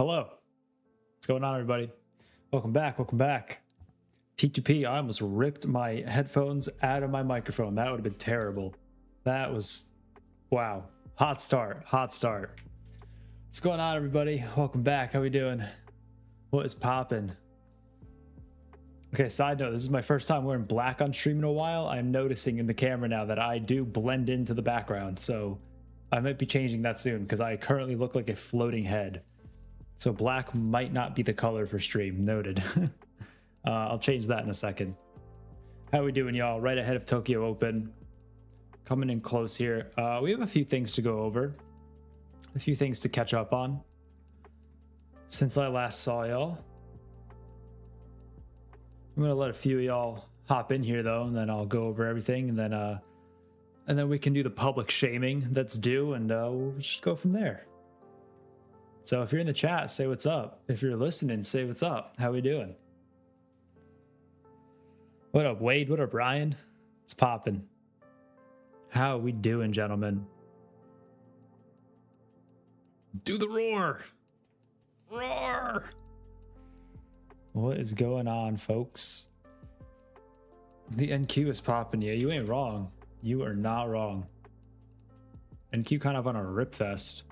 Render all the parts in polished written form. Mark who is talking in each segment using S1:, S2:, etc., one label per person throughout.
S1: Hello. What's going on, everybody? Welcome back. Welcome back. T2P, I almost ripped my headphones out of my microphone. That would have been terrible. That was, wow. Hot start. Hot start. What's going on, everybody? Welcome back. How we doing? What is popping? Okay, side note, this is my first time wearing black on stream in a while. I'm noticing in the camera now that I do blend into the background, so I might be changing that soon because I currently look like a floating head. So black might not be the color for stream. Noted. I'll change that in a second. How we doing, y'all? Right ahead of Tokyo Open. Coming in close here. We have a few things to go over. A few things to catch up on since I last saw y'all. I'm gonna let a few of y'all hop in here though, and then I'll go over everything, and then we can do the public shaming that's due, and we'll just go from there. So if you're in the chat, say what's up. If you're listening, say what's up. How we doing? What up, Wade? What up, Ryan? It's popping. How we doing, gentlemen? Do the roar! Roar! What is going on, folks? The NQ is popping. Yeah, you ain't wrong. You are not wrong. NQ kind of on a rip fest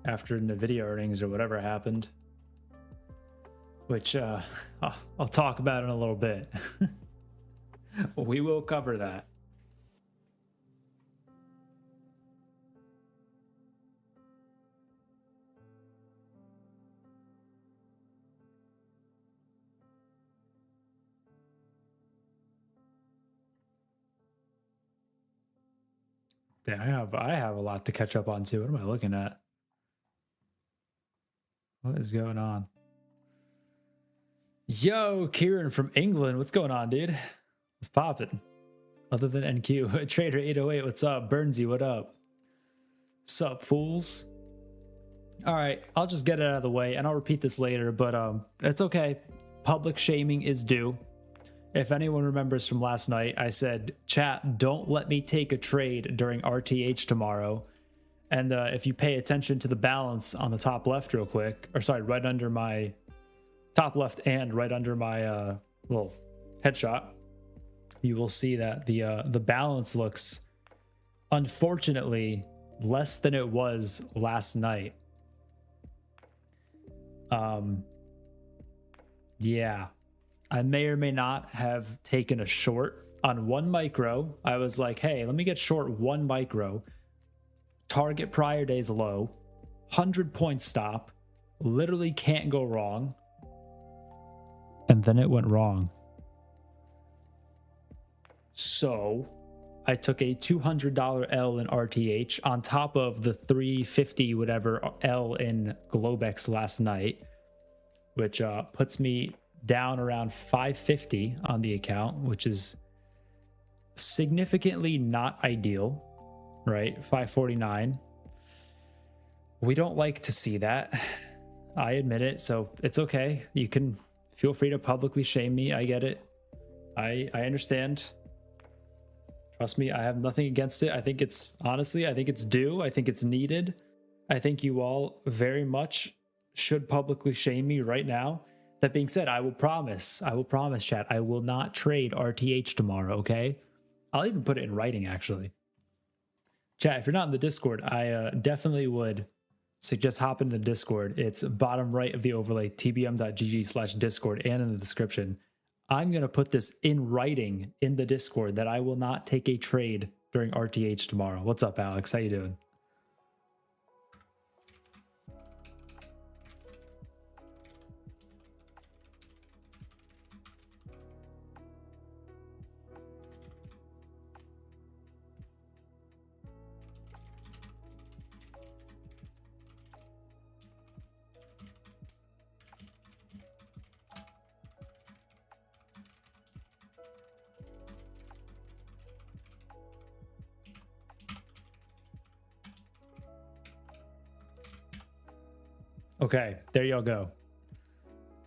S1: after the video earnings or whatever happened, which I'll talk about in a little bit. We will cover that. Yeah, I have a lot to catch up on too. What am I looking at? What is going on? Yo, Kieran from England. What's going on, dude? What's popping? Other than NQ. Trader 808, what's up? Burnsy, what up? Sup, fools? All right, I'll just get it out of the way, and I'll repeat this later, but it's okay. Public shaming is due. If anyone remembers from last night, I said, chat, don't let me take a trade during RTH tomorrow. And if you pay attention to the balance on the top left real quick, or sorry, right under my top left and right under my little headshot, you will see that the balance looks, unfortunately, less than it was last night. Yeah. I may or may not have taken a short on one micro. I was like, hey, let me get short one micro. Target prior day's low. 100-point stop. Literally can't go wrong. And then it went wrong. So I took a $200 L in RTH on top of the $350 whatever L in Globex last night, which puts me down around 550 on the account, which is significantly not ideal, right? 549. We don't like to see that. I admit it, so it's okay. You can feel free to publicly shame me. I get it. I understand. Trust me, I have nothing against it. I think it's, honestly, I think it's due. I think it's needed. I think you all very much should publicly shame me right now. That being said, I will promise, chat, I will not trade RTH tomorrow, okay? I'll even put it in writing, actually. Chat, if you're not in the Discord, I definitely would suggest hop in the Discord. It's bottom right of the overlay, tbm.gg/discord, and in the description. I'm going to put this in writing in the Discord that I will not take a trade during RTH tomorrow. What's up, Alex? How you doing? Okay, there y'all go.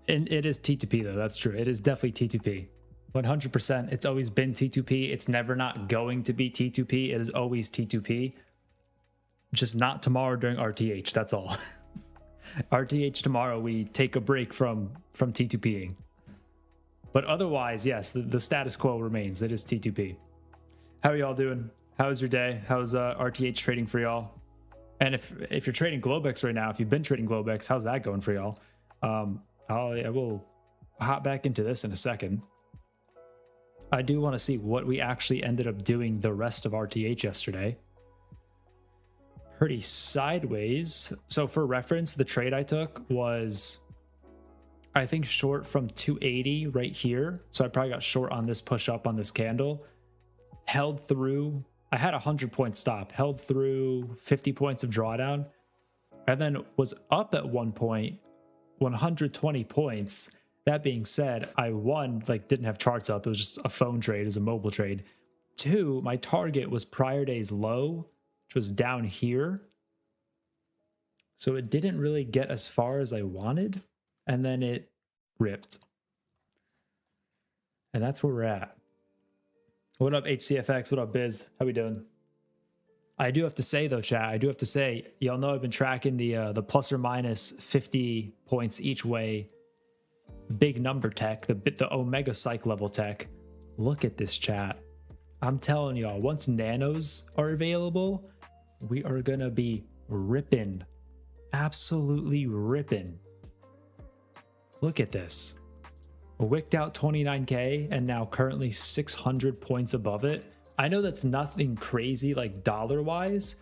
S1: And it is T2P though, that's true. It is definitely T2P. 100%. It's always been T2P. It's never not going to be T2P. It is always T2P. Just not tomorrow during RTH. That's all. RTH tomorrow, we take a break from T2Ping. But otherwise, yes, the status quo remains. It is T2P. How are y'all doing? How's your day? How's RTH trading for y'all? And if you're trading Globex right now, if you've been trading Globex, how's that going for y'all? I will hop back into this in a second. I do want to see what we actually ended up doing the rest of RTH yesterday. Pretty sideways. So for reference, the trade I took was, I think, short from 280 right here. So I probably got short on this push up on this candle. Held through. I had a 100-point stop. Held through 50 points of drawdown. And then was up at one point, 120 points. That being said, I one, like, didn't have charts up. It was just a phone trade, as a mobile trade. Two, my target was prior day's low, which was down here. So it didn't really get as far as I wanted. And then it ripped. And that's where we're at. What up, HCFX? What up, Biz? How we doing? I do have to say, though, chat, I do have to say, y'all know I've been tracking the plus or minus 50 points each way big number tech, the Omega Psych level tech. Look at this, chat. I'm telling y'all, once nanos are available, we are going to be ripping. Absolutely ripping. Look at this. Wicked out 29K and now currently 600 points above it. I know that's nothing crazy like dollar wise,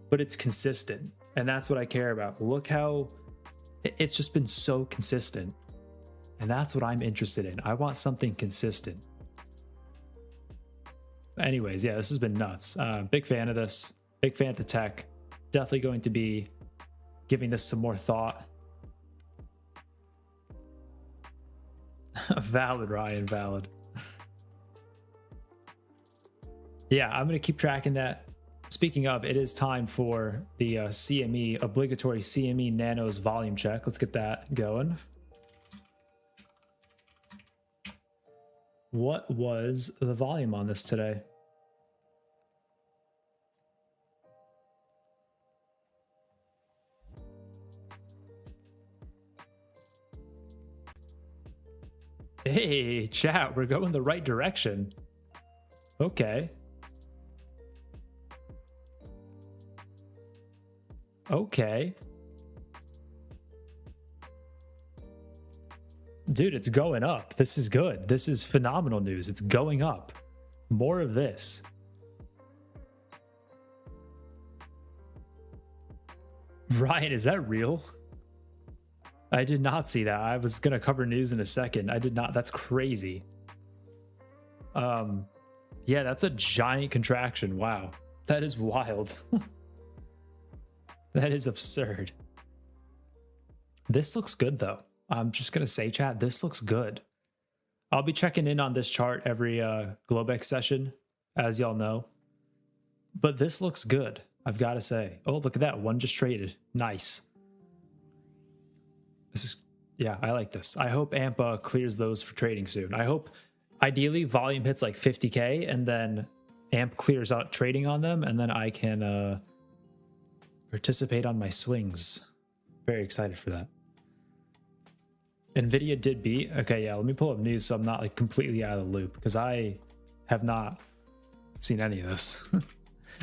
S1: but it's consistent. And that's what I care about. Look how it's just been so consistent. And that's what I'm interested in. I want something consistent. Anyways, yeah, this has been nuts. Big fan of this. Big fan of the tech. Definitely going to be giving this some more thought. Valid, Ryan, valid. Yeah, I'm going to keep tracking that. Speaking of, it is time for the CME, obligatory CME Nanos volume check. Let's get that going. What was the volume on this today? Hey, chat, we're going the right direction. Okay. Okay. Dude, it's going up. This is good. This is phenomenal news. It's going up. More of this. Ryan, is that real? I did not see that. I was going to cover news in a second. I did not. That's crazy. Yeah, that's a giant contraction. Wow. That is wild. That is absurd. This looks good, though. I'm just going to say, chat, this looks good. I'll be checking in on this chart every Globex session, as y'all know. But this looks good, I've got to say. Oh, look at that. One just traded. Nice. This is, yeah, I like this. I hope AMP clears those for trading soon. I hope, ideally, volume hits like 50K, and then AMP clears out trading on them, and then I can participate on my swings. Very excited for that. NVIDIA did beat. Okay, yeah, let me pull up news so I'm not like completely out of the loop, because I have not seen any of this.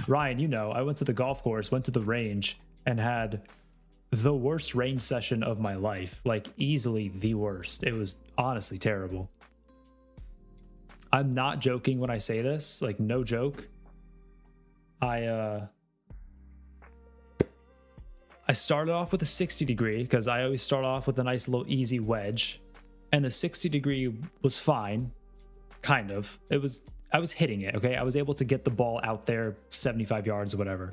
S1: Ryan, you know, I went to the golf course, went to the range, and had the worst range session of my life. Like, easily the worst. It was honestly terrible. I'm not joking when I say this, like, no joke. I started off with a 60 degree because I always start off with a nice little easy wedge, and the 60 degree was fine, kind of. I was hitting it, okay? I was able to get the ball out there 75 yards or whatever.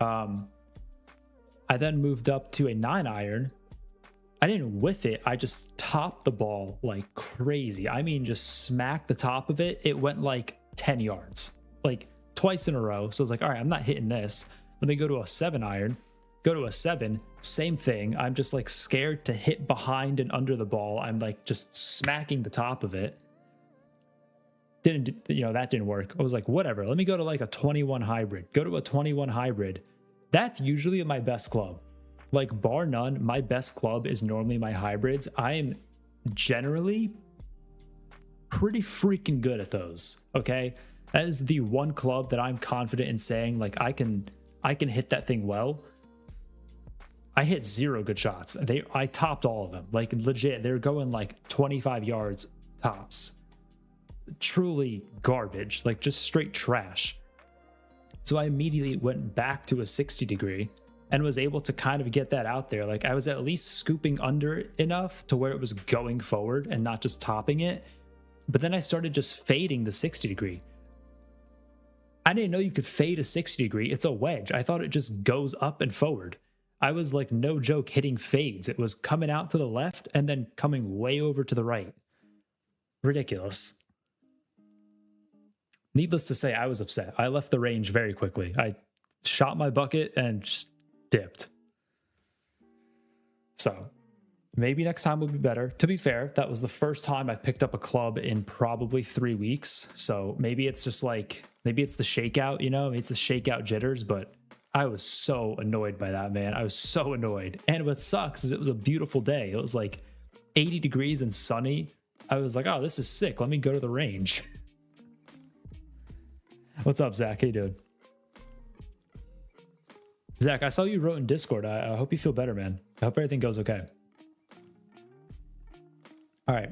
S1: I then moved up to a 9-iron. I didn't whiff it. I just topped the ball like crazy. I mean, just smacked the top of it. It went like 10 yards, like twice in a row. So I was like, all right, I'm not hitting this. Let me go to a 7-iron. Go to a 7, same thing. I'm just like scared to hit behind and under the ball. I'm like just smacking the top of it. That didn't work. I was like, whatever. Let me go to like a 21 hybrid. Go to a 21 hybrid. That's usually my best club. Like, bar none, my best club is normally my hybrids. I am generally pretty freaking good at those. Okay, that is the one club that I'm confident in saying, like, I can hit that thing well. I hit 0 good shots. I topped all of them. Like, legit, they're going like 25 yards tops. Truly garbage, like just straight trash. So I immediately went back to a 60 degree and was able to kind of get that out there. Like, I was at least scooping under enough to where it was going forward and not just topping it. But then I started just fading the 60 degree. I didn't know you could fade a 60 degree. It's a wedge. I thought it just goes up and forward. I was, like, no joke, hitting fades. It was coming out to the left and then coming way over to the right. Ridiculous. Needless to say, I was upset. I left the range very quickly. I shot my bucket and just dipped. So maybe next time will be better. To be fair, that was the first time I've picked up a club in probably 3 weeks. So maybe it's just like, maybe it's the shakeout, you know, it's the shakeout jitters, but I was so annoyed by that, man. I was so annoyed. And what sucks is it was a beautiful day. It was like 80 degrees and sunny. I was like, oh, this is sick. Let me go to the range. What's up, Zach? How you doing? Zach, I saw you wrote in Discord. I hope you feel better, man. I hope everything goes okay. All right.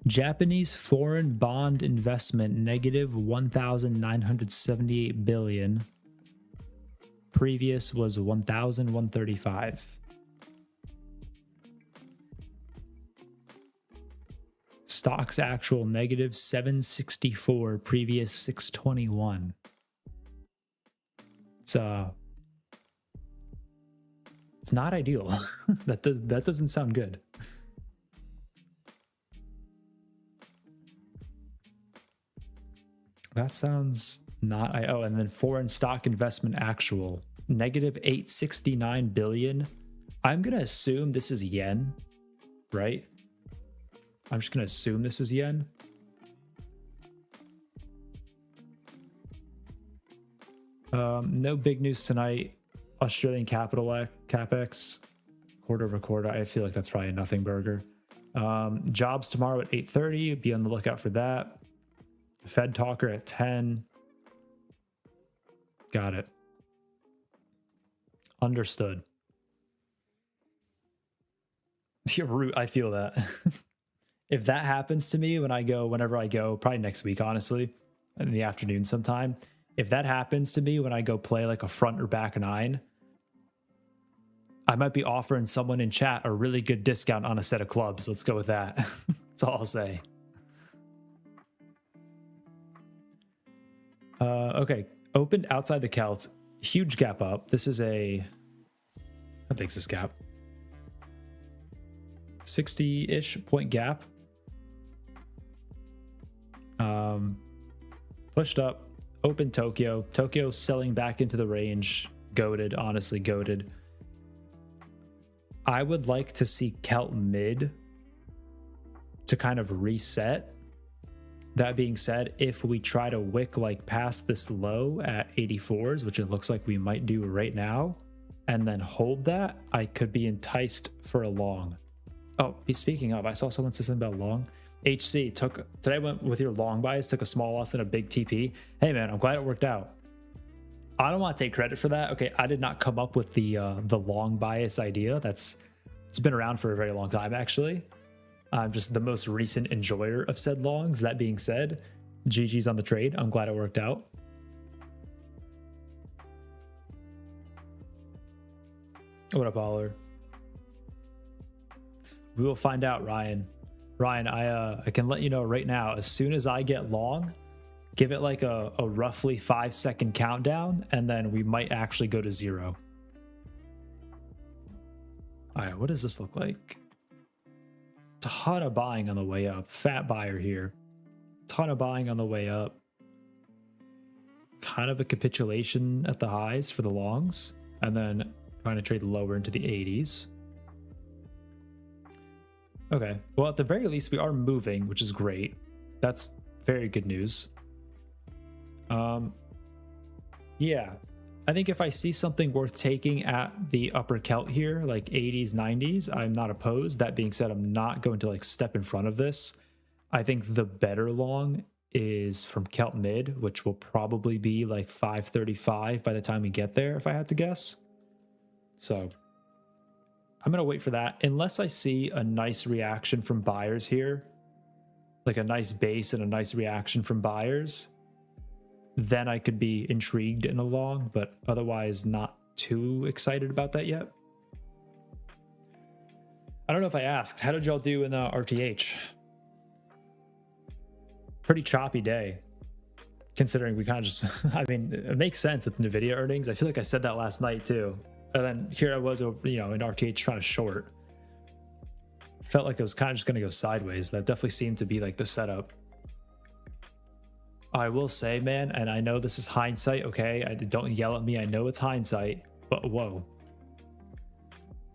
S1: Japanese foreign bond investment negative 1,978 billion. Previous was 1,135. Stocks actual negative 764, previous 621. It's not ideal. That doesn't sound good. That sounds not. Oh, and then foreign stock investment actual negative 869 billion. I'm gonna assume this is yen, right? I'm just gonna assume this is yen. No big news tonight. Australian capital capex quarter over quarter. I feel like that's probably a nothing burger. Jobs tomorrow at 8:30. Be on the lookout for that. Fed talker at 10. Got it. Understood. I feel that. If that happens to me whenever I go, probably next week, honestly, in the afternoon sometime. If that happens to me when I go play like a front or back 9, I might be offering someone in chat a really good discount on a set of clubs. Let's go with that. That's all I'll say. Okay, opened outside the Celts. Huge gap up. This is how big's this gap? 60-ish point gap. Pushed up, open Tokyo. Tokyo selling back into the range. Goated, honestly goated. I would like to see Celt mid to kind of reset. That being said, if we try to wick like past this low at 84s, which it looks like we might do right now, and then hold that, I could be enticed for a long. Oh, speaking of, I saw someone say something about long. HC today went with your long bias, took a small loss and a big TP. Hey man, I'm glad it worked out. I don't want to take credit for that. Okay, I did not come up with the long bias idea. It's been around for a very long time actually. I'm just the most recent enjoyer of said longs. That being said, GG's on the trade. I'm glad it worked out. What up, Aller? We will find out, Ryan. Ryan, I can let you know right now, as soon as I get long, give it like a roughly 5-second countdown, and then we might actually go to 0. All right, what does this look like? Ton of buying on the way up. Fat buyer here. Ton of buying on the way up. Kind of a capitulation at the highs for the longs, and then trying to trade lower into the 80s. Okay. Well, at the very least, we are moving, which is great. That's very good news. Yeah. I think if I see something worth taking at the upper Celt here, like 80s, 90s, I'm not opposed. That being said, I'm not going to like step in front of this. I think the better long is from Celt mid, which will probably be like 535 by the time we get there, if I had to guess. So I'm going to wait for that unless I see a nice reaction from buyers here, like a nice base and a nice reaction from buyers. Then I could be intrigued in a long, but otherwise not too excited about that yet. I don't know if I asked, how did y'all do in the RTH? Pretty choppy day, considering we kind of just, I mean, it makes sense with NVIDIA earnings. I feel like I said that last night too. And then here I was, you know, in RTH trying to short. Felt like it was kind of just going to go sideways. That definitely seemed to be like the setup. I will say, man, and I know this is hindsight, okay? Don't yell at me. I know it's hindsight, but whoa.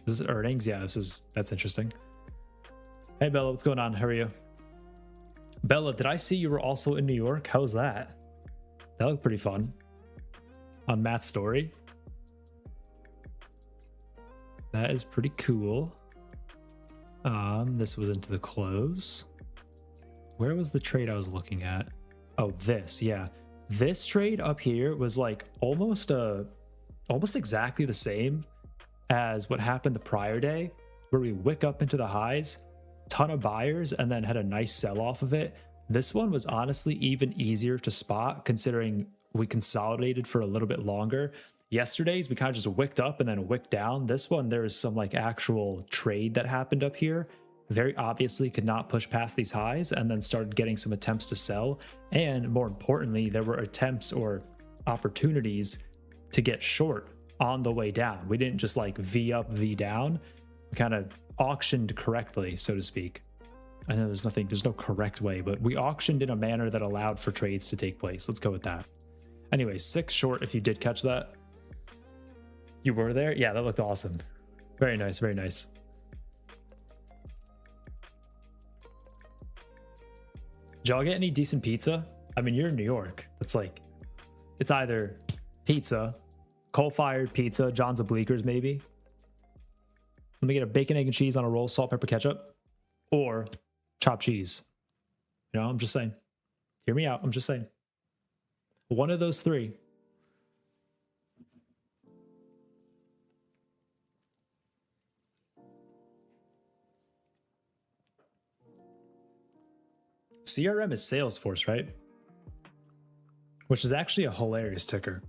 S1: This is earnings? Yeah, that's interesting. Hey, Bella, what's going on? How are you? Bella, did I see you were also in New York? How was that? That looked pretty fun. On Matt's story. That is pretty cool. This was into the close. Where was the trade I was looking at? Oh, this, yeah. This trade up here was like almost exactly the same as what happened the prior day, where we wick up into the highs, ton of buyers, and then had a nice sell off of it. This one was honestly even easier to spot considering we consolidated for a little bit longer. Yesterday's we kind of just wicked up and then wicked down. This one, there was some like actual trade that happened up here. Very obviously could not push past these highs and then started getting some attempts to sell. And more importantly, there were attempts or opportunities to get short on the way down. We didn't just like V up, V down. We kind of auctioned correctly, so to speak. I know there's no correct way, but we auctioned in a manner that allowed for trades to take place. Let's go with that. Anyway, 6 short if you did catch that. You were there? Yeah, that looked awesome. Very nice, very nice. Did y'all get any decent pizza? I mean, you're in New York. It's like, it's either pizza, coal-fired pizza, John's Obliquers maybe. Let me get a bacon, egg, and cheese on a roll, salt, pepper, ketchup, or chopped cheese. You know, I'm just saying. Hear me out. I'm just saying. One of those 3. CRM is Salesforce, right? Which is actually a hilarious ticker.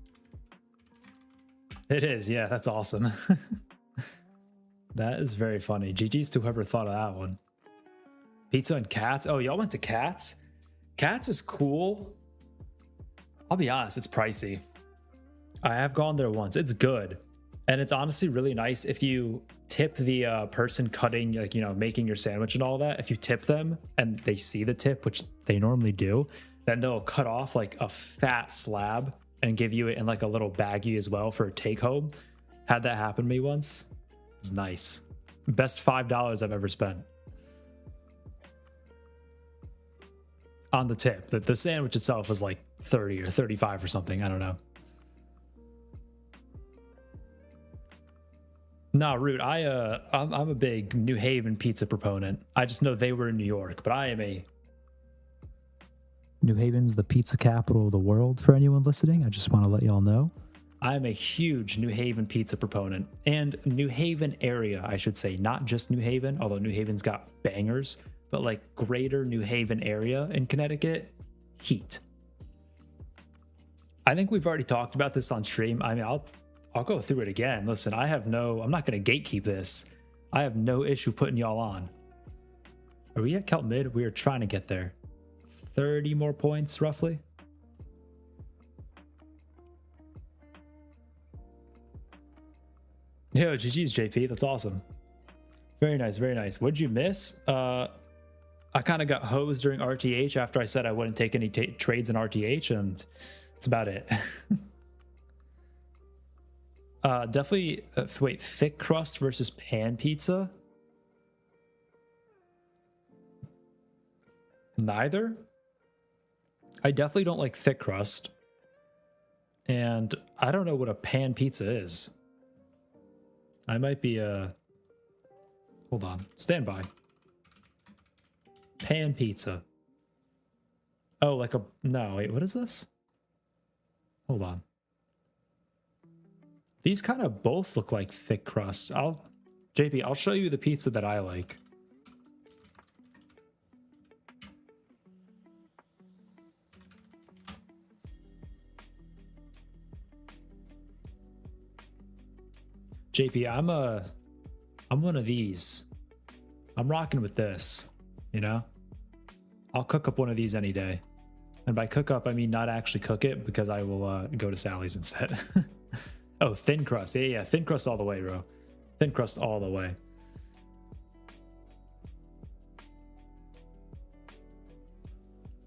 S1: It is, yeah, that's awesome. That is very funny. GG's to whoever thought of that one. Pizza and Cats. Oh, y'all went to Cats? Cats is cool. I'll be honest, it's pricey. I have gone there once. It's good. And it's honestly really nice if you tip the person cutting, like, you know, making your sandwich and all that. If you tip them and they see the tip, which they normally do, then they'll cut off like a fat slab and give you it in like a little baggie as well for a take home. Had that happen to me once. It was nice. Best $5 I've ever spent. On the tip. The sandwich itself was like 30 or 35 or something. I don't know. No, Root, I'm a big New Haven pizza proponent. I just know they were in New York, but I am a... New Haven's the pizza capital of the world for anyone listening. I just want to let y'all know. I am a huge New Haven pizza proponent. And New Haven area, I should say, not just New Haven, although New Haven's got bangers, but like greater New Haven area in Connecticut, heat. I think we've already talked about this on stream. I mean, I'll go through it again. Listen, I'm not going to gatekeep this. I have no issue putting y'all on. Are we at Celt mid? We are trying to get there. 30 more points, roughly. Yo, GG's, JP. That's awesome. Very nice, very nice. What'd you miss? I kind of got hosed during RTH after I said I wouldn't take any trades in RTH, and that's about it. Definitely, wait, thick crust versus pan pizza. Neither. I definitely don't like thick crust. And I don't know what a pan pizza is. I might be hold on. Stand by. Pan pizza. Oh, like a... No, wait, what is this? Hold on. These kind of both look like thick crusts. JP, I'll show you the pizza that I like. JP, I'm one of these. I'm rocking with this, you know? I'll cook up one of these any day. And by cook up, I mean not actually cook it, because I will go to Sally's instead. Oh, thin crust. Yeah, thin crust all the way, bro. Thin crust all the way.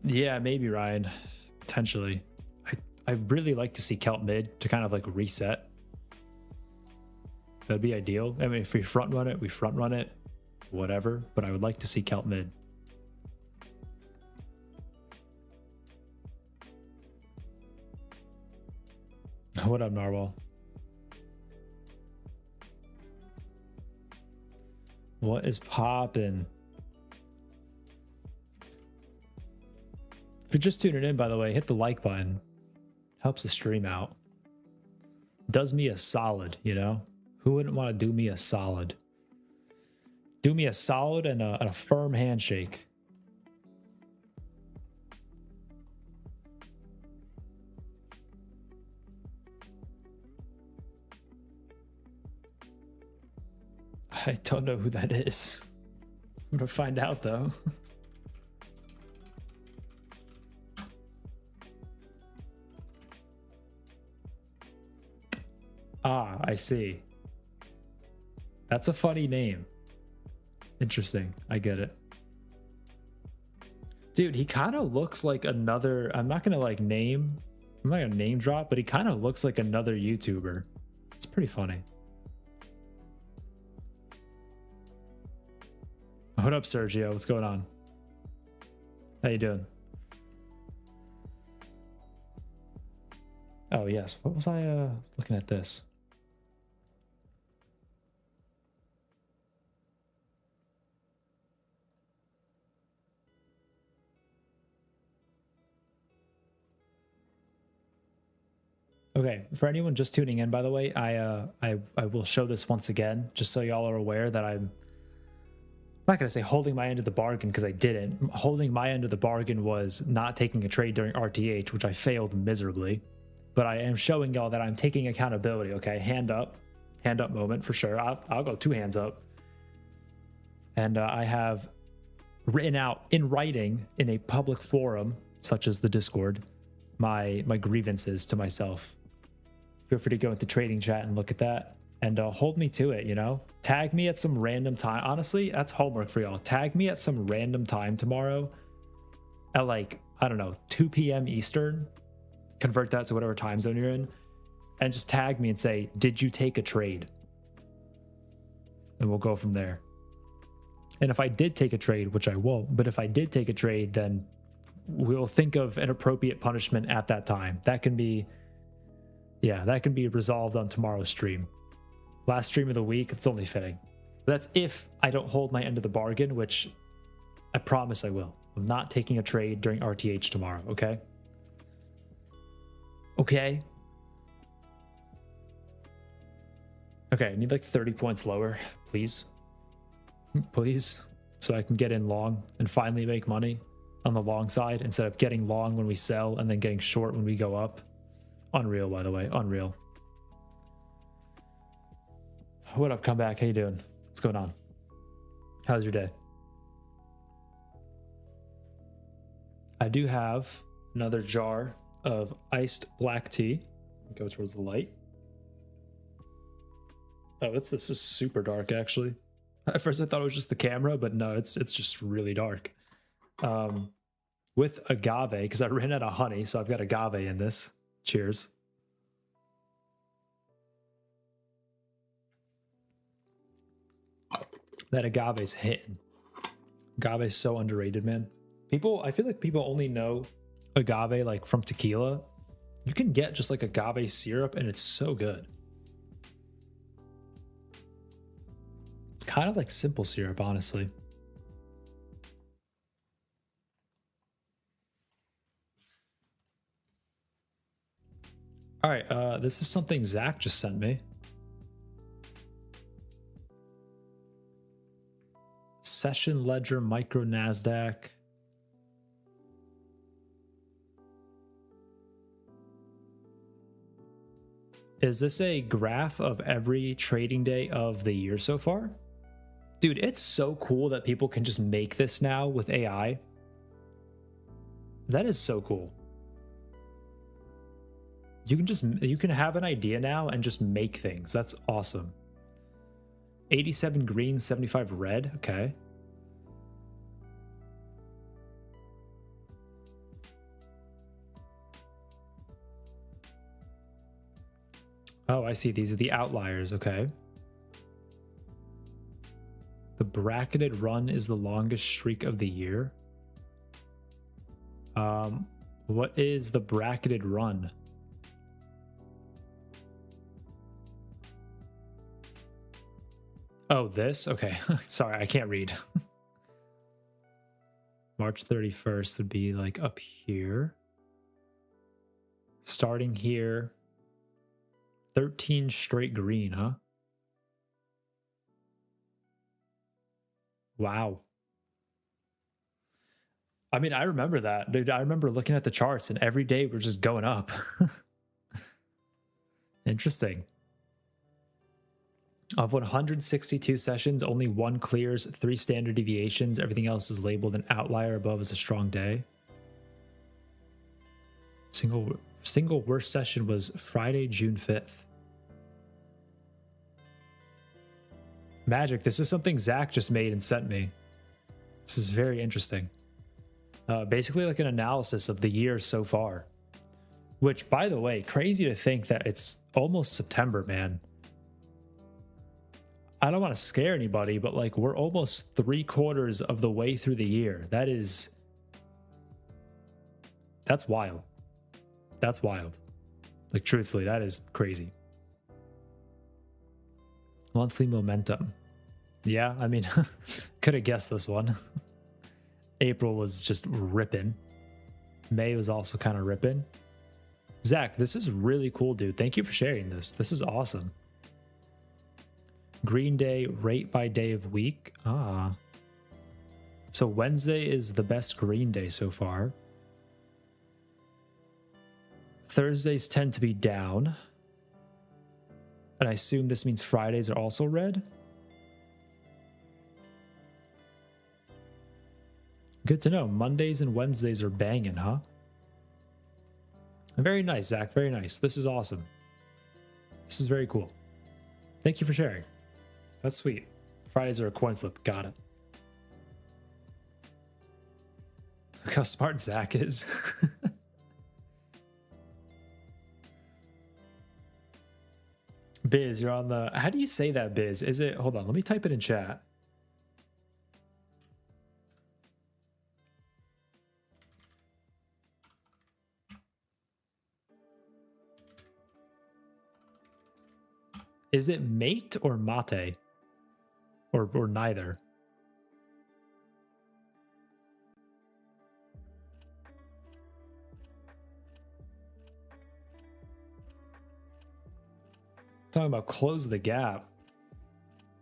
S1: Yeah, maybe, Ryan. Potentially. I really like to see Kelp mid to kind of like reset. That'd be ideal. I mean, if we front run it, we front run it. Whatever. But I would like to see Kelp mid. What up, Narwhal? What is poppin'? If you're just tuning in, by the way, hit the like button. Helps the stream out. Does me a solid, you know? Who wouldn't want to do me a solid? Do me a solid and a firm handshake. I don't know who that is. I'm gonna find out though. Ah, I see. That's a funny name. Interesting. I get it. Dude, he kind of looks like another... I'm not gonna name drop, but he kind of looks like another YouTuber. It's pretty funny. What up, Sergio? What's going on? How you doing? Oh, yes. What was I looking at this? Okay, for anyone just tuning in, by the way, I will show this once again, just so y'all are aware that I'm not going to say holding my end of the bargain, because I didn't. Holding my end of the bargain was not taking a trade during RTH, which I failed miserably. But I am showing y'all that I'm taking accountability, okay? Hand up moment for sure. I'll go 2 hands up. And I have written out in writing in a public forum, such as the Discord, my grievances to myself. Feel free to go into trading chat and look at that. And hold me to it, you know? Tag me at some random time. Honestly, that's homework for y'all. Tag me at some random time tomorrow at I don't know, 2 p.m. Eastern. Convert that to whatever time zone you're in. And just tag me and say, did you take a trade? And we'll go from there. And if I did take a trade, which I won't, but if I did take a trade, then we'll think of an appropriate punishment at that time. That can be, yeah, that can be resolved on tomorrow's stream. Last stream of the week, it's only fitting. But that's if I don't hold my end of the bargain, which I promise I will. I'm not taking a trade during RTH tomorrow, okay? Okay. Okay, I need 30 points lower, please. Please. So I can get in long and finally make money on the long side instead of getting long when we sell and then getting short when we go up. Unreal, by the way. Unreal. What up, comeback? How you doing? What's going on? How's your day? I do have another jar of iced black tea. Go towards the light. Oh, this is super dark, actually. At first I thought it was just the camera, but no, it's just really dark. With agave, because I ran out of honey, so I've got agave in this. Cheers. That agave's hitting. Agave's so underrated, man. I feel like people only know agave like from tequila. You can get just like agave syrup and it's so good. It's kind of like simple syrup, honestly. All right, this is something Zach just sent me. Session ledger micro Nasdaq. Is this a graph of every trading day of the year so far? Dude, it's so cool that people can just make this now with AI. That is so cool. You can have an idea now and just make things. That's awesome. 87 green, 75 red. Okay. Oh, I see. These are the outliers. Okay. The bracketed run is the longest streak of the year. What is the bracketed run? Oh, this? Okay. Sorry, I can't read. March 31st would be like up here. Starting here. 13 straight green, huh? Wow. I mean, I remember that, dude. I remember looking at the charts and every day we're just going up. Interesting. Of 162 sessions, only one clears, 3 standard deviations. Everything else is labeled an outlier. Above is a strong day. Single worst session was Friday, June 5th. Magic, this is something Zach just made and sent me. This is very interesting. Basically like an analysis of the year so far. Which, by the way, crazy to think that it's almost September, man. I don't want to scare anybody, but like we're almost 3/4 of the way through the year. That's wild. That's wild. Like truthfully, that is crazy. Monthly momentum. Yeah, I mean, could have guessed this one. April was just ripping. May was also kind of ripping. Zach, this is really cool, dude. Thank you for sharing this. This is awesome. Green day, rate by day of week. Ah. So Wednesday is the best green day so far. Thursdays tend to be down. And I assume this means Fridays are also red. Good to know. Mondays and Wednesdays are banging, huh? Very nice, Zach. Very nice. This is awesome. This is very cool. Thank you for sharing. That's sweet. Fridays are a coin flip. Got it. Look how smart Zach is. Biz, you're on the... How do you say that, Biz? Is it... Hold on, let me type it in chat. Is it mate or mate? Or neither? Talking about close the gap.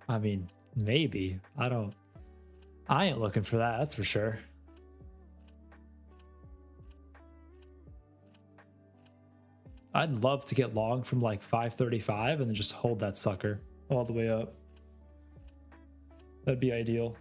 S1: I mean, maybe. I ain't looking for that, that's for sure. I'd love to get long from like 535 and then just hold that sucker all the way up. That'd be ideal.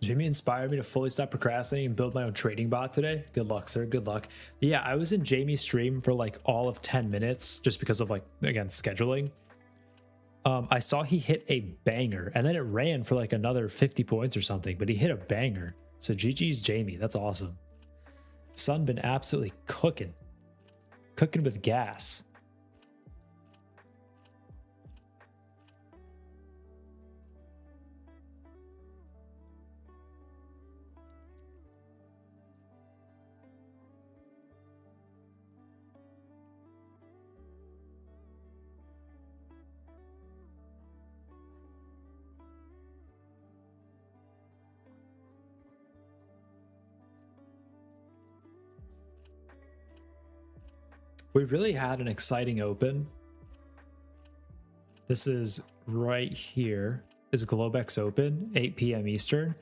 S1: Jimmy inspired me to fully stop procrastinating and build my own trading bot today. Good luck, sir. Good luck. Yeah, I was in Jamie's stream for like all of 10 minutes just because of like, again, scheduling. I saw he hit a banger and then it ran for like another 50 points or something, but he hit a banger. So GG's Jamie. That's awesome. Sun been absolutely cooking with gas. We really had an exciting open. This is right here, is Globex open, 8 p.m. Eastern.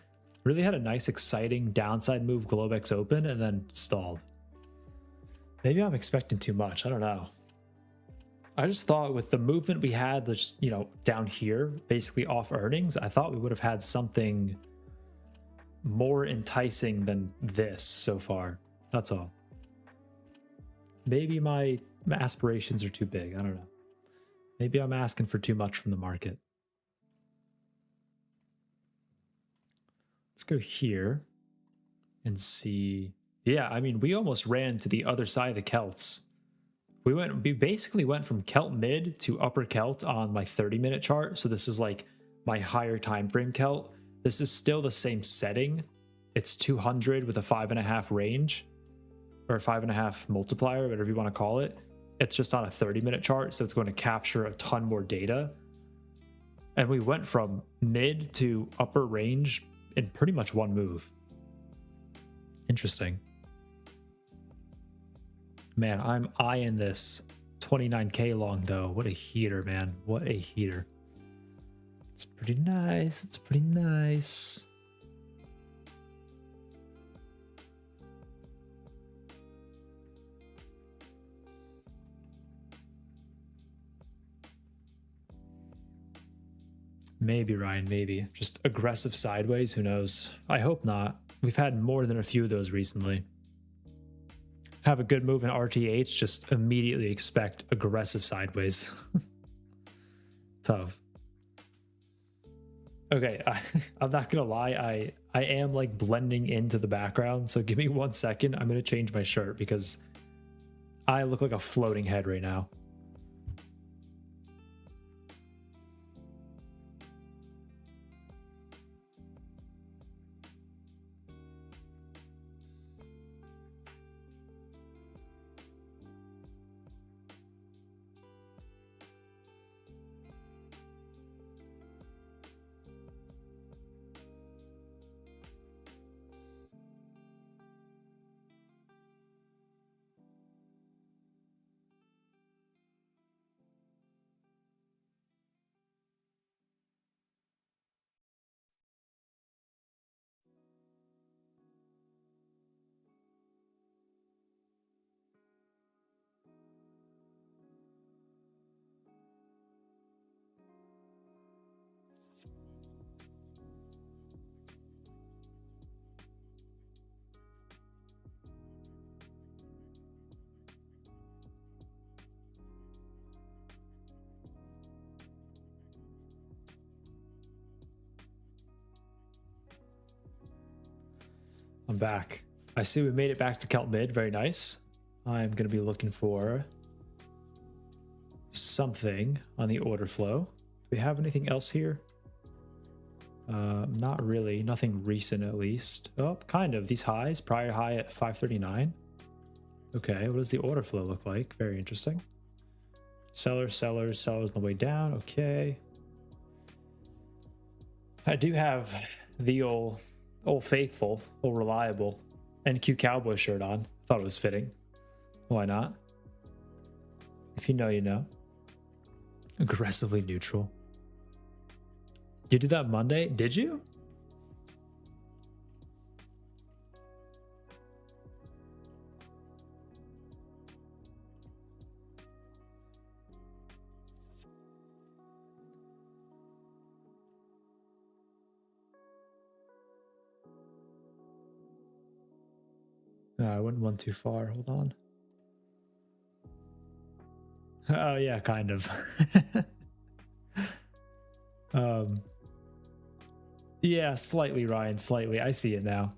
S1: Really had a nice, exciting downside move Globex open and then stalled. Maybe I'm expecting too much. I don't know. I just thought with the movement we had, just, you know, down here, basically off earnings, I thought we would have had something more enticing than this so far. That's all. Maybe my aspirations are too big. I don't know. Maybe I'm asking for too much from the market. Let's go here and see. Yeah, I mean, we almost ran to the other side of the Celts. We basically went from Celt mid to upper Celt on my 30-minute chart. So this is like my higher time frame Celt. This is still the same setting. It's 200 with a 5.5 range. Or 5.5 multiplier, whatever you want to call it. It's just on a 30-minute chart, so it's going to capture a ton more data. And we went from mid to upper range in pretty much one move. Interesting. Man, I'm eyeing this 29K long though. What a heater, man. What a heater. It's pretty nice. It's pretty nice. Maybe, Ryan, maybe. Just aggressive sideways, who knows? I hope not. We've had more than a few of those recently. Have a good move in RTH, just immediately expect aggressive sideways. Tough. Okay, I'm not gonna lie, I am like blending into the background, so give me 1 second. I'm gonna change my shirt because I look like a floating head right now. I'm back. I see we made it back to Celt mid. Very nice. I'm going to be looking for something on the order flow. Do we have anything else here? Not really. Nothing recent, at least. Oh, kind of. These highs. Prior high at 539. Okay, what does the order flow look like? Very interesting. Sellers on the way down. Okay. I do have the old faithful, old reliable NQ Cowboy shirt on. Thought it was fitting. Why not? If you know, you know. Aggressively neutral. You did that Monday? Did you? No, I wouldn't want too far. Hold on. Oh yeah, kind of. Yeah, slightly, Ryan, slightly. I see it now.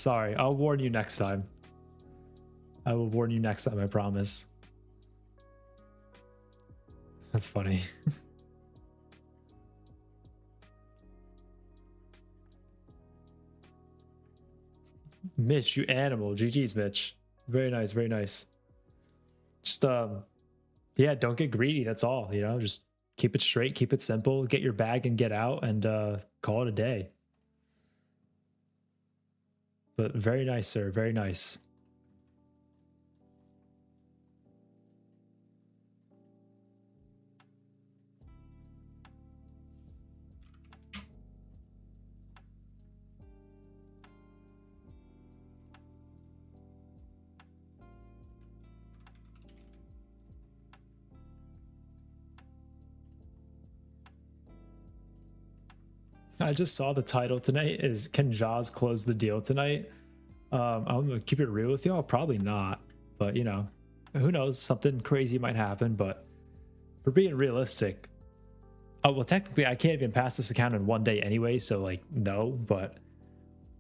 S1: Sorry, I'll warn you next time. I will warn you next time, I promise. That's funny. Mitch, you animal. GG's, Mitch. Very nice, very nice. Just yeah, don't get greedy, that's all, you know, just keep it straight, keep it simple, get your bag and get out, and call it a day. But very nice, sir, very nice. I just saw the title tonight is Can Jaws Close the Deal Tonight? I'm gonna keep it real with y'all, probably not, but you know, who knows, something crazy might happen. But for being realistic, oh well, technically I can't even pass this account in one day anyway, so like no. But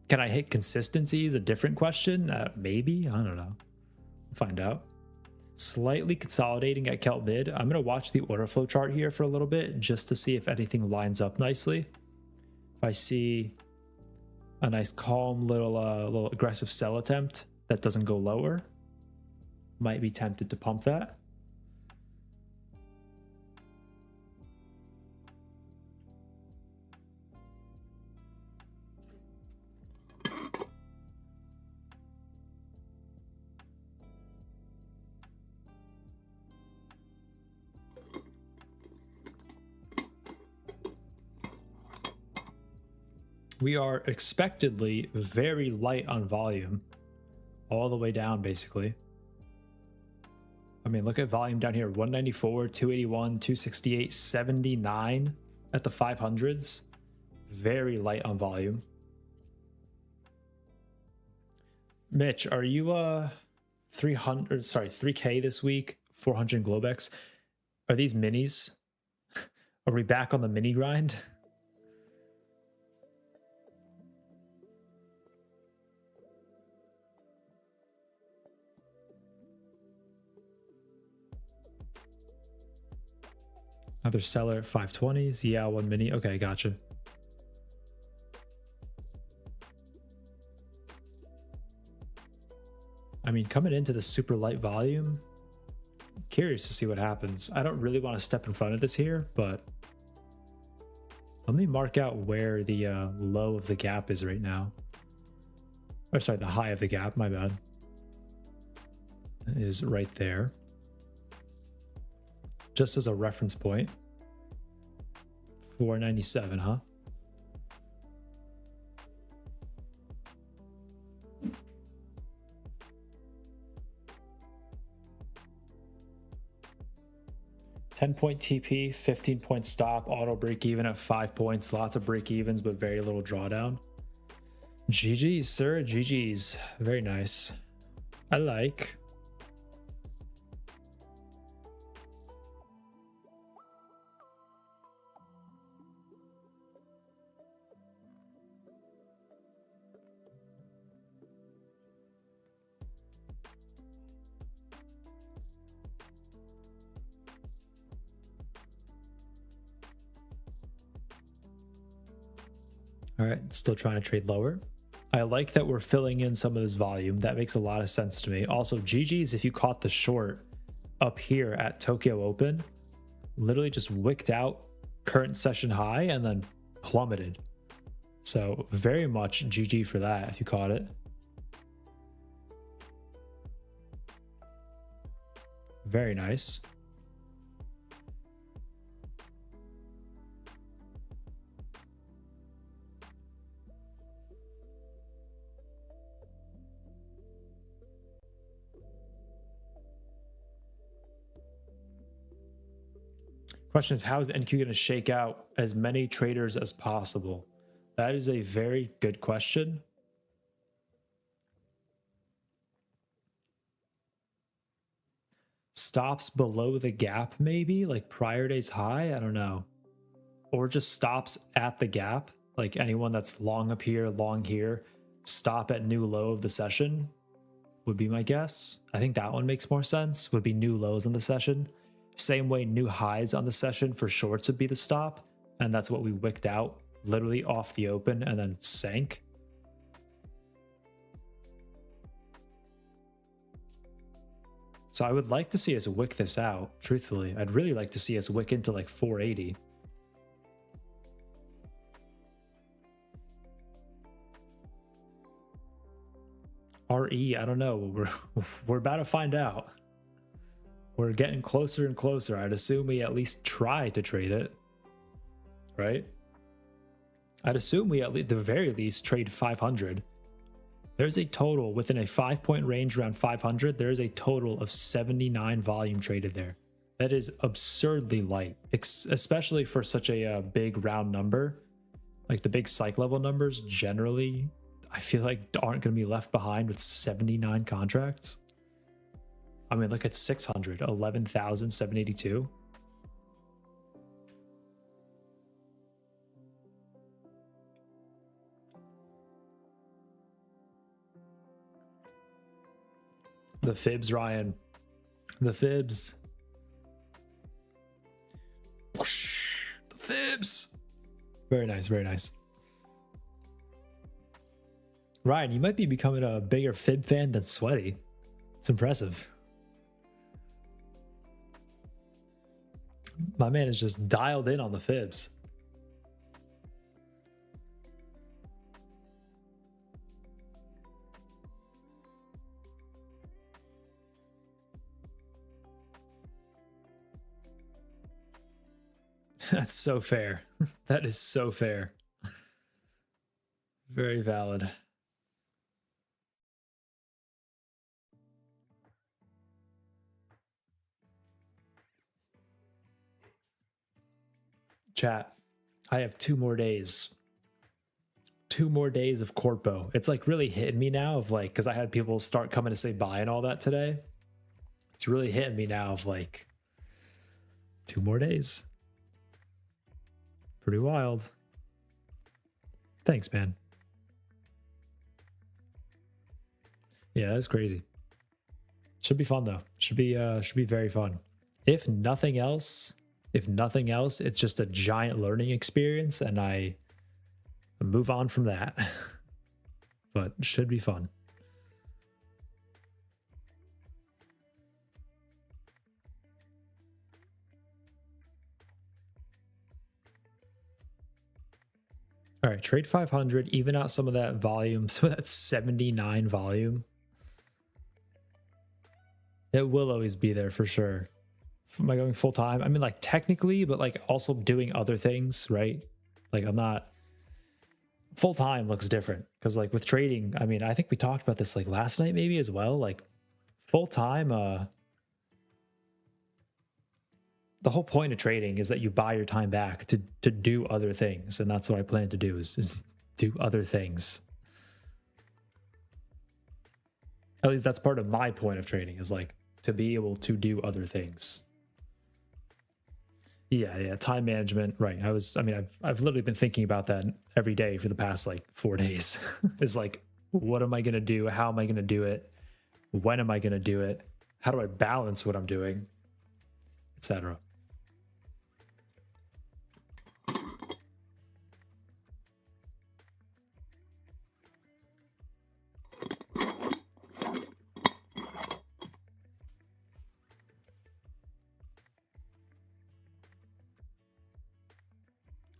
S1: can I hit consistency is a different question. Maybe, I don't know, find out. Slightly consolidating at Kelt mid. I'm gonna watch the order flow chart here for a little bit just to see if anything lines up nicely. If I see a nice calm little aggressive sell attempt that doesn't go lower, might be tempted to pump that. We are expectedly very light on volume, all the way down basically. I mean, look at volume down here, 194, 281, 268, 79 at the 500s. Very light on volume. Mitch, are you 3K this week, 400 Globex? Are these minis? Are we back on the mini grind? Another seller at 520s. Yeah, one mini. Okay, gotcha. I mean, coming into the super light volume, curious to see what happens. I don't really want to step in front of this here, but let me mark out where the low of the gap is right now. Or sorry, the high of the gap, my bad. It is right there. Just as a reference point. 497, huh? $10-point TP, 15-point stop, auto break even at 5 points, lots of break evens, but very little drawdown. GG's, sir, GG's. Very nice. I like. All right, still trying to trade lower. I like that we're filling in some of this volume. That makes a lot of sense to me. Also, GG's if you caught the short up here at Tokyo Open, literally just wicked out current session high and then plummeted. So very much GG for that if you caught it. Very nice. Question is, how is NQ going to shake out as many traders as possible? That is a very good question. Stops below the gap, maybe like prior day's high. I don't know. Or just stops at the gap. Like anyone that's long up here, long here, stop at new low of the session would be my guess. I think that one makes more sense, would be new lows on the session. Same way new highs on the session for shorts would be the stop. And that's what we wicked out literally off the open and then sank. So I would like to see us wick this out, truthfully. I'd really like to see us wick into like 480. RE, I don't know. We're about to find out. We're getting closer and closer. I'd assume we at least try to trade it, right? I'd assume we at the very least trade 500. There's a total within a 5-point range around 500. There is a total of 79 volume traded there. That is absurdly light, especially for such a big round number. Like the big psych level numbers generally, I feel like aren't going to be left behind with 79 contracts. I mean, look at 600, 11,782. The fibs, Ryan. The fibs. Whoosh. The fibs. Very nice, very nice. Ryan, you might be becoming a bigger fib fan than Sweaty. It's impressive. My man is just dialed in on the fibs. That's so fair. That is so fair. Very valid. Chat, I have 2 more days. 2 more days of Corpo. It's like really hitting me now of like, because I had people start coming to say bye and all that today. It's really hitting me now of like 2 more days. Pretty wild. Thanks, man. Yeah, that's crazy. Should be fun though. Should be very fun. If nothing else, it's just a giant learning experience and I move on from that. But should be fun. All right, trade 500, even out some of that volume. So that's 79 volume. It will always be there for sure. Am I going full time? I mean, like technically, but like also doing other things, right? Like I'm not full time looks different because like with trading, I mean, I think we talked about this like last night maybe as well. Like full time, the whole point of trading is that you buy your time back to do other things, and that's what I plan to do is do other things. At least that's part of my point of trading is like to be able to do other things. Yeah, time management, right? I've literally been thinking about that every day for the past like 4 days. Is like, what am I gonna do? How am I gonna do it? When am I gonna do it? How do I balance what I'm doing, etc.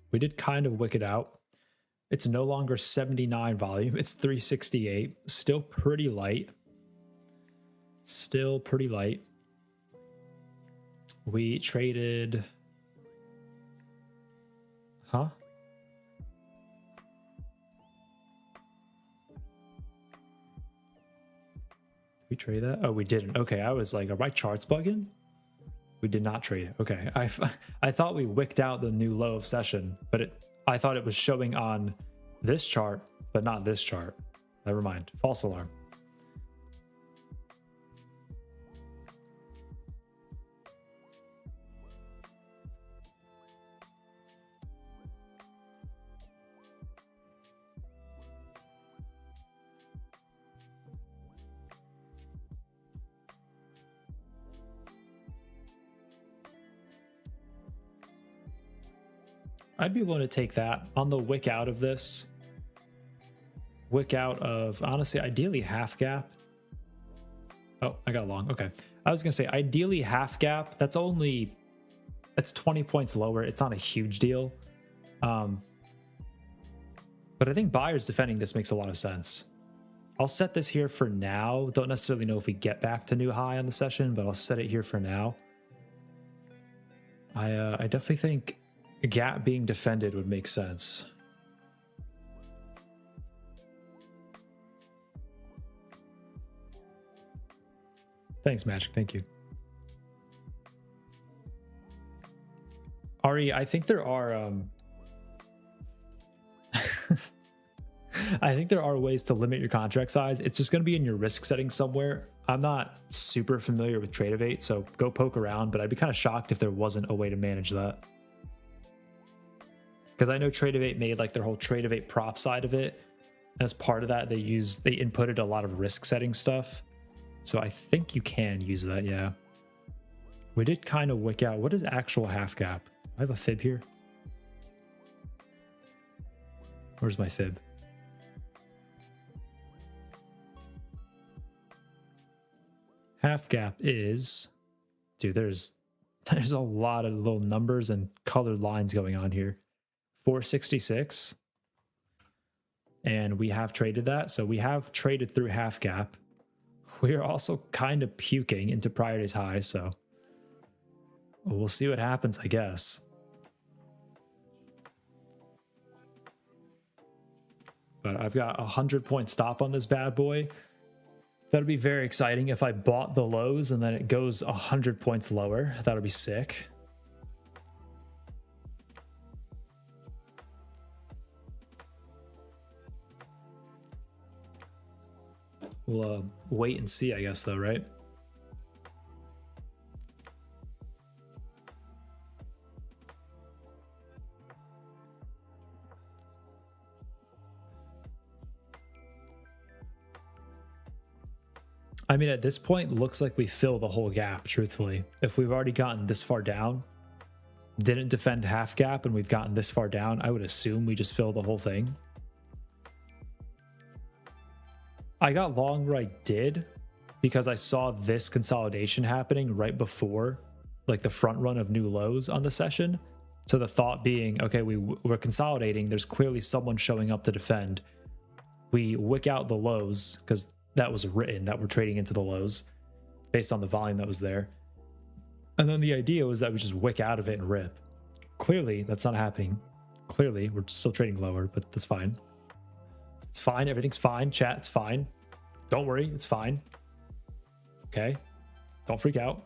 S1: We did kind of wick it out. It's no longer 79 volume. It's 368. Still pretty light. Still pretty light. We traded... Huh? Did we trade that? Oh, we didn't. Okay, I was like, are my charts bugging? We did not trade it. Okay, I thought we wicked out the new low of session, but I thought it was showing on this chart, but not this chart. Never mind. False alarm. I'd be willing to take that on the wick out of this. Wick out of, honestly, ideally half gap. Oh, I got long. Okay. I was going to say ideally half gap. That's 20 points lower. It's not a huge deal. But I think buyers defending this makes a lot of sense. I'll set this here for now. Don't necessarily know if we get back to new high on the session, but I'll set it here for now. I definitely think a gap being defended would make sense. Thanks, Magic. Thank you. Ari, I think there are I think there are ways to limit your contract size. It's just going to be in your risk setting somewhere. I'm not super familiar with Tradeify, so go poke around, but I'd be kind of shocked if there wasn't a way to manage that. Because I know Tradeify made like their whole Tradeify prop side of it. As part of that, they inputted a lot of risk setting stuff. So I think you can use that, yeah. We did kind of wick out. What is actual half gap? I have a fib here. Where's my fib? Half gap is, dude, there's a lot of little numbers and colored lines going on here. 466. And we have traded that. So we have traded through half gap. We are also kind of puking into prior day's high. So we'll see what happens, I guess. But I've got a 100-point stop on this bad boy. That'd be very exciting if I bought the lows and then it goes 100 points lower. That would be sick. We'll wait and see, I guess, though, right? I mean, at this point, looks like we fill the whole gap, truthfully. If we've already gotten this far down, didn't defend half gap, and we've gotten this far down, I would assume we just fill the whole thing. I got long where I did because I saw this consolidation happening right before like the front run of new lows on the session. So the thought being, okay, we're consolidating. There's clearly someone showing up to defend. We wick out the lows because that was written that we're trading into the lows based on the volume that was there. And then the idea was that we just wick out of it and rip. Clearly, that's not happening. Clearly, we're still trading lower, but that's fine. It's fine. Everything's fine. Chat, it's fine. Don't worry. It's fine. Okay. Don't freak out.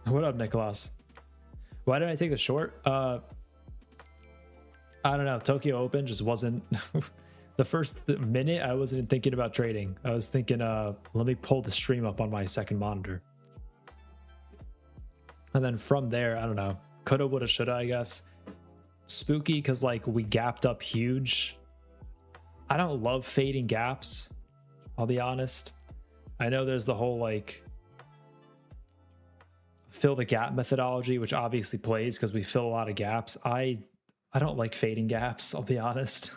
S1: What up, Nicholas? Why did I take the short? I don't know. Tokyo Open just wasn't the first minute. I wasn't thinking about trading. I was thinking, let me pull the stream up on my second monitor. And then from there, I don't know. Coulda, woulda, shoulda, I guess. Spooky because like we gapped up huge. I don't love fading gaps. I'll be honest. I know there's the whole like fill the gap methodology, which obviously plays because we fill a lot of gaps. I don't like fading gaps, I'll be honest.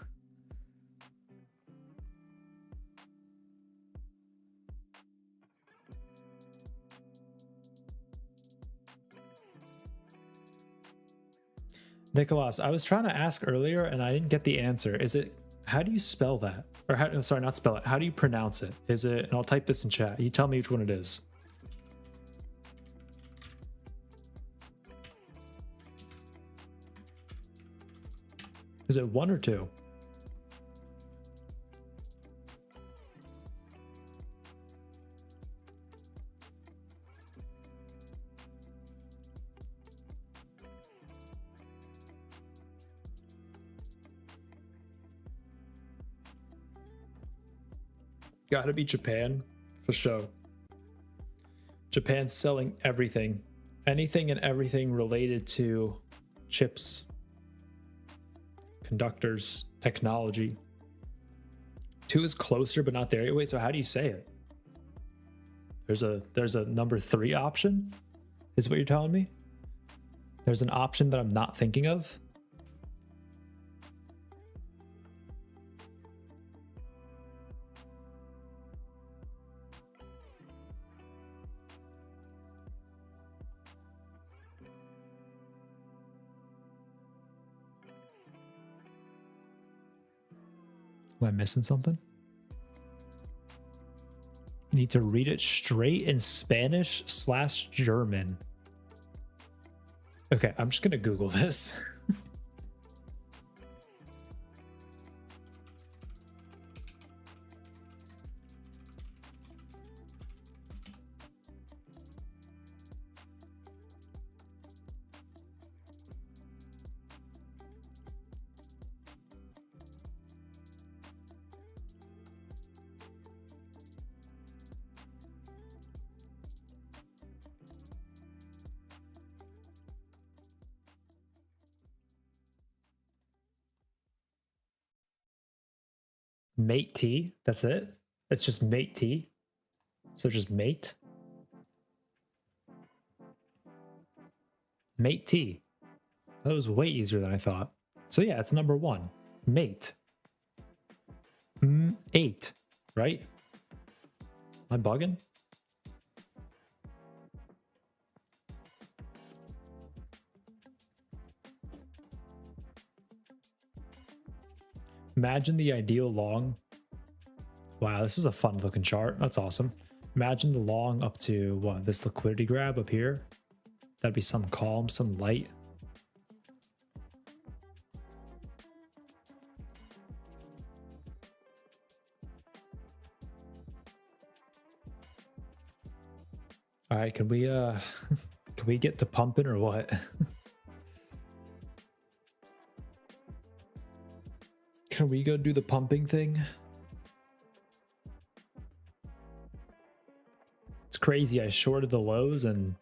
S1: Nicholas, I was trying to ask earlier and I didn't get the answer. Is it, how do you spell that? Or how, sorry, not spell it. How do you pronounce it? Is it, and I'll type this in chat. You tell me which one it is. Is it 1 or 2? Gotta be Japan, for sure. Japan's selling everything. Anything and everything related to chips, conductors, technology. 2 is closer, but not there. Wait, so how do you say it? There's a number 3 option, is what you're telling me? There's an option that I'm not thinking of? Am I missing something? Need to read it straight in Spanish/German. Okay, I'm just gonna Google this. Mate T, that's it? It's just mate T. So just mate. Mate T. That was way easier than I thought. So yeah, it's number 1. Mate. 8, right? Am I bugging? Imagine the ideal long. Wow, this is a fun looking chart. That's awesome. Imagine the long up to what? This liquidity grab up here. That'd be some calm, some light. All right, can we can we get to pumping or what? Can we go do the pumping thing? It's crazy. I shorted the lows and,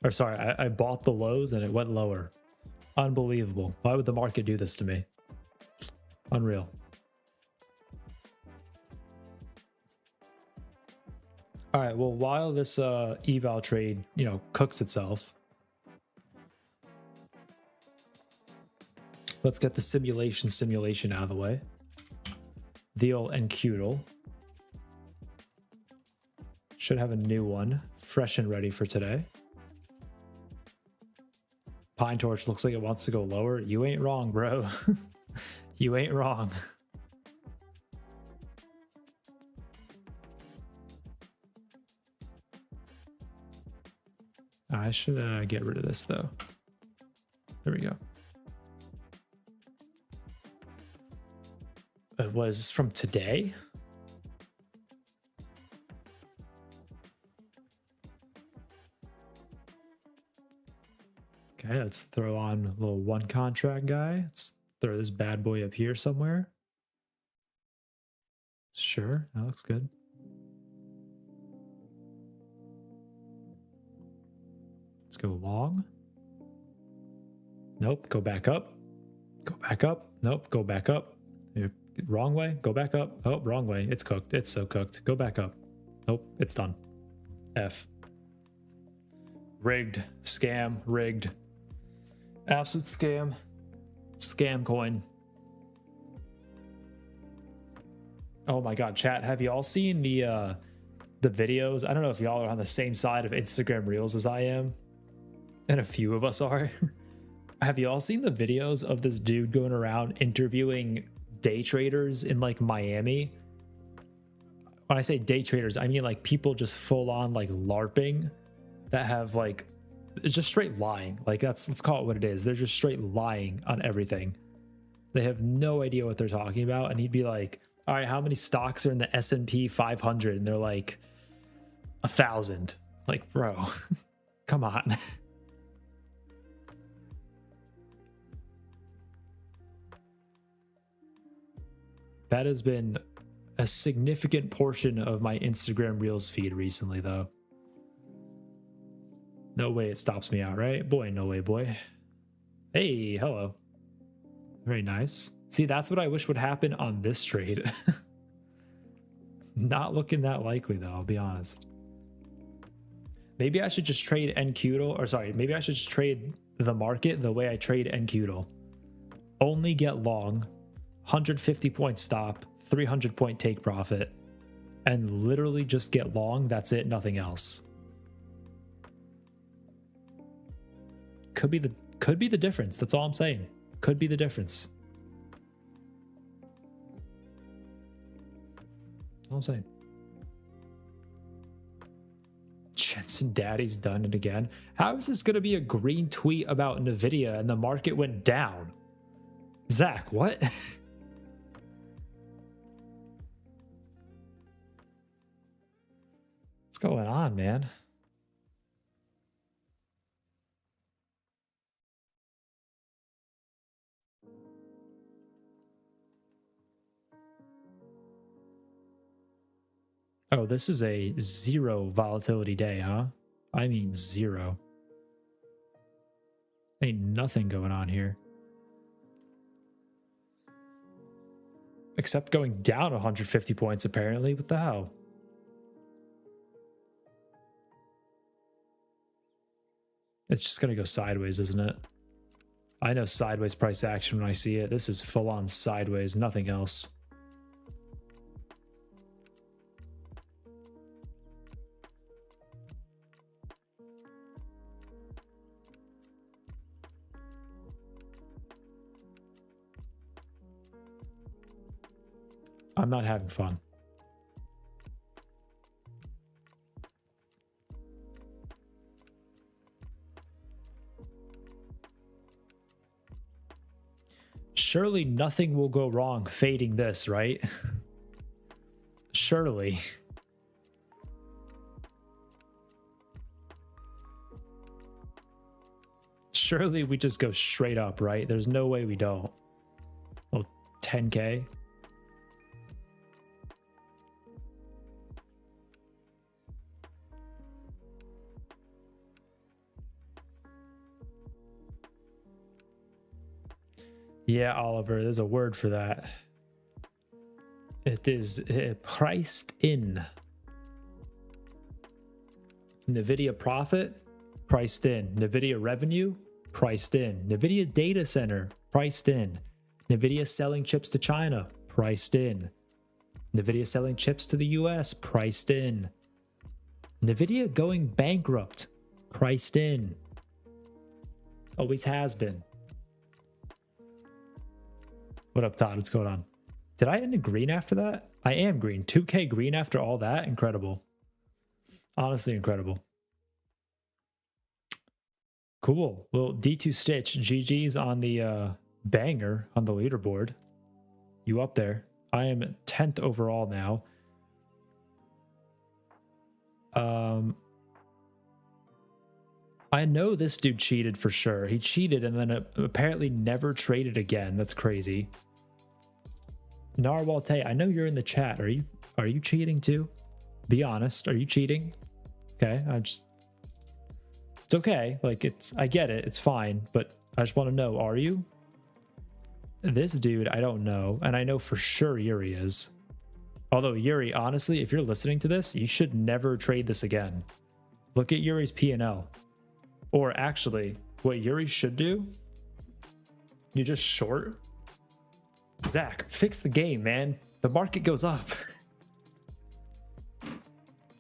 S1: or sorry, I bought the lows and it went lower. Unbelievable. Why would the market do this to me? Unreal. All right, well, while this eval trade, you know, cooks itself, let's get the simulation out of the way. Deal and Qdle. Should have a new one, fresh and ready for today. Pine Torch looks like it wants to go lower. You ain't wrong, bro. You ain't wrong. I should get rid of this though. There we go. It was from today. Okay, let's throw on a little one contract guy. Let's throw this bad boy up here somewhere. Sure, that looks good. Let's go long. Nope, go back up. Go back up. Nope, go back up. Wrong way, go back up. Oh, wrong way. It's cooked. It's so cooked. Go back up. Nope, it's done. F. Rigged. Scam. Rigged. Absolute scam. Scam coin. Oh my god, chat, have you all seen the videos? I don't know if y'all are on the same side of Instagram Reels as I am, and a few of us are. Have you all seen the videos of this dude going around interviewing day traders in like Miami? When I say day traders, I mean like people just full on like LARPing that have like, it's just straight lying. Like let's call it what it is. They're just straight lying on everything. They have no idea what they're talking about. And he'd be like, all right, how many stocks are in the S&P 500? And they're like 1,000. Like, bro, come on. That has been a significant portion of my Instagram Reels feed recently, though. No way it stops me out, right? Boy, no way, boy. Hey, hello. Very nice. See, that's what I wish would happen on this trade. Not looking that likely, though, I'll be honest. Maybe I should just trade NQDL, or sorry, maybe I should just trade the market the way I trade NQDL. Only get long, 150 point stop, 300 point take profit, and literally just get long. That's it, nothing else. Could be the difference. That's all I'm saying. Could be the difference. That's all I'm saying. Jensen Daddy's done it again. How is this going to be a green tweet about Nvidia and the market went down? Zach, what? What's going on, man? Oh, this is a 0 volatility day, huh? I mean 0. Ain't nothing going on here. Except going down 150 points, apparently. What the hell? It's just going to go sideways, isn't it? I know sideways price action when I see it. This is full on sideways, nothing else. I'm not having fun. Surely nothing will go wrong fading this, right? Surely. Surely we just go straight up, right? There's no way we don't. Well, 10K. Yeah, Oliver, there's a word for that. It is priced in. NVIDIA profit, priced in. NVIDIA revenue, priced in. NVIDIA data center, priced in. NVIDIA selling chips to China, priced in. NVIDIA selling chips to the US, priced in. NVIDIA going bankrupt, priced in. Always has been. What up, Todd? What's going on? Did I end in green after that? I am green. 2K green after all that? Incredible. Honestly, incredible. Cool. Well, D2 Stitch, GG's on the banger on the leaderboard. You up there. I am 10th overall now. I know this dude cheated for sure. He cheated and then apparently never traded again. That's crazy. Narwhal Tay, I know you're in the chat. Are you cheating too? Be honest. Are you cheating? Okay, it's okay. Like I get it. It's fine, but I just want to know, are you? This dude, I don't know, and I know for sure Yuri is. Although Yuri, honestly, if you're listening to this, you should never trade this again. Look at Yuri's P&L. Or actually, what Yuri should do, you just short. Zach, fix the game, man. The market goes up.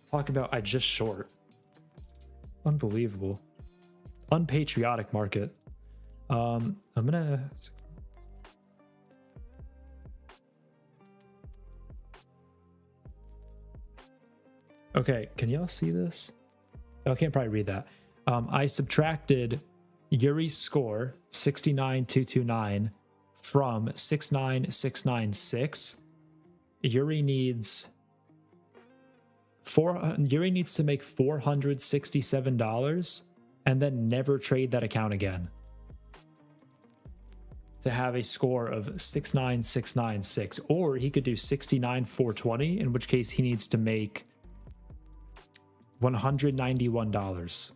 S1: Talk about I just short. Unbelievable. Unpatriotic market. I'm gonna... Okay, can y'all see this? I can't probably read that. I subtracted Yuri's score 69229 from 69696. Yuri needs to make $467 and then never trade that account again to have a score of 69696. Or he could do 69420, in which case he needs to make $191.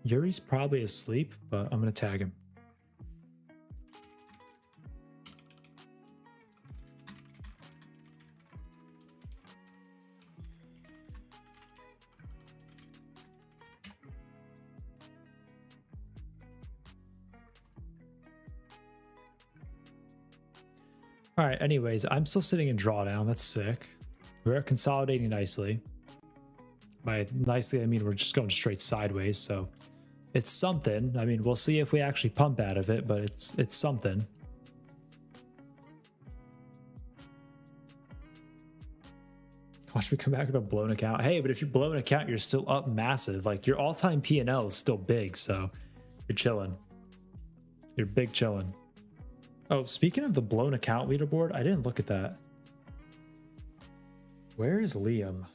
S1: Yuri's probably asleep, but I'm going to tag him. All right, anyways, I'm still sitting in drawdown. That's sick. We're consolidating nicely. By nicely, I mean we're just going straight sideways, so it's something. I mean, we'll see if we actually pump out of it, but it's something. Watch me come back with a blown account. Hey, but if you blow an account, you're still up massive. Like your all-time P&L is still big, so you're chilling. You're big chilling. Oh, speaking of the blown account leaderboard, I didn't look at that. Where is Liam?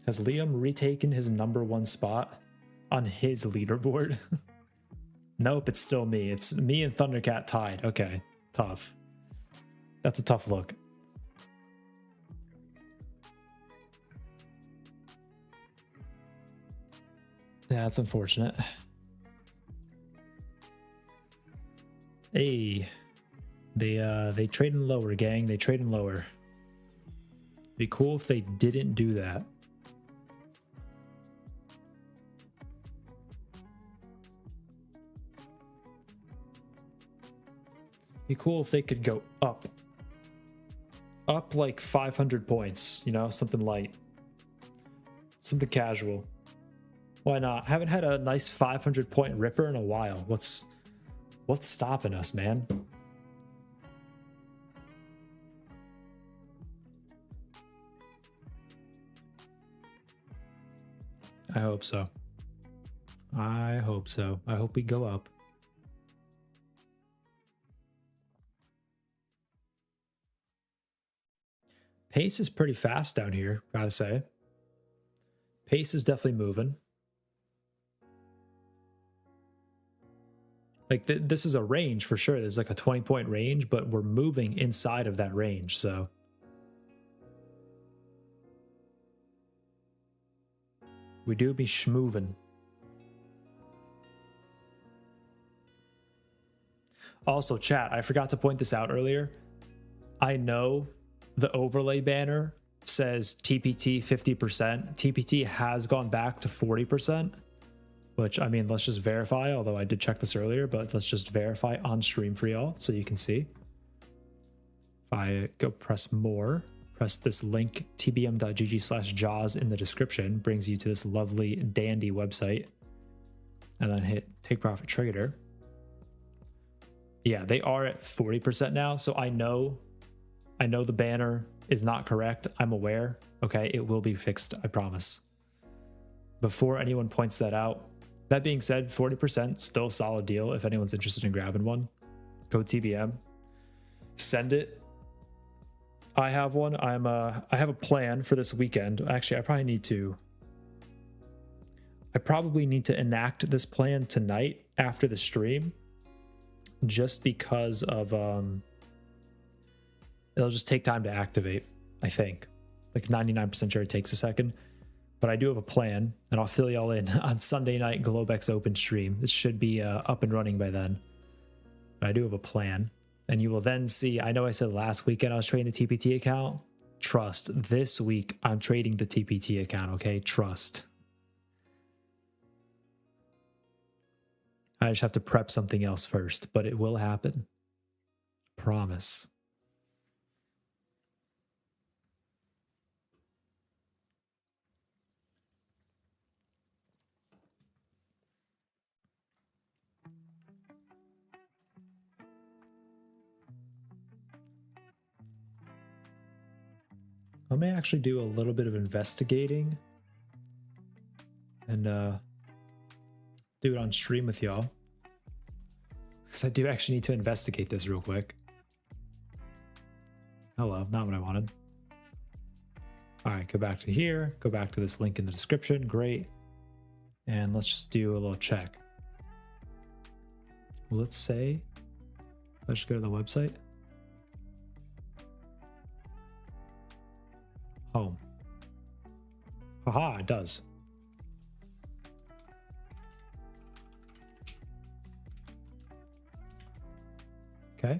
S1: Has Liam retaken his #1 spot on his leaderboard? Nope, it's still me. It's me and Thundercat tied. Okay, tough. That's a tough look. Yeah, that's unfortunate. Hey, they trading lower, gang. They trading lower. Be cool if they didn't do that. Be cool if they could go up. Up like 500 points, you know, something light. Something casual. Why not? Haven't had a nice 500 point ripper in a while. What's stopping us, man? I hope so. I hope so. I hope we go up. Pace is pretty fast down here, gotta say. Pace is definitely moving. Like this is a range for sure. There's like a 20-point range, but we're moving inside of that range, so. We do be schmoving. Also, chat, I forgot to point this out earlier. I know the overlay banner says TPT 50%. TPT has gone back to 40%, which, I mean, let's just verify, although I did check this earlier, but let's just verify on stream for y'all so you can see. If I go press more, press this link, tbm.gg/jaws in the description, brings you to this lovely dandy website, and then hit take profit trader. Yeah, they are at 40% now, so I know the banner is not correct. I'm aware. Okay, it will be fixed, I promise. Before anyone points that out. That being said, 40%, still a solid deal if anyone's interested in grabbing one. Go TBM. Send it. I have one. I have a plan for this weekend. Actually, I probably need to enact this plan tonight after the stream, just because of it'll just take time to activate. I think like 99% sure it takes a second, but I do have a plan, and I'll fill y'all in on Sunday night Globex Open stream. This should be up and running by then, but I do have a plan, and you will then see. I know I said last weekend I was trading the TPT account. Trust, this week I'm trading the TPT account. Okay, trust. I just have to prep something else first, but it will happen. Promise. I may actually do a little bit of investigating and do it on stream with y'all, because I do actually need to investigate this real quick. Hello, not what I wanted. All right, go back to here, go back to this link in the description. Great. And let's just do a little check. Let's say, let's just go to the website. Home. Haha, it does. Okay,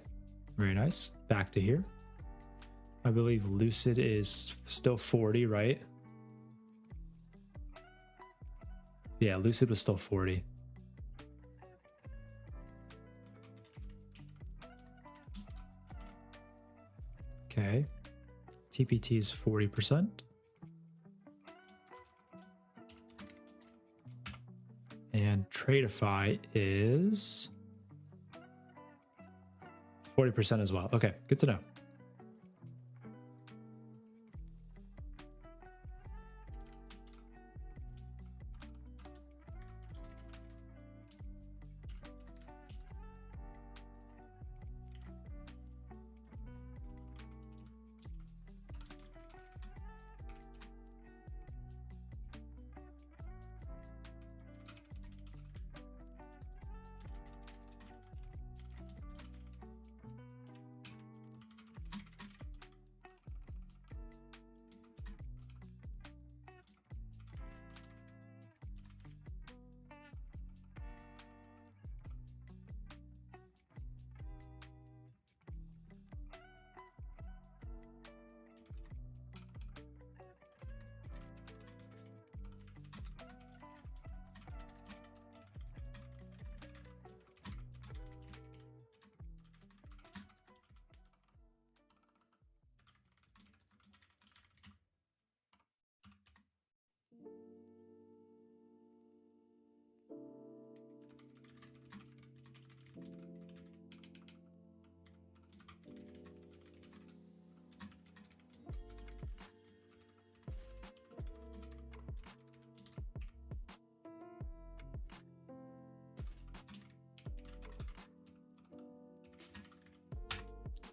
S1: very nice. Back to here. I believe Lucid is still 40, right? Yeah, Lucid was still 40. Okay. TPT is 40%. And Tradeify is 40% as well. Okay, good to know.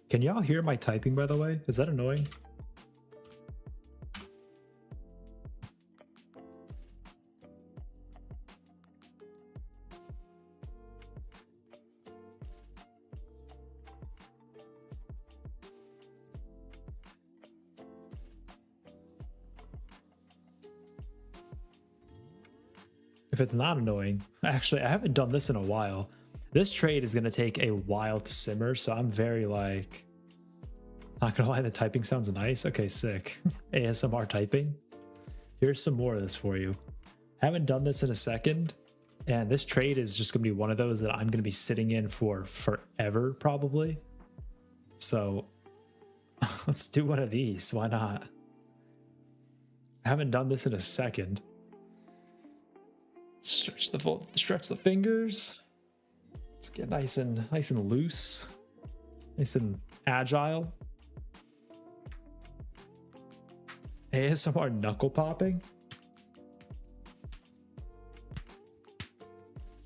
S1: Can y'all hear my typing, by the way? Is that annoying? If it's not annoying, actually, I haven't done this in a while. This trade is going to take a while to simmer, so I'm very like, not gonna lie, the typing sounds nice. Okay, sick. ASMR typing. Here's some more of this for you. Haven't done this in a second, and this trade is just gonna be one of those that I'm gonna be sitting in for forever, probably. So let's do one of these. Why not? I haven't done this in a second. Stretch the fingers. Let's get nice and loose, nice and agile. ASMR knuckle popping.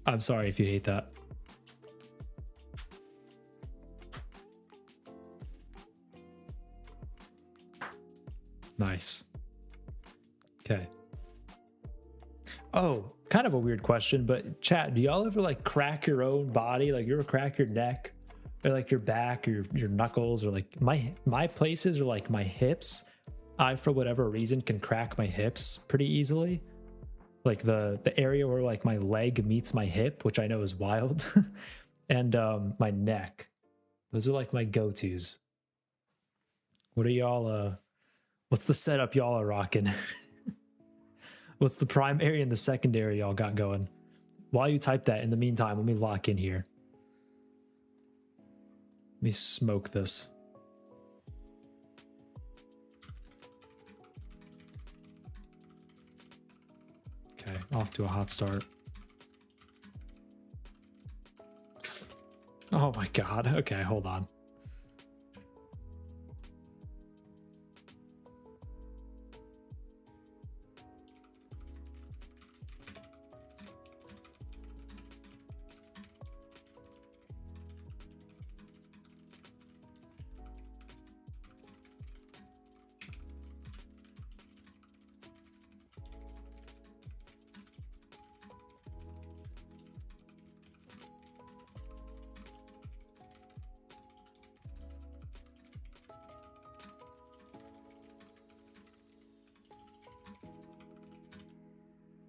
S1: I'm sorry if you hate that. Nice. Okay. Oh, kind of a weird question, but chat, do y'all ever like crack your own body? Like you ever crack your neck or like your back or your knuckles, or like my places, or like my hips? I, for whatever reason, can crack my hips pretty easily. Like the area where like my leg meets my hip, which I know is wild. And my neck. Those are like my go-tos. What are y'all what's the setup y'all are rocking? What's the primary and the secondary y'all got going? While you type that, in the meantime, let me lock in here. Let me smoke this. Okay, off to a hot start. Oh my god. Okay, hold on.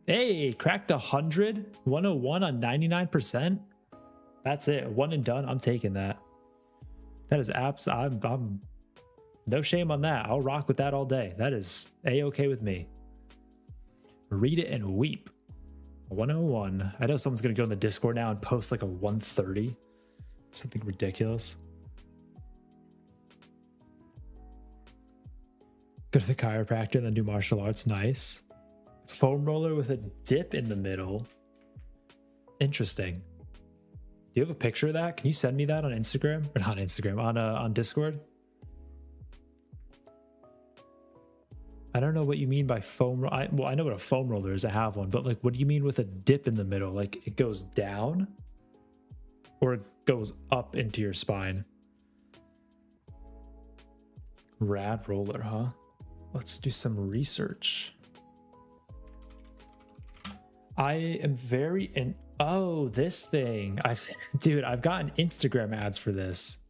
S1: Hey, cracked 100, 101 on 99%. That's it. One and done. I'm taking that. That is I'm no shame on that. I'll rock with that all day. That is a-okay with me. Read it and weep. 101. I know someone's gonna go in the Discord now and post like a 130. Something ridiculous. Go to the chiropractor and then do martial arts. Nice. Foam roller with a dip in the middle. Interesting. Do you have a picture of that? Can you send me that on Instagram? Or not Instagram, on Discord? I don't know what you mean by foam. Well, I know what a foam roller is. I have one, but like, what do you mean with a dip in the middle? Like it goes down or it goes up into your spine? Rad roller, huh? Let's do some research. I am very in. Oh, this thing. Dude, I've gotten Instagram ads for this.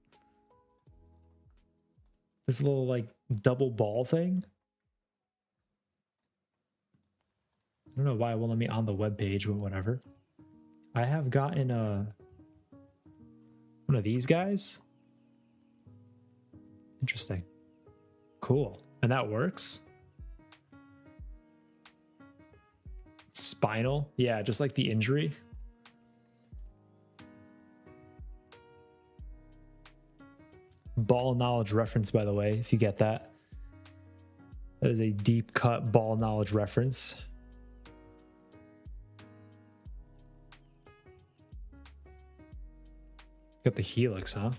S1: This little like double ball thing. I don't know why it won't let me on the web page, but whatever. I have gotten one of these guys. Interesting. Cool. And that works. Spinal. Yeah, just like the injury. Ball knowledge reference, by the way, if you get that. That is a deep cut ball knowledge reference. Got the helix, huh?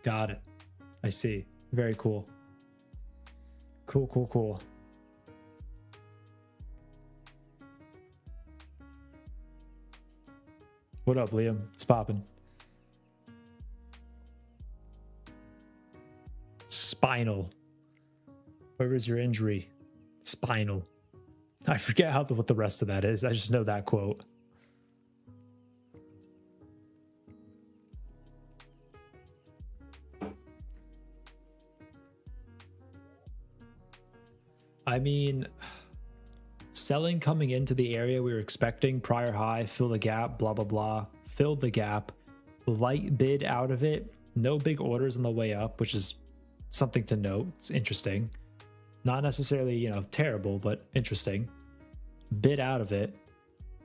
S1: Got it. I see. Very cool. Cool, cool, cool. What up, Liam? It's popping. Spinal. Where was your injury? Spinal. I forget what the rest of that is. I just know that quote. I mean, selling coming into the area we were expecting, prior high, fill the gap, blah, blah, blah. Filled the gap. Light bid out of it. No big orders on the way up, which is something to note. It's interesting. Not necessarily, you know, terrible, but interesting. Bid out of it.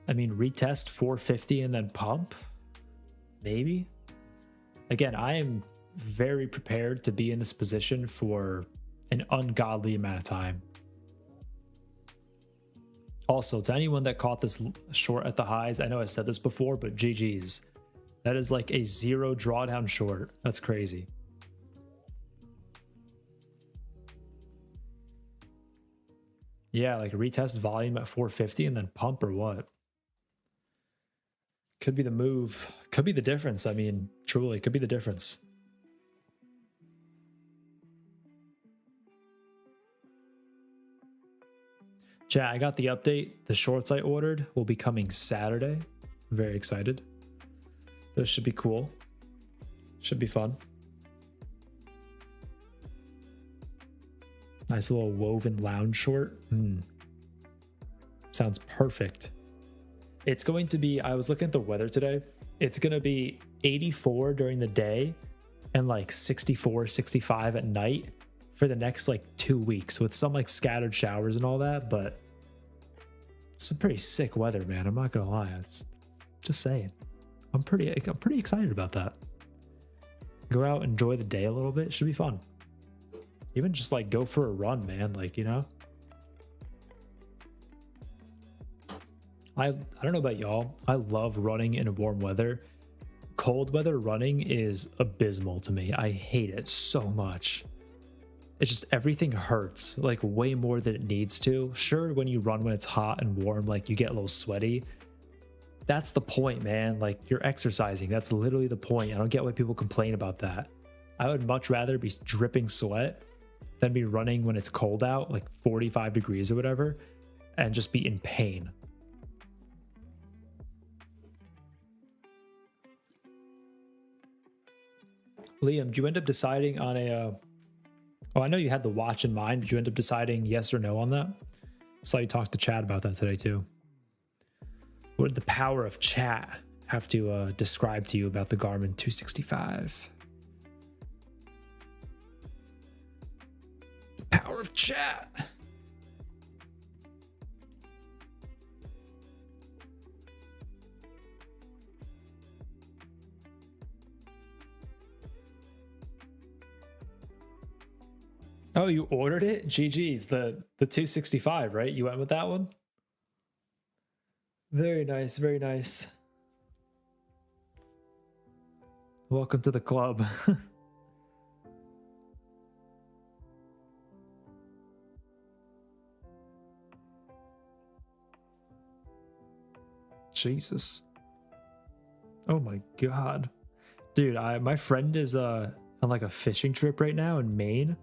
S1: I mean, retest 450 and then pump? Maybe? Again, I am very prepared to be in this position for an ungodly amount of time. Also, to anyone that caught this short at the highs, I know I said this before, but GG's. That is like a 0 drawdown short. That's crazy. Yeah, like retest volume at 450 and then pump or what? Could be the move. Could be the difference. I mean, truly, could be the difference. Chat, I got the update. The shorts I ordered will be coming Saturday. I'm very excited. Those should be cool. Should be fun. Nice little woven lounge short. Sounds perfect. It's going to be, I was looking at the weather today. It's going to be 84 during the day and like 64, 65 at night for the next like 2 weeks with some like scattered showers and all that. But it's some pretty sick weather, man. I'm not going to lie. It's just saying. I'm pretty excited about that. Go out, enjoy the day a little bit. Should be fun. Even just like go for a run, man. Like, you know, I don't know about y'all. I love running in warm weather. Cold weather running is abysmal to me. I hate it so much. It's just everything hurts like way more than it needs to. Sure, when you run when it's hot and warm, like you get a little sweaty. That's the point, man. Like you're exercising. That's literally the point. I don't get why people complain about that. I would much rather be dripping sweat than be running when it's cold out, like 45 degrees or whatever, and just be in pain. Liam, did you end up deciding on a... Oh, I know you had the watch in mind. Did you end up deciding yes or no on that? Saw you talk to Chad about that today too. What did the power of chat have to describe to you about the Garmin 265? The power of chat. Oh, you ordered it? GG's, the 265, right? You went with that one? Very nice, very nice. Welcome to the club. Jesus. Oh my god. Dude, my friend is on like a fishing trip right now in Maine.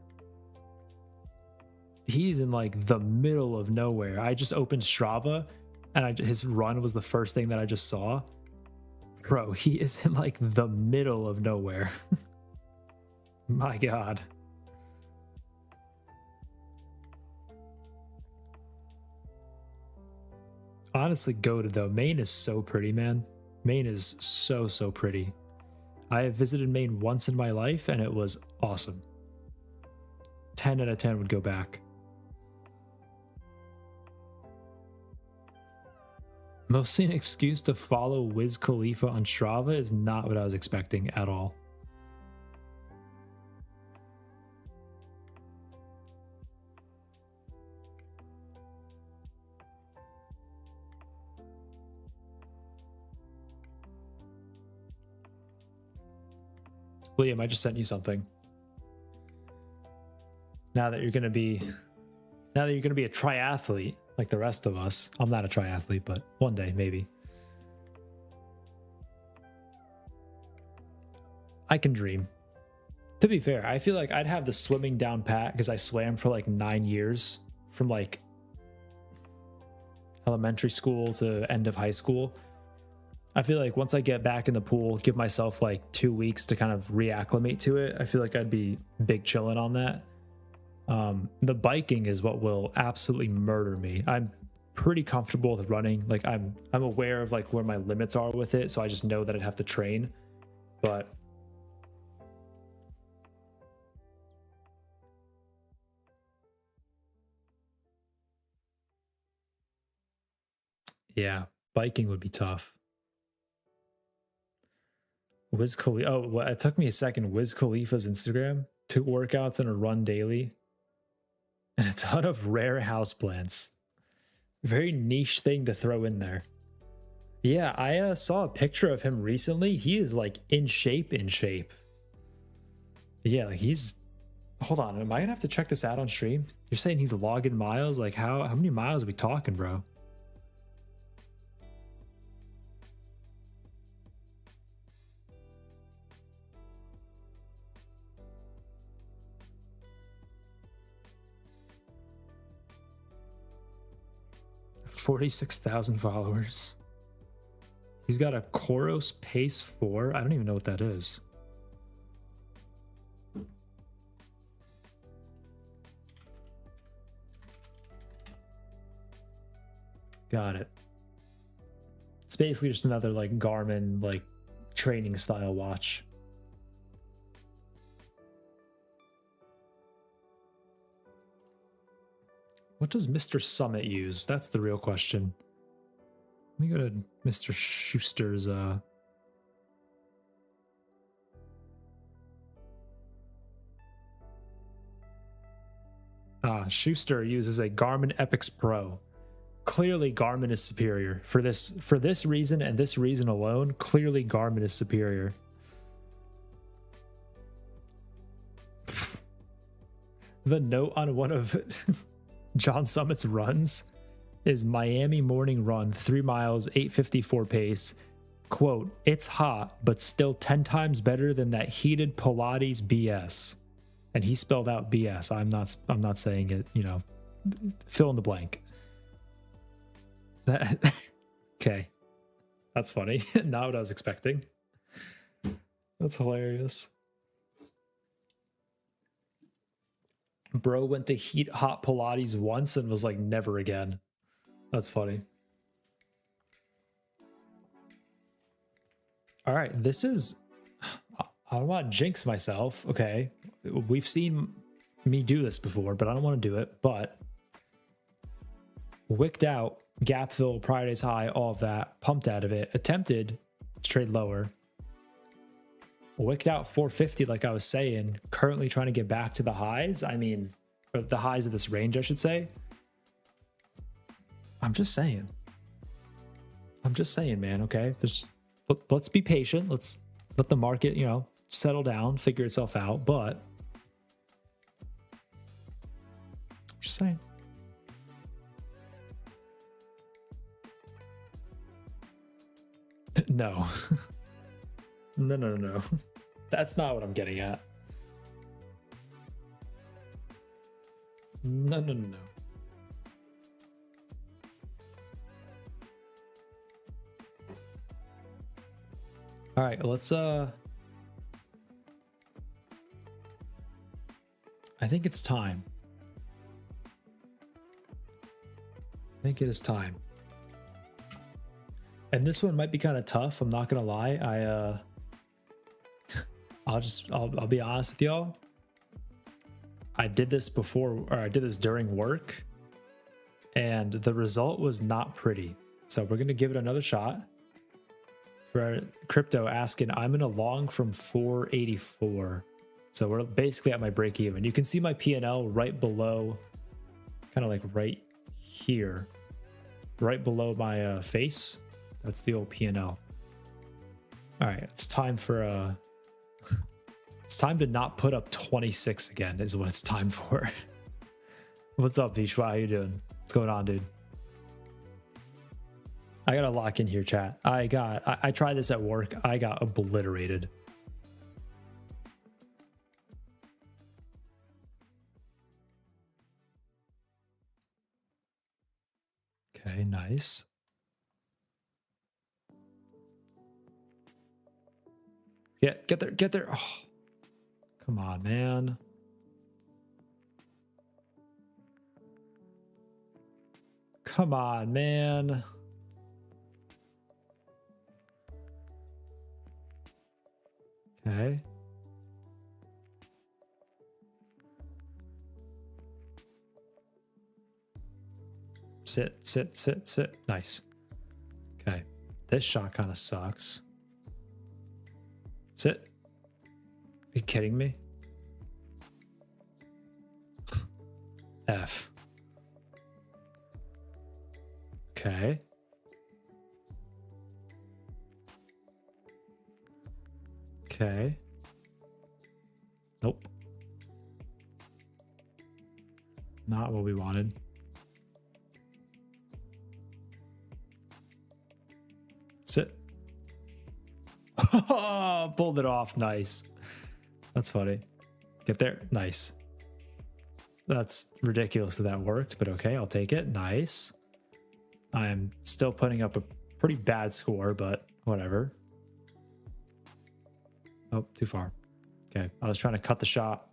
S1: He's in like the middle of nowhere. I just opened Strava and his run was the first thing that I just saw. Bro, he is in like the middle of nowhere. My god. Honestly, goated though. Maine is so pretty, man. Maine is so pretty. I have visited Maine once in my life and it was awesome. 10 out of 10 would go back. Mostly an excuse to follow Wiz Khalifa on Strava is not what I was expecting at all. Liam, I just sent you something. Now that you're gonna be a triathlete like the rest of us. I'm not a triathlete, but one day maybe. I can dream. To be fair, I feel like I'd have the swimming down pat because I swam for like 9 years from like elementary school to end of high school. I feel like once I get back in the pool, give myself like 2 weeks to kind of reacclimate to it. I feel like I'd be big chilling on that. The biking is what will absolutely murder me. I'm pretty comfortable with running. Like I'm aware of like where my limits are with it, so I just know that I'd have to train. But yeah, biking would be tough. Wiz Khalifa. Oh, well, it took me a second. Wiz Khalifa's Instagram: 2 workouts and a run daily, and a ton of rare houseplants. Very niche thing to throw in there. Yeah, I saw a picture of him recently. He is like in shape. Yeah, like he's. Hold on, am I gonna have to check this out on stream? You're saying he's logging miles? Like how many miles are we talking, bro? $46,000 followers. He's got a Koros Pace 4. I don't even know what that is. Got it. It's basically just another like Garmin like training style watch. What does Mr. Summit use? That's the real question. Let me go to Mr. Schuster's Schuster uses a Garmin Epix Pro. Clearly Garmin is superior. For this reason and this reason alone, clearly Garmin is superior. The note on one of John Summit's runs is Miami morning run, 3 miles, 8:54 pace. Quote, "It's hot, but still 10 times better than that heated Pilates BS." And he spelled out BS. I'm not saying it, you know, fill in the blank. Okay. That's funny. Not what I was expecting. That's hilarious. Bro went to heat hot Pilates once and was like, never again. That's funny. All right, this is, I don't want to jinx myself. Okay, we've seen me do this before, but I don't want to do it. But wicked out, gap fill, prior day's high, all of that, pumped out of it, attempted to trade lower. Wicked out 450, like I was saying, currently trying to get back to the highs. I mean, or the highs of this range, I should say. I'm just saying, man. Okay, let's be patient. Let's let the market, you know, settle down, figure itself out. But just saying. No. No. That's not what I'm getting at. No. All right, let's I think it's time. I think it is time. And this one might be kind of tough, I'm not gonna lie. I'll be honest with y'all. I did this before, or I did this during work, and the result was not pretty. So we're gonna give it another shot. For crypto asking, I'm in a long from 484. So we're basically at my break even. You can see my P&L right below, kind of like right here, right below my face. That's the old P&L. All right, it's time for it's time to not put up 26 again is what it's time for. What's up, Vishwa? How you doing? What's going on, dude? I gotta lock in here, chat. I tried this at work. I got obliterated. Okay, nice. Yeah, get there. Oh, come on, man. Come on, man. Okay. Sit. Nice. Okay. This shot kind of sucks. Sit. Are you kidding me? F. Okay. Okay. Nope. Not what we wanted. Sit. Pulled it off. Nice. That's funny. Get there. Nice. That's ridiculous that worked, but okay, I'll take it. Nice. I'm still putting up a pretty bad score, but whatever. Oh, too far. Okay, I was trying to cut the shot.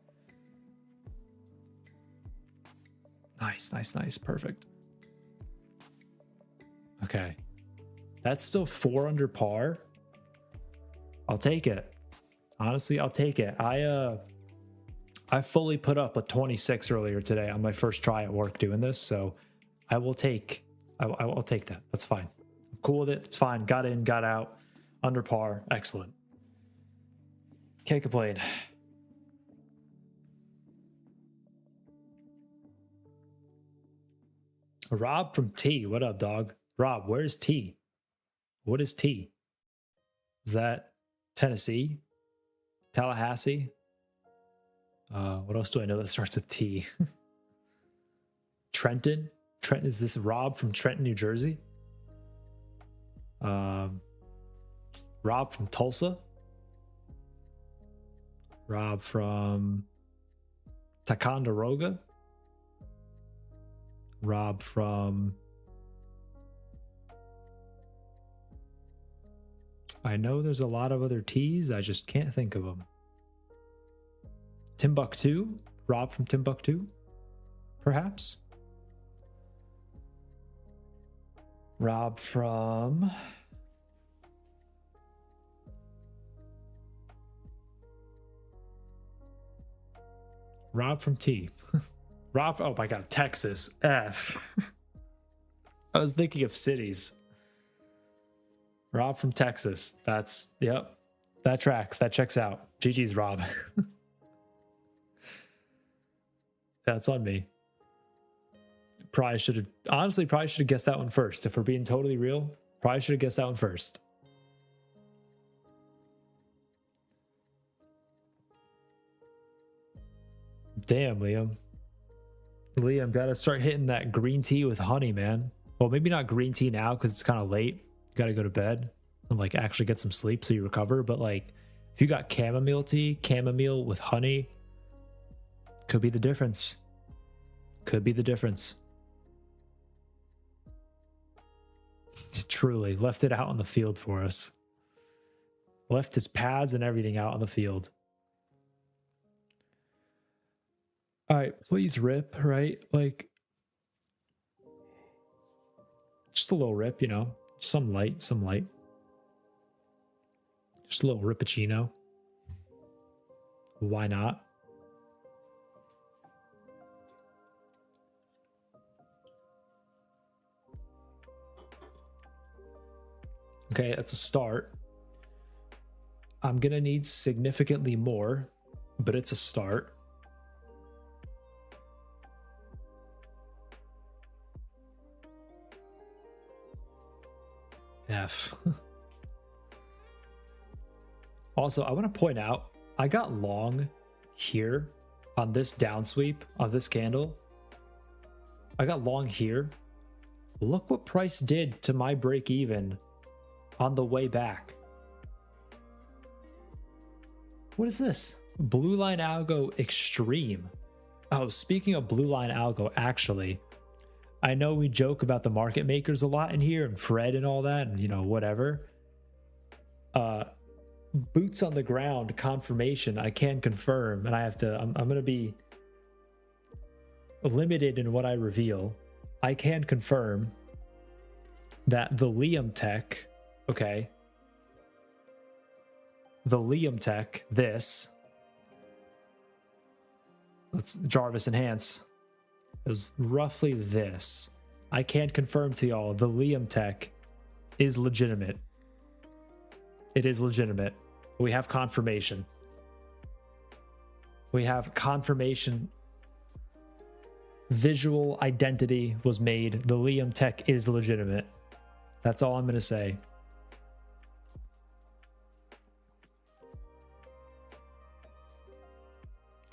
S1: Nice. Perfect. Okay. That's still 4 under par. I'll take it. Honestly, I'll take it. I fully put up a 26 earlier today on my first try at work doing this, so I will take that. That's fine. I'm cool with it. It's fine. Got in, got out, under par. Excellent. Can't complain. Rob from T. What up, dog? Rob, where's T? What is T? Is that Tennessee? Tallahassee? What else do I know that starts with T? Trenton? Is this Rob from Trenton, New Jersey? Rob from Tulsa? Rob from Ticonderoga? Rob from... I know there's a lot of other T's, I just can't think of them. Timbuktu? Rob from Timbuktu, perhaps. Rob from T. Rob, oh my god, Texas. F. I was thinking of cities. Rob from Texas. That's, yep. That tracks. That checks out. GG's, Rob. That's on me. Probably should have guessed that one first. If we're being totally real, probably should have guessed that one first. Damn, Liam. Liam, gotta start hitting that green tea with honey, man. Well, maybe not green tea now because it's kind of late. You gotta go to bed and like actually get some sleep so you recover. But like, if you got chamomile tea, chamomile with honey, could be the difference. Could be the difference. Truly, left it out on the field for us. Left his pads and everything out on the field. All right, please rip, right? Like, just a little rip, you know? Some light, some light. Just a little rippuccino. Why not? Okay, that's a start. I'm gonna need significantly more, but it's a start. F. Also, I want to point out, I got long here on this down sweep on this candle. I got long here. Look what price did to my break even on the way back. What is this? Blue line algo extreme. Oh, speaking of blue line algo, actually, I know we joke about the market makers a lot in here and Fred and all that and, you know, whatever. Boots on the ground confirmation, I can confirm, and I have to, I'm going to be limited in what I reveal. I can confirm that the Liam Tech, okay, the Liam Tech, this, let's Jarvis enhance. It was roughly this. I can confirm to y'all the Liam Tech is legitimate. It is legitimate. We have confirmation. We have confirmation. Visual identity was made. The Liam Tech is legitimate. That's all I'm going to say.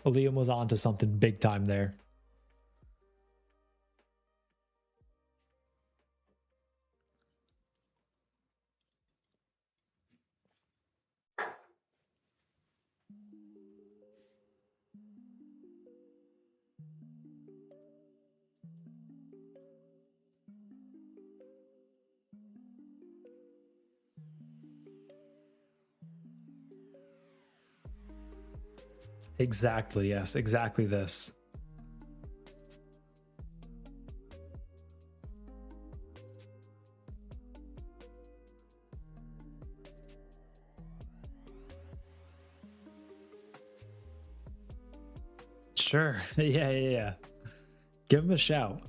S1: Liam was onto something big time there. Exactly, yes, exactly this. Sure. Yeah. Give him a shout.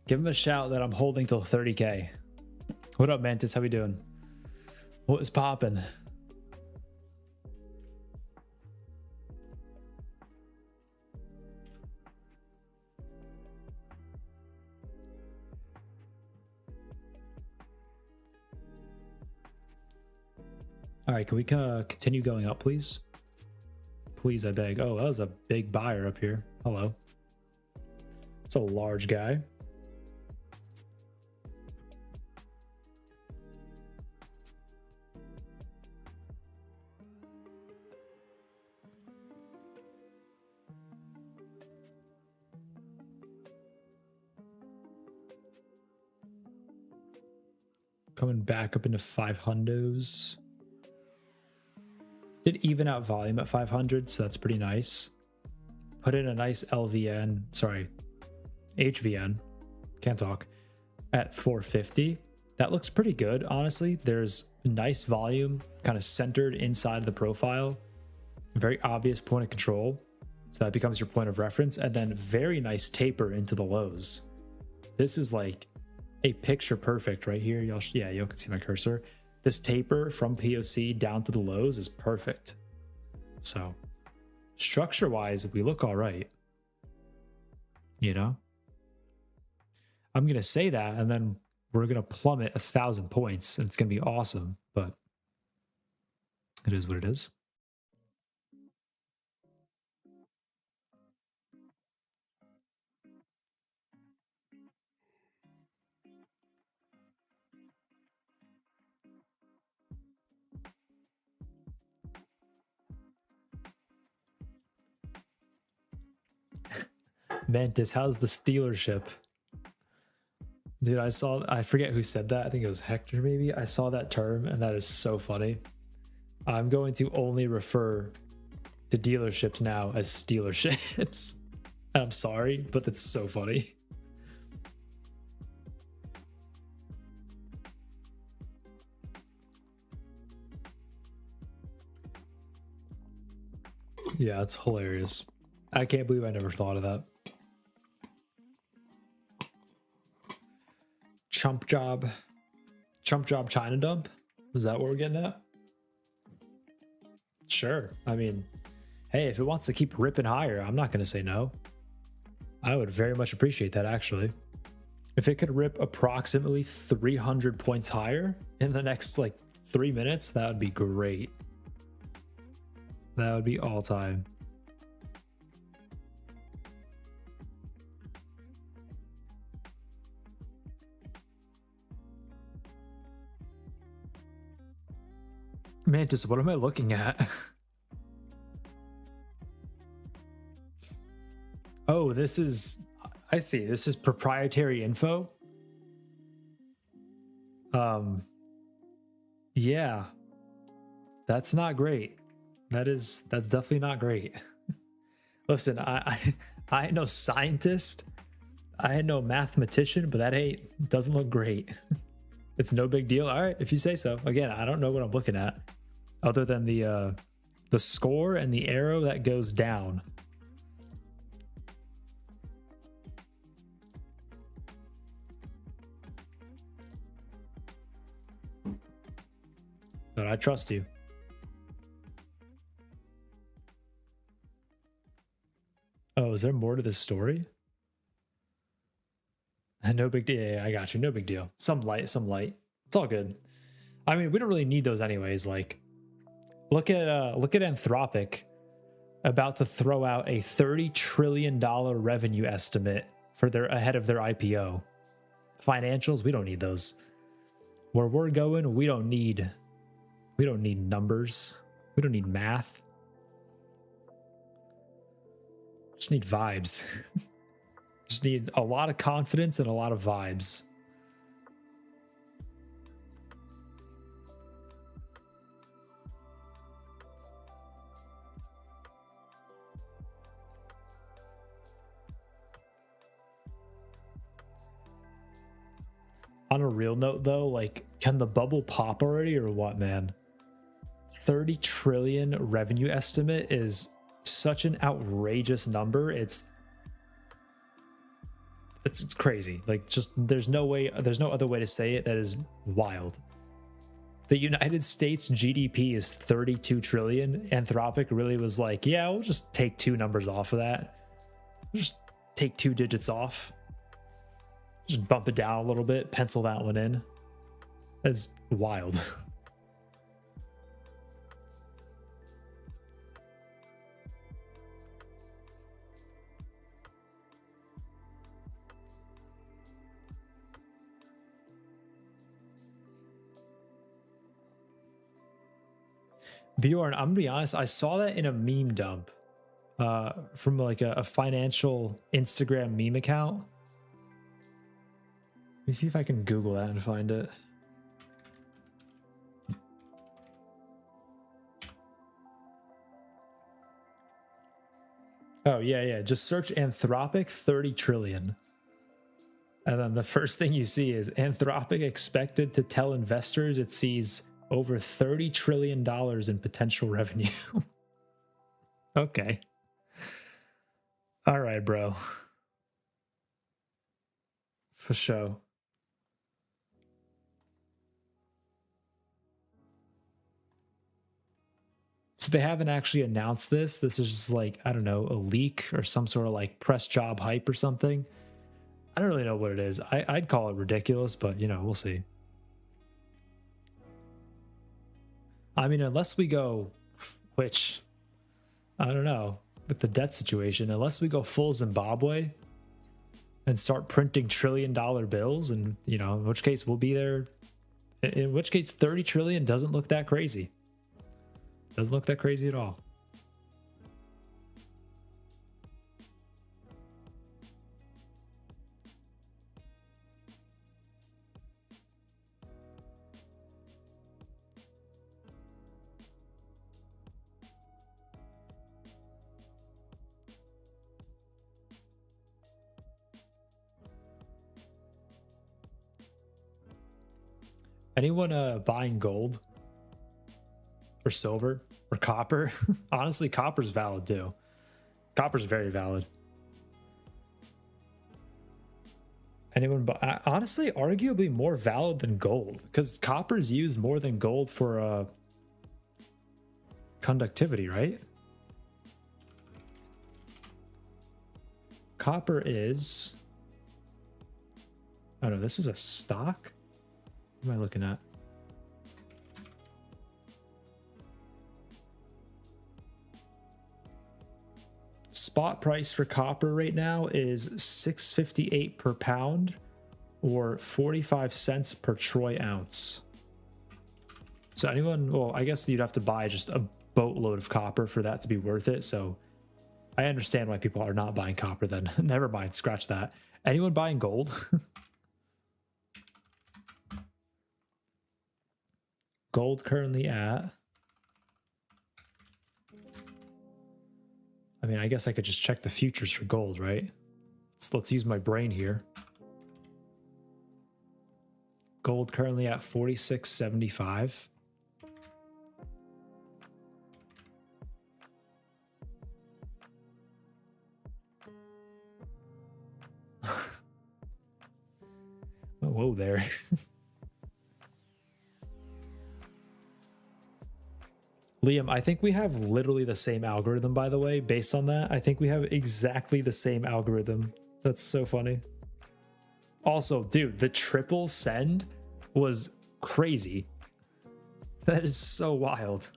S1: Give him a shout that I'm holding till 30K. What up, Mantis? How we doing? What is poppin'? All right, can we continue going up, please? Please, I beg. Oh, that was a big buyer up here. Hello. It's a large guy. Coming back up into 500s. Did even out volume at 500, so that's pretty nice. put in a nice LVN, sorry, HVN, can't talk, at 450. That looks pretty good, honestly. There's nice volume kind of centered inside the profile, very obvious point of control. So that becomes your point of reference, and then very nice taper into the lows. This is like a picture perfect right here. Y'all, yeah, you can see my cursor. This taper from POC down to the lows is perfect. So structure wise, we look all right. You know, I'm going to say that, and then we're going to plummet 1,000 points, and it's going to be awesome, but it is what it is. Mantis, how's the Stealership? Dude, I forget who said that. I think it was Hector, maybe. I saw that term, and that is so funny. I'm going to only refer to dealerships now as Stealerships. I'm sorry, but that's so funny. Yeah, it's hilarious. I can't believe I never thought of that. Chump job China dump. Is that what we're getting at? Sure. I mean, hey, if it wants to keep ripping higher, I'm not going to say no. I would very much appreciate that, actually. If it could rip approximately 300 points higher in the next like 3 minutes, that would be great. That would be all time. Mantis, what am I looking at? Oh, this is, I see. This is proprietary info. Yeah. That's not great. That's definitely not great. Listen, I ain't no scientist. I ain't no mathematician, but that doesn't look great. It's no big deal. All right, if you say so. Again, I don't know what I'm looking at, other than the score and the arrow that goes down. But I trust you. Oh, is there more to this story? No big deal. Yeah, I got you. No big deal. Some light, some light. It's all good. I mean, we don't really need those anyways. Like, look at Anthropic about to throw out a $30 trillion revenue estimate for their ahead of their IPO. Financials, we don't need those. Where we're going, we don't need numbers. We don't need math. Just need vibes. Just need a lot of confidence and a lot of vibes. On a real note though, like, can the bubble pop already or what, man? 30 trillion revenue estimate is such an outrageous number. It's crazy. Like, just there's no other way to say it. That is wild. The United States GDP is 32 trillion. Anthropic really was like, yeah, we'll just take 2 numbers off of that. We'll just take 2 digits off. Just bump it down a little bit, pencil that one in. That's wild. Bjorn, I'm gonna be honest, I saw that in a meme dump from like a financial Instagram meme account. Let me see if I can Google that and find it. Oh, yeah. Just search Anthropic 30 trillion. And then the first thing you see is Anthropic expected to tell investors it sees over $30 trillion in potential revenue. Okay. All right, bro. For sure. So they haven't actually announced this. This is just like, I don't know, a leak or some sort of like press job hype or something. I don't really know what it is. I'd call it ridiculous, but you know, we'll see. I mean, unless we go, which I don't know, with the debt situation, unless we go full Zimbabwe and start printing $1 trillion bills, and you know, in which case we'll be there. In which case 30 trillion doesn't look that crazy. Doesn't look that crazy at all. Anyone buying gold or silver or copper? Honestly, copper's valid too. Copper's very valid. Anyone honestly, arguably more valid than gold, because copper's used more than gold for conductivity, right? Copper is, oh no, this is a stock. What am I looking at? Spot price for copper right now is $6.58 per pound, or 45 cents per troy ounce. So anyone, well, I guess you'd have to buy just a boatload of copper for that to be worth it. So I understand why people are not buying copper then. Never mind, scratch that. Anyone buying gold? Gold currently at, I mean, I guess I could just check the futures for gold, right? So let's use my brain here. Gold currently at 46.75. Whoa there. Liam, I think we have literally the same algorithm, by the way, based on that. I think we have exactly the same algorithm. That's so funny. Also, dude, the triple send was crazy. That is so wild.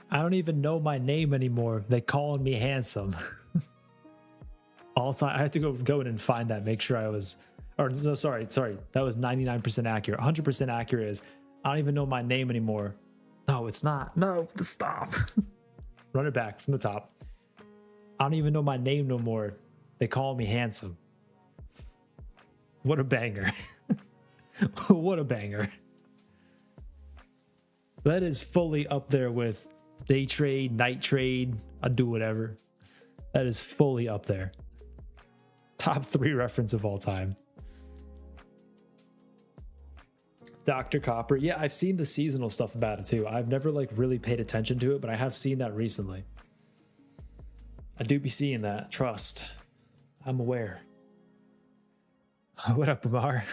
S1: I don't even know my name anymore. They calling me handsome. All time. I have to go in and find that, make sure I was, or no, sorry. That was 99% accurate. 100% accurate is, I don't even know my name anymore. No, it's not. No, stop. Run it back from the top. I don't even know my name no more. They call me handsome. What a banger. What a banger. That is fully up there with day trade, night trade. I do whatever. That is fully up there. Top 3 reference of all time. Dr. Copper. Yeah, I've seen the seasonal stuff about it too. I've never like really paid attention to it, but I have seen that recently. I do be seeing that. Trust. I'm aware. What up, Amar?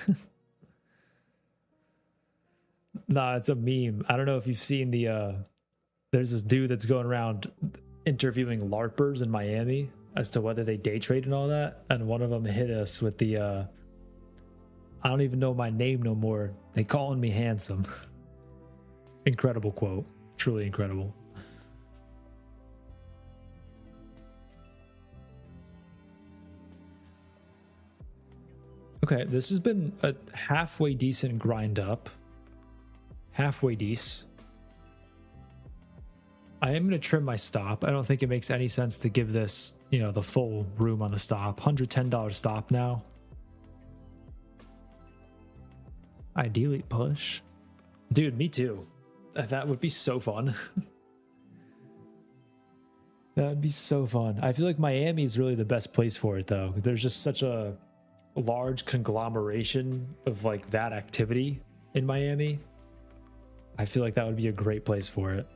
S1: Nah, it's a meme. I don't know if you've seen the there's this dude that's going around interviewing LARPers in Miami as to whether they day trade and all that, and one of them hit us with the I don't even know my name no more. They calling me handsome. Incredible quote. Truly incredible. Okay, this has been a halfway decent grind up. Halfway decent. I am going to trim my stop. I don't think it makes any sense to give this, you know, the full room on the stop. $110 stop now. Ideally push. Dude, me too. That would be so fun. That would be so fun. I feel like Miami is really the best place for it, though. There's just such a large conglomeration of like that activity in Miami. I feel like that would be a great place for it.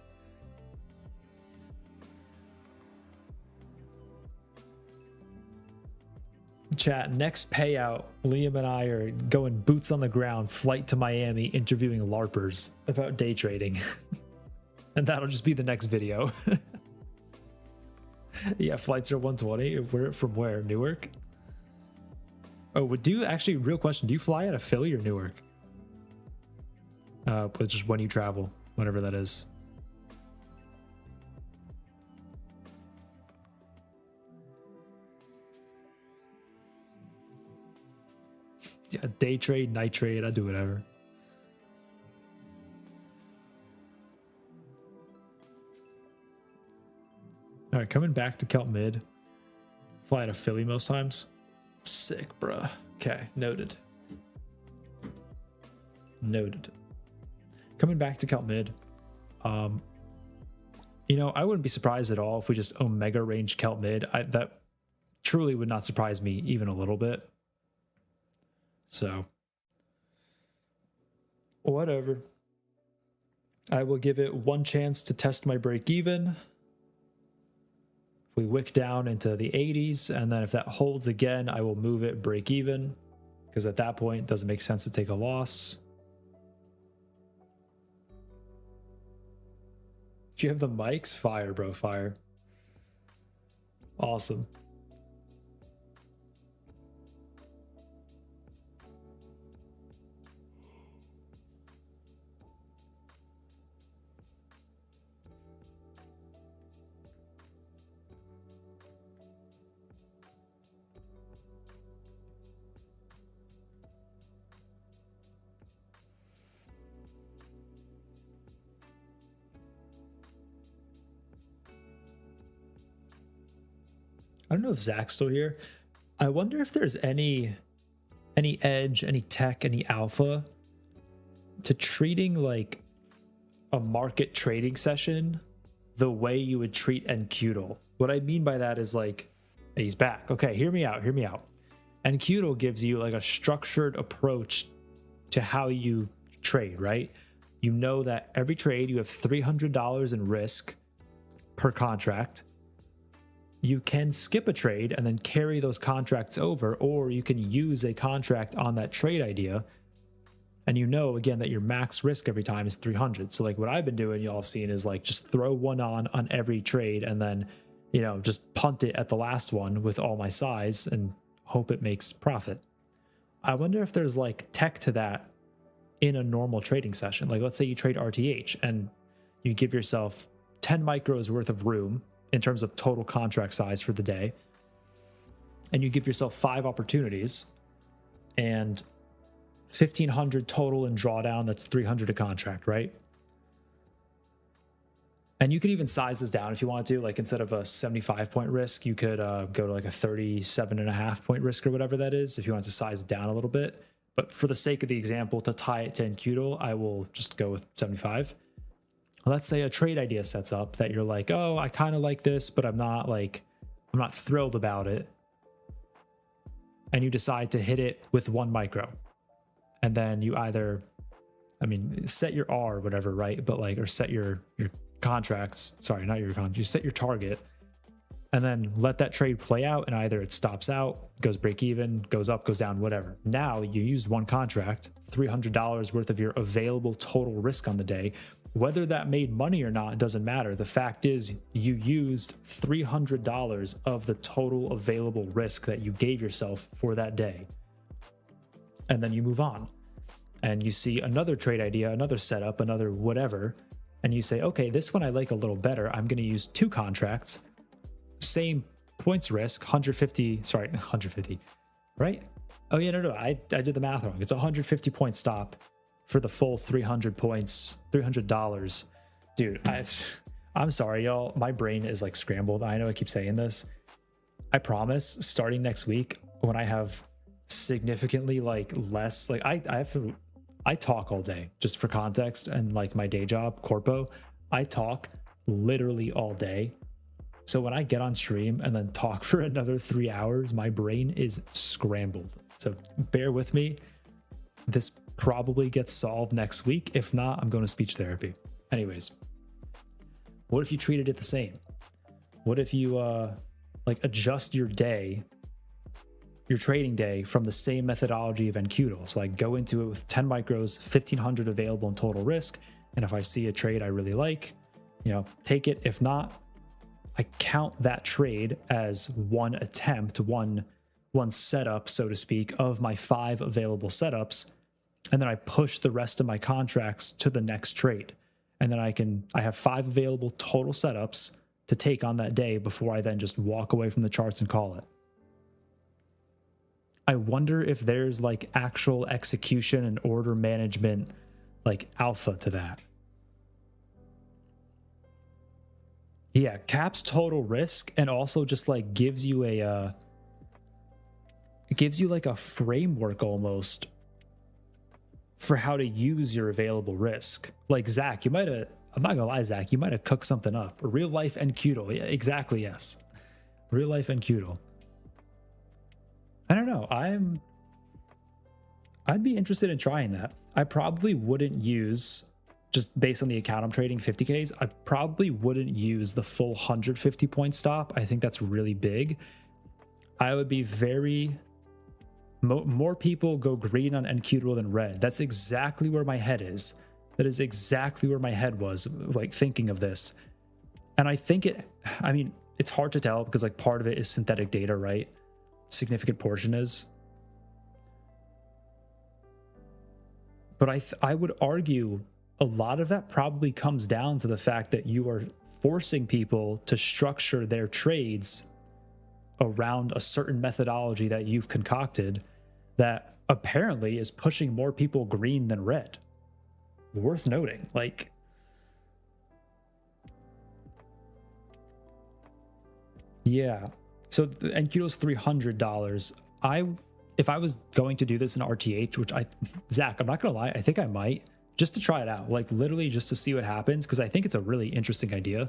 S1: Chat, next payout, Liam and I are going boots on the ground, flight to Miami, interviewing LARPers about day trading. And that'll just be the next video. Yeah, flights are 120. We're from where? Newark? Oh, actually, real question, do you fly out of Philly or Newark? But just when you travel, whenever that is. Yeah, day trade, night trade, I do whatever. All right, coming back to Kelt Mid. Fly out of Philly most times. Sick, bruh. Okay, noted. Noted. Coming back to Kelt Mid. You know, I wouldn't be surprised at all if we just Omega range Kelt Mid. That truly would not surprise me even a little bit. So, whatever. I will give it one chance to test my break even. We wick down into the 80s, and then if that holds again, I will move it break even, because at that point it doesn't make sense to take a loss. Do you have the mics? Fire, bro, fire. Awesome. I don't know if Zach's still here. I wonder if there's any edge, any tech, any alpha to treating like a market trading session the way you would treat Enqueudle. What I mean by that is like, he's back. Okay, hear me out, hear me out. Enqueudle gives you like a structured approach to how you trade, right? You know that every trade you have $300 in risk per contract. You can skip a trade and then carry those contracts over, or you can use a contract on that trade idea. And you know, again, that your max risk every time is 300. So like what I've been doing, y'all have seen, is like just throw one on every trade and then, you know, just punt it at the last one with all my size and hope it makes profit. I wonder if there's like tech to that in a normal trading session. Like let's say you trade RTH and you give yourself 10 micros worth of room in terms of total contract size for the day, and you give yourself 5 opportunities and 1,500 total in drawdown. That's 300 a contract, right? And you could even size this down if you want to. Like instead of a 75-point risk, you could go to like a 37.5-point risk or whatever that is if you want to size it down a little bit. But for the sake of the example, to tie it to Enqueudle, I will just go with 75. Let's say a trade idea sets up that you're like, oh, I kind of like this, but I'm not thrilled about it. And you decide to hit it with 1 micro. And then you either, set your R or whatever, right? But like, or set your contracts, sorry, not your contracts, you set your target and then let that trade play out, and either it stops out, goes break even, goes up, goes down, whatever. Now you used 1 contract, $300 worth of your available total risk on the day. Whether that made money or not, it doesn't matter. The fact is you used $300 of the total available risk that you gave yourself for that day. And then you move on and you see another trade idea, another setup, another whatever. And you say, okay, this one I like a little better. I'm going to use 2 contracts, same points risk, 150, right? Oh yeah, no, I did the math wrong. It's a 150 point stop for the full 300 points, $300. Dude, I'm sorry, y'all. My brain is like scrambled. I know I keep saying this. I promise, starting next week, when I have significantly like less, like I talk all day, just for context, and like my day job, corpo, I talk literally all day. So when I get on stream and then talk for another 3 hours, my brain is scrambled. So bear with me. This probably gets solved next week. If not, I'm going to speech therapy. Anyways, what if you treated it the same? What if you like adjust your day, your trading day, from the same methodology of NQDL? So like go into it with 10 micros, 1500 available in total risk. And if I see a trade I really like, you know, take it. If not, I count that trade as one attempt, one setup, so to speak, of my 5 available setups. And then I push the rest of my contracts to the next trade. And then I have 5 available total setups to take on that day before I then just walk away from the charts and call it. I wonder if there's like actual execution and order management, like alpha to that. Yeah, caps total risk and also just like gives you a it gives you like a framework almost for how to use your available risk. Like Zach, you might have, I'm not gonna lie, Zach, you might have cooked something up. Real life NQDL. Yeah, exactly, yes. Real life NQDL. I don't know. I'd be interested in trying that. I probably wouldn't use, just based on the account I'm trading 50Ks, I probably wouldn't use the full 150 point stop. I think that's really big. I would be more people go green on NQDL than red. That's exactly where my head is. That is exactly where my head was, like thinking of this. And I think I mean, it's hard to tell because like part of it is synthetic data, right? Significant portion is. But I would argue a lot of that probably comes down to the fact that you are forcing people to structure their trades around a certain methodology that you've concocted that apparently is pushing more people green than red. Worth noting. Like, yeah. So the NQDL's $300. If I was going to do this in RTH, which Zach, I'm not gonna lie, I think I might, just to try it out, like literally just to see what happens, because I think it's a really interesting idea.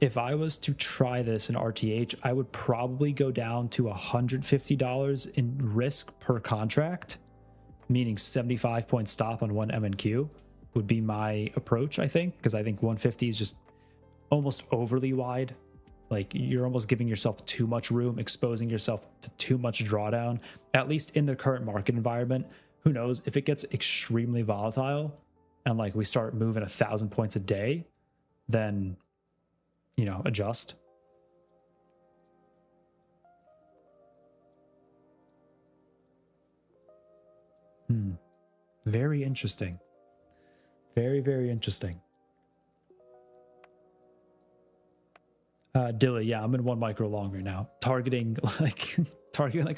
S1: If I was to try this in RTH, I would probably go down to $150 in risk per contract, meaning 75 point stop on one MNQ would be my approach, I think, because I think 150 is just almost overly wide. Like you're almost giving yourself too much room, exposing yourself to too much drawdown, at least in the current market environment. Who knows if it gets extremely volatile and like we start moving 1,000 points a day, then, you know, adjust. Very interesting. Very, very interesting. Dilly, yeah, I'm in 1 micro long right now, targeting like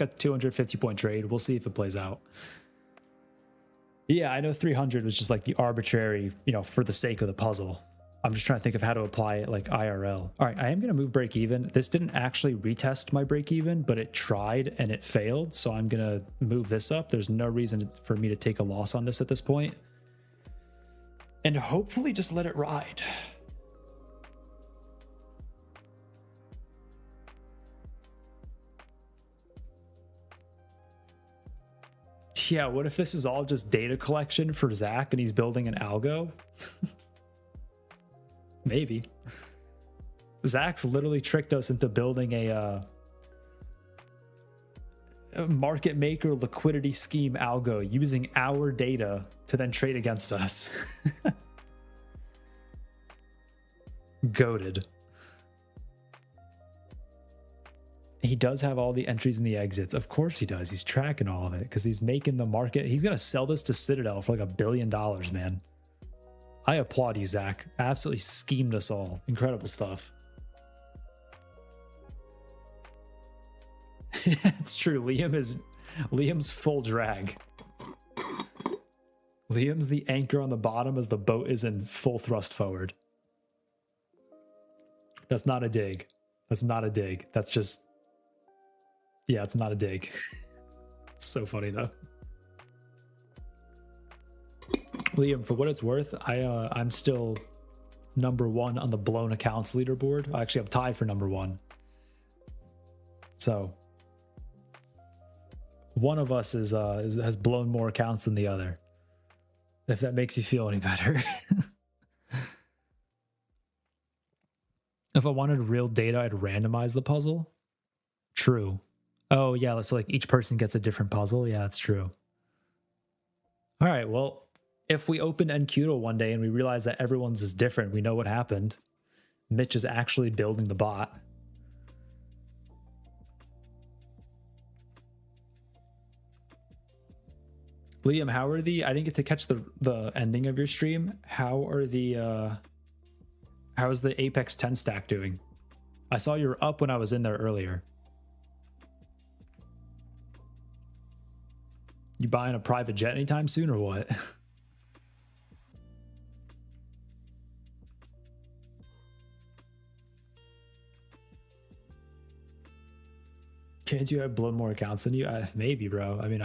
S1: a 250 point trade. We'll see if it plays out. Yeah, I know 300 was just like the arbitrary, you know, for the sake of the puzzle. I'm just trying to think of how to apply it like IRL. All right, I am going to move break even. This didn't actually retest my break even, but it tried and it failed. So I'm going to move this up. There's no reason for me to take a loss on this at this point. And hopefully just let it ride. Yeah, what if this is all just data collection for Zach and he's building an algo? Maybe. Zach's literally tricked us into building a market maker liquidity scheme algo using our data to then trade against us. Goated. He does have all the entries and the exits. Of course he does. He's tracking all of it because he's making the market. He's going to sell this to Citadel for like $1 billion, man. I applaud you, Zach. Absolutely schemed us all. Incredible stuff. It's true. Liam is Liam's full drag. Liam's the anchor on the bottom as the boat is in full thrust forward. That's not a dig. That's not a dig. That's just... Yeah, it's not a dig. It's so funny though. Liam, for what it's worth, I'm still #1 on the blown accounts leaderboard. Actually, I'm tied for #1. So one of us has blown more accounts than the other. If that makes you feel any better. If I wanted real data, I'd randomize the puzzle. True. Oh yeah, so like each person gets a different puzzle. Yeah, that's true. All right, well, if we open Enqueudle one day and we realize that everyone's is different, we know what happened. Mitch is actually building the bot. Liam, how are the... I didn't get to catch the ending of your stream. How are the... How's the Apex 10 stack doing? I saw you were up when I was in there earlier. You buying a private jet anytime soon or what? Kids, you have blown more accounts than you? Maybe, bro. I mean,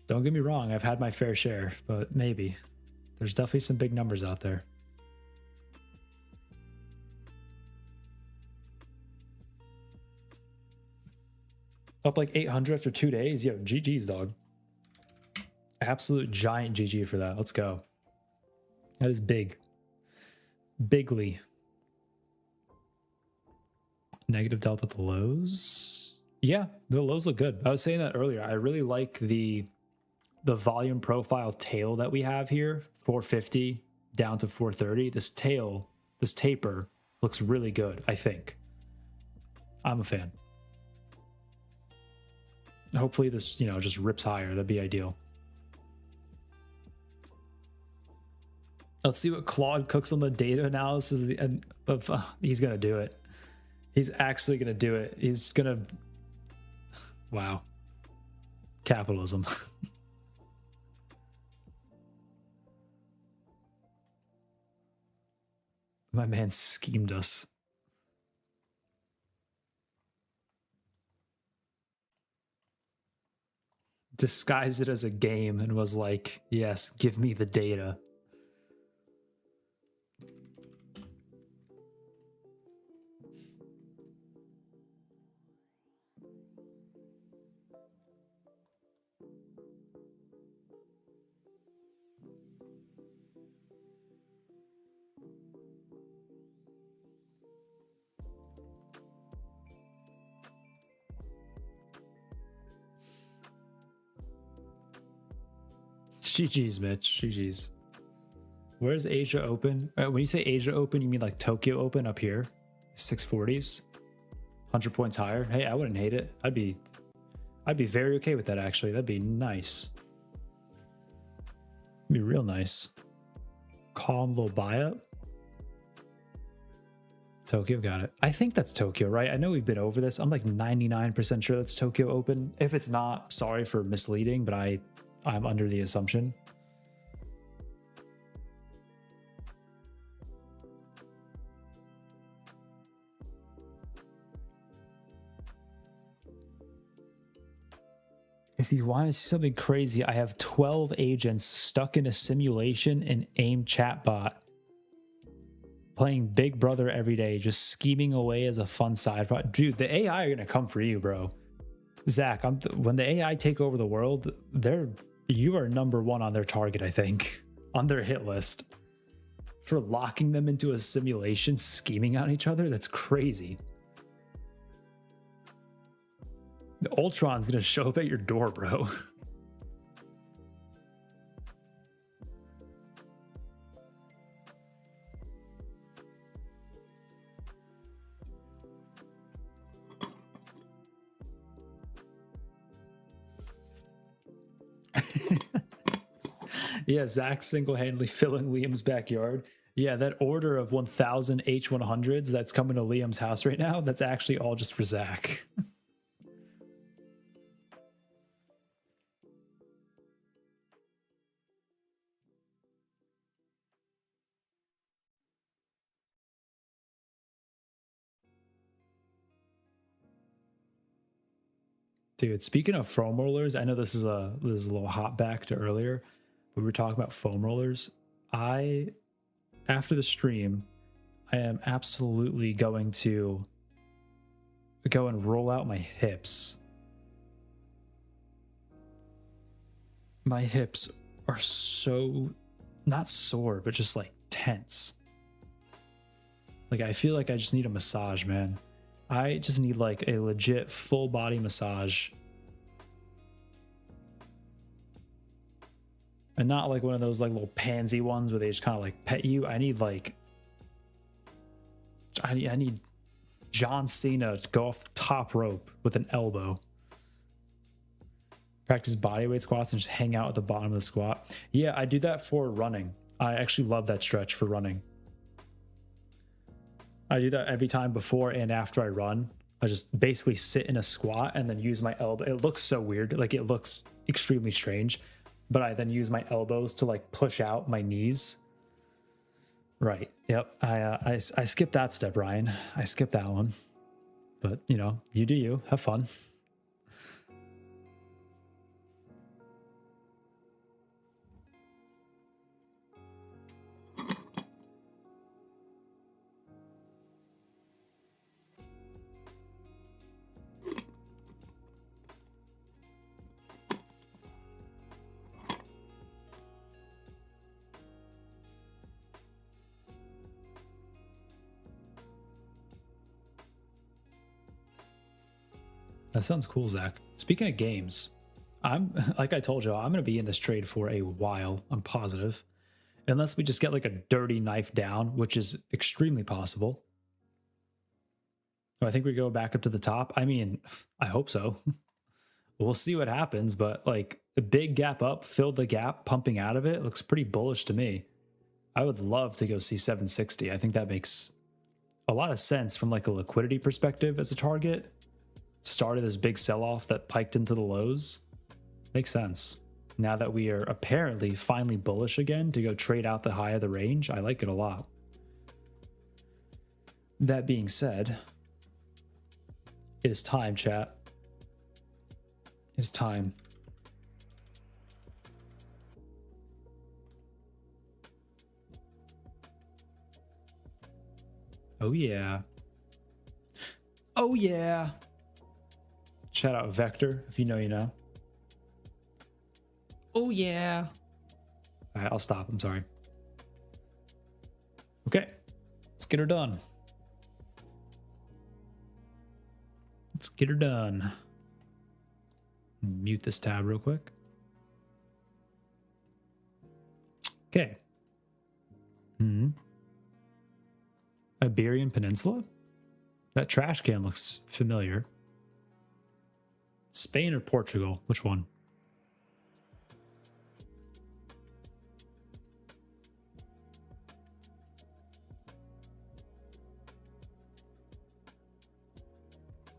S1: don't get me wrong, I've had my fair share, but maybe. There's definitely some big numbers out there. Up like 800 after 2 days? Yo, GG's, dog. Absolute giant GG for that. Let's go. That is big. Bigly. Negative delta at the lows. Yeah, the lows look good. I was saying that earlier. I really like the volume profile tail that we have here. 450 down to 430. This taper looks really good, I think. I'm a fan. Hopefully this, just rips higher. That'd be ideal. Let's see what Claude cooks on the data analysis of he's going to do it. He's actually going to do it. He's going to... Wow. Capitalism. My man schemed us. Disguised it as a game and was like, yes, give me the data. GG's, Mitch. GG's. Where's Asia Open? When you say Asia Open, you mean like Tokyo Open up here? 640s? 100 points higher? Hey, I wouldn't hate it. I'd be very okay with that, actually. That'd be nice. It'd be real nice. Calm little buy-up. Tokyo, got it. I think that's Tokyo, right? I know we've been over this. I'm like 99% sure that's Tokyo Open. If it's not, sorry for misleading, but I'm under the assumption. If you want to see something crazy, I have 12 agents stuck in a simulation in AIM chatbot, playing Big Brother every day, just scheming away as a fun side project. Dude, the AI are going to come for you, bro. Zach, when the AI take over the world, you are #1 on their target, I think, on their hit list. For locking them into a simulation, scheming on each other, that's crazy. The Ultron's gonna show up at your door, bro. Yeah, Zach single-handedly filling Liam's backyard. Yeah, that order of 1,000 H100s that's coming to Liam's house right now, that's actually all just for Zach. Dude, speaking of foam rollers, I know this is a little hop back to earlier. We were talking about foam rollers. After the stream, I am absolutely going to go and roll out my hips. My hips are so not sore, but just like tense. Like I feel like I just need a massage, man. I just need like a legit full body massage. And not like one of those like little pansy ones where they just kind of like pet you. I need like I need John Cena to go off the top rope with an elbow. Practice bodyweight squats and just hang out at the bottom of the squat. Yeah, I do that for running. I actually love that stretch for running. I do that every time before and after I run. I just basically sit in a squat and then use my elbow. It looks so weird. Like it looks extremely strange, but I then use my elbows to like push out my knees. Right. Yep. I skipped that step, Ryan. I skipped that one. But you know, you do you. Have fun. That sounds cool, Zach. Speaking of games, I'm like I told you, I'm going to be in this trade for a while. I'm positive, unless we just get like a dirty knife down, which is extremely possible. I think we go back up to the top. I mean, I hope so. We'll see what happens, but like a big gap up, filled the gap, pumping out of it looks pretty bullish to me. I would love to go see 760. I think that makes a lot of sense from like a liquidity perspective as a target. Started this big sell-off that piked into the lows. Makes sense. Now that we are apparently finally bullish again to go trade out the high of the range, I like it a lot. That being said, it is time, chat. It's time. Oh yeah. Oh yeah. Shout out Vector, if you know, you know. Oh yeah. All right, I'll stop. I'm sorry. Okay, let's get her done. Let's get her done. Mute this tab real quick. Okay. Iberian Peninsula? That trash can looks familiar. Spain or Portugal? Which one?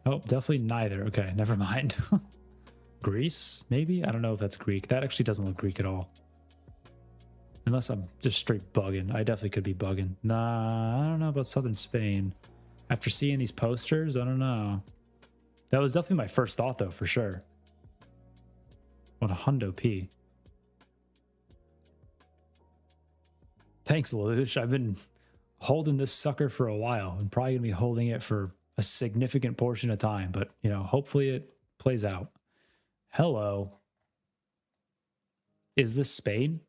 S1: Oh, definitely neither. Okay, never mind. Greece, maybe? I don't know if that's Greek. That actually doesn't look Greek at all. Unless I'm just straight bugging. I definitely could be bugging. Nah, I don't know about southern Spain. After seeing these posters, I don't know. That was definitely my first thought, though, for sure. What a hundo P. Thanks, Lelouch. I've been holding this sucker for a while. I'm probably going to be holding it for a significant portion of time, but, you know, hopefully it plays out. Hello. Is this Spain?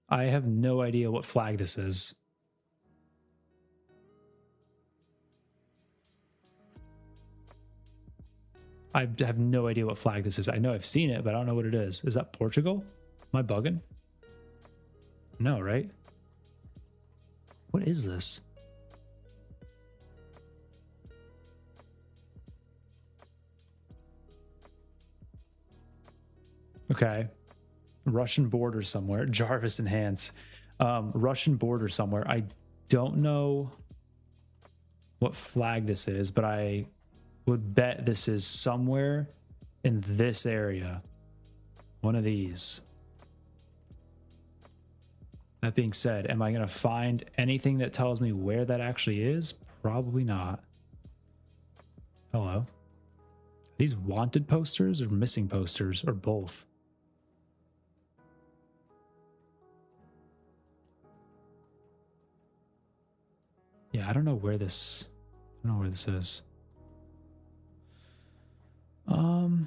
S1: I have no idea what flag this is. I have no idea what flag this is. I know I've seen it, but I don't know what it is. Is that Portugal? Am I bugging? No, right? What is this? Okay. Russian border somewhere. Jarvis enhance. Russian border somewhere. I don't know what flag this is, but I would bet this is somewhere in this area. One of these. That being said, am I going to find anything that tells me where that actually is? Probably not. Hello. These wanted posters or missing posters or both? Yeah, I don't know where this is. Oh.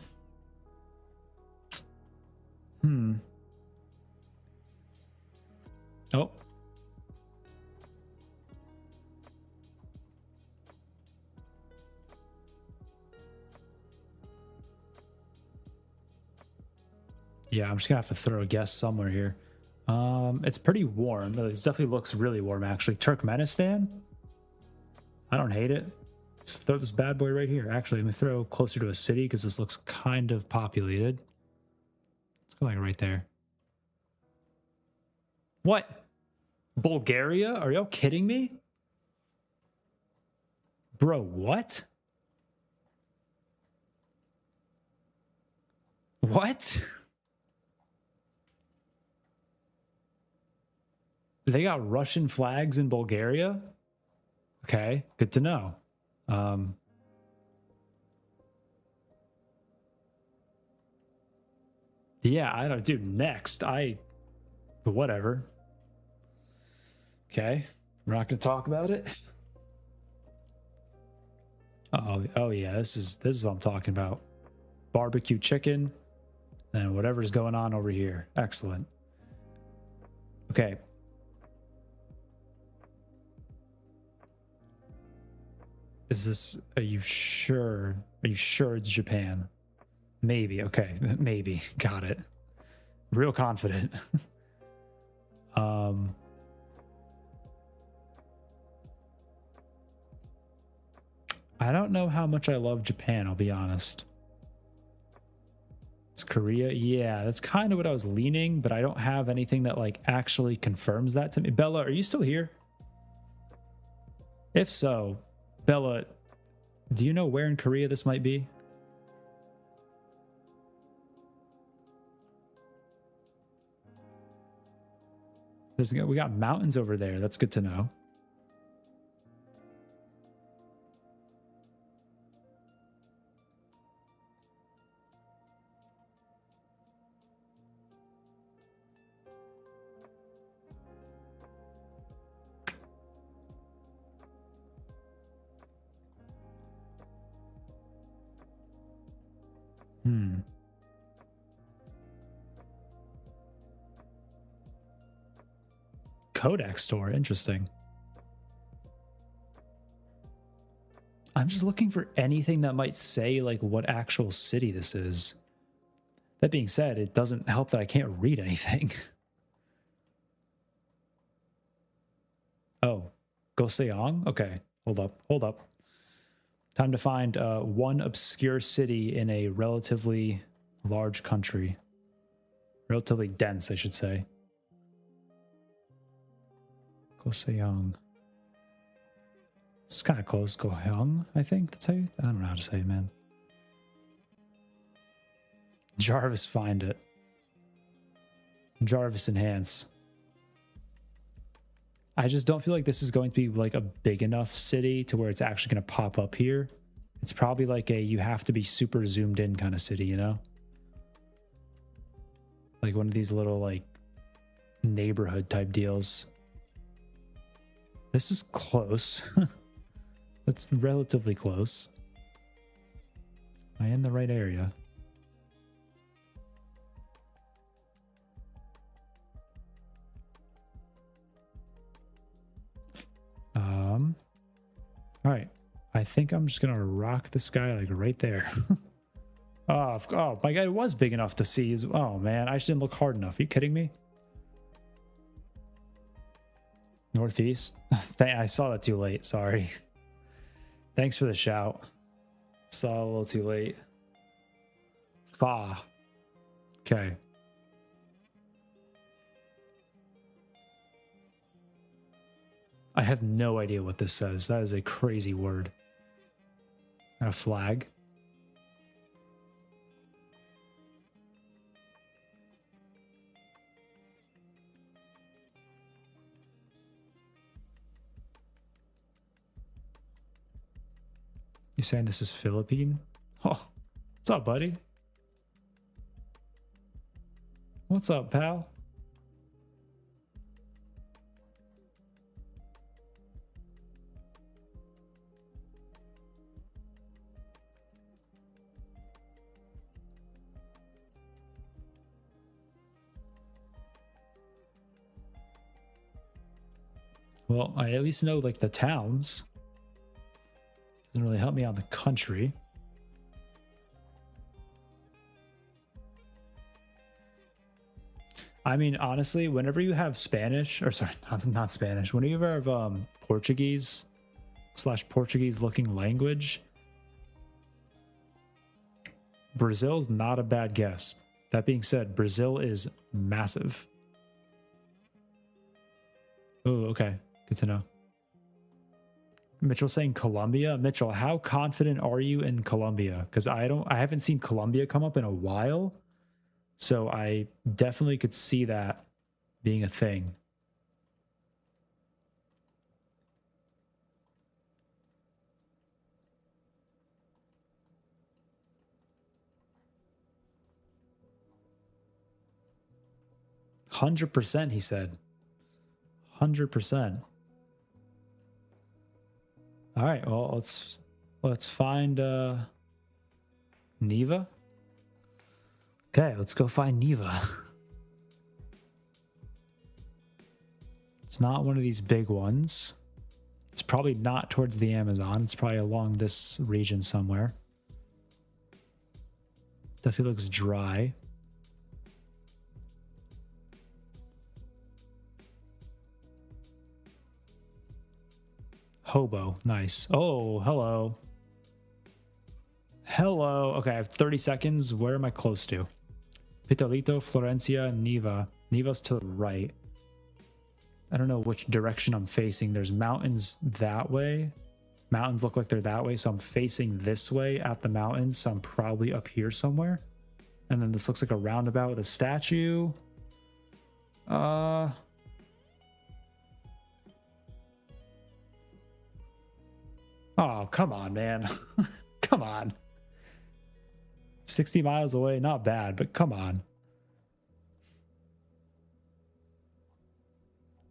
S1: Yeah, I'm just gonna have to throw a guess somewhere here. It's pretty warm. It definitely looks really warm, actually. Turkmenistan? I don't hate it. Let's throw this bad boy right here. Actually, let me throw closer to a city because this looks kind of populated. Let's go like right there. What? Bulgaria? Are y'all kidding me? Bro, what? What? They got Russian flags in Bulgaria? Okay, good to know. Yeah, I don't, dude, next. Whatever. Okay, we're not going to talk about it. Oh yeah, this is what I'm talking about. Barbecue chicken and whatever's going on over here. Excellent. Okay. Are you sure? Are you sure it's Japan? Maybe. Okay. Maybe. Got it. Real confident. I don't know how much I love Japan, I'll be honest. It's Korea. Yeah, that's kind of what I was leaning, but I don't have anything that like actually confirms that to me. Bella, are you still here? If so, Bella, do you know where in Korea this might be? We got mountains over there. That's good to know. Kodak store, interesting. I'm just looking for anything that might say like what actual city this is. That being said, it doesn't help that I can't read anything. Oh, Goseong? Okay, hold up. Time to find one obscure city in a relatively large country. Relatively dense, I should say. Goseong. It's kind of close. Gohyung, I think that's how you... I don't know how to say it, man. Jarvis, find it. Jarvis, enhance. I just don't feel like this is going to be like a big enough city to where it's actually going to pop up here. It's probably like a you have to be super zoomed in kind of city, you know? Like one of these little like neighborhood type deals. This is close. That's relatively close. Am I in the right area? All right. I think I'm just gonna rock this guy like right there. Oh, my guy was big enough to see. Oh man, I just didn't look hard enough. Are you kidding me? Northeast. I saw that too late. Sorry. Thanks for the shout. Saw a little too late. Fa. Okay. I have no idea what this says. That is a crazy word. And a flag. You saying this is Philippine? Oh, what's up, buddy? What's up, pal? Well, I at least know like the towns. Doesn't really help me on the country. I mean, honestly, whenever you have Spanish, or sorry, not Spanish, whenever you have Portuguese / Portuguese looking language, Brazil's not a bad guess. That being said, Brazil is massive. Oh, okay. Good to know. Mitchell saying Colombia. Mitchell, how confident are you in Colombia? Because I haven't seen Colombia come up in a while. So I definitely could see that being a thing. "100%," he said. 100%. All right, well, let's find Neva. Okay, let's go find Neva. It's not one of these big ones. It's probably not towards the Amazon. It's probably along this region somewhere. Definitely looks dry. Hobo, nice. Oh, hello. Hello. Okay, I have 30 seconds. Where am I close to? Pitalito, Florencia, Neva. Neva's to the right. I don't know which direction I'm facing. There's mountains that way. Mountains look like they're that way, so I'm facing this way at the mountains, so I'm probably up here somewhere. And then this looks like a roundabout with a statue. Oh, come on, man. Come on. 60 miles away, not bad, but come on.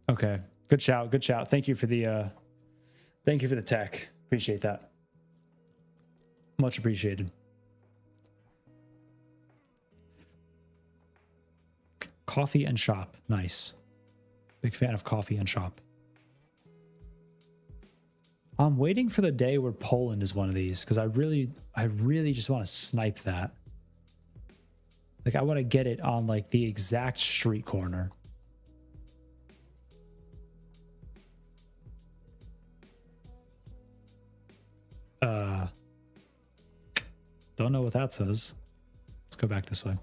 S1: Okay, good shout, good shout. Thank you for the tech. Appreciate that. Much appreciated. Coffee and shop, nice. Big fan of coffee and shop. I'm waiting for the day where Poland is one of these because I really just want to snipe that. Like I want to get it on like the exact street corner. Don't know what that says. Let's go back this way.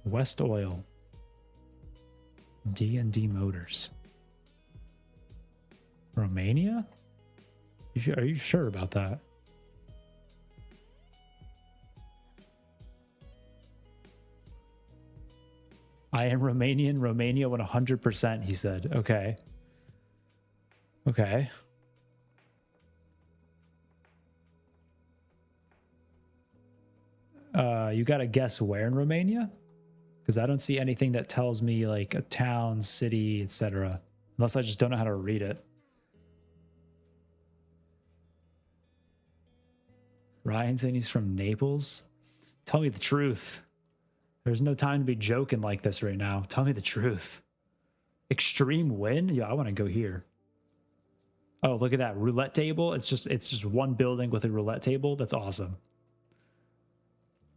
S1: West Oil. D&D Motors. Romania? Are you sure about that? I am Romanian. Romania 100%, he said. Okay. Okay. You got to guess where in Romania? Because I don't see anything that tells me like a town, city, etc. Unless I just don't know how to read it. Ryan saying he's from Naples. Tell me the truth. There's no time to be joking like this right now. Tell me the truth. Extreme win? Yeah, I want to go here. Oh, look at that roulette table. It's just one building with a roulette table. That's awesome.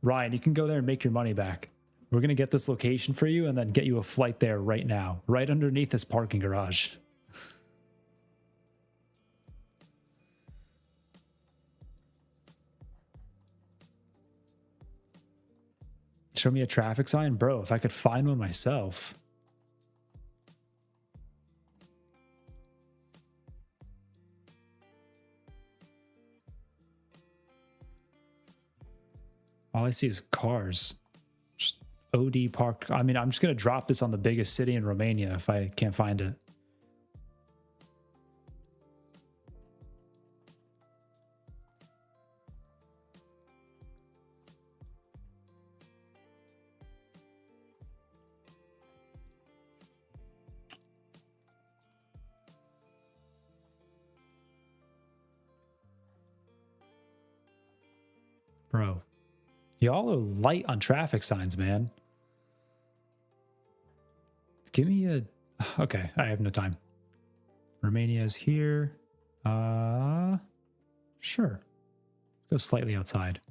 S1: Ryan, you can go there and make your money back. We're going to get this location for you and then get you a flight there right now, right underneath this parking garage. Show me a traffic sign? Bro, if I could find one myself. All I see is cars. Just OD park. I mean, I'm just going to drop this on the biggest city in Romania if I can't find it. Bro, y'all are light on traffic signs, man. Give me a... Okay, I have no time. Romania is here. Sure. Go slightly outside.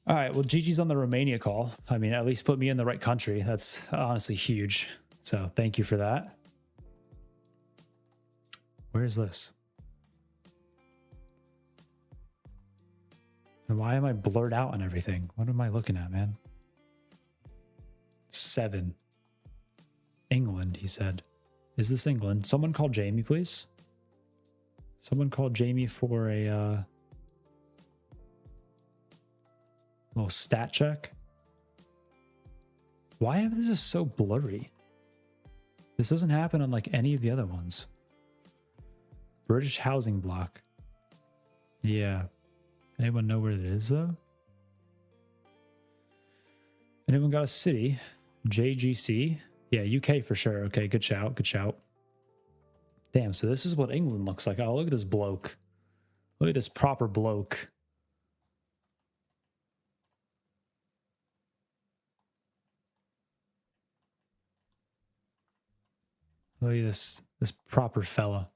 S1: All right, well, Gigi's on the Romania call. I mean, at least put me in the right country. That's honestly huge. So thank you for that. Where is this? And why am I blurred out on everything? What am I looking at, man? 7. England, he said. Is this England? Someone call Jamie, please. Someone call Jamie for a little stat check. Why is this so blurry? This doesn't happen on like any of the other ones. British housing block. Yeah. Anyone know where it is though? Anyone got a city? JGC? Yeah, UK for sure. Okay, good shout. Good shout. Damn, so this is what England looks like. Oh, look at this bloke. Look at this proper bloke. Look at this proper fella.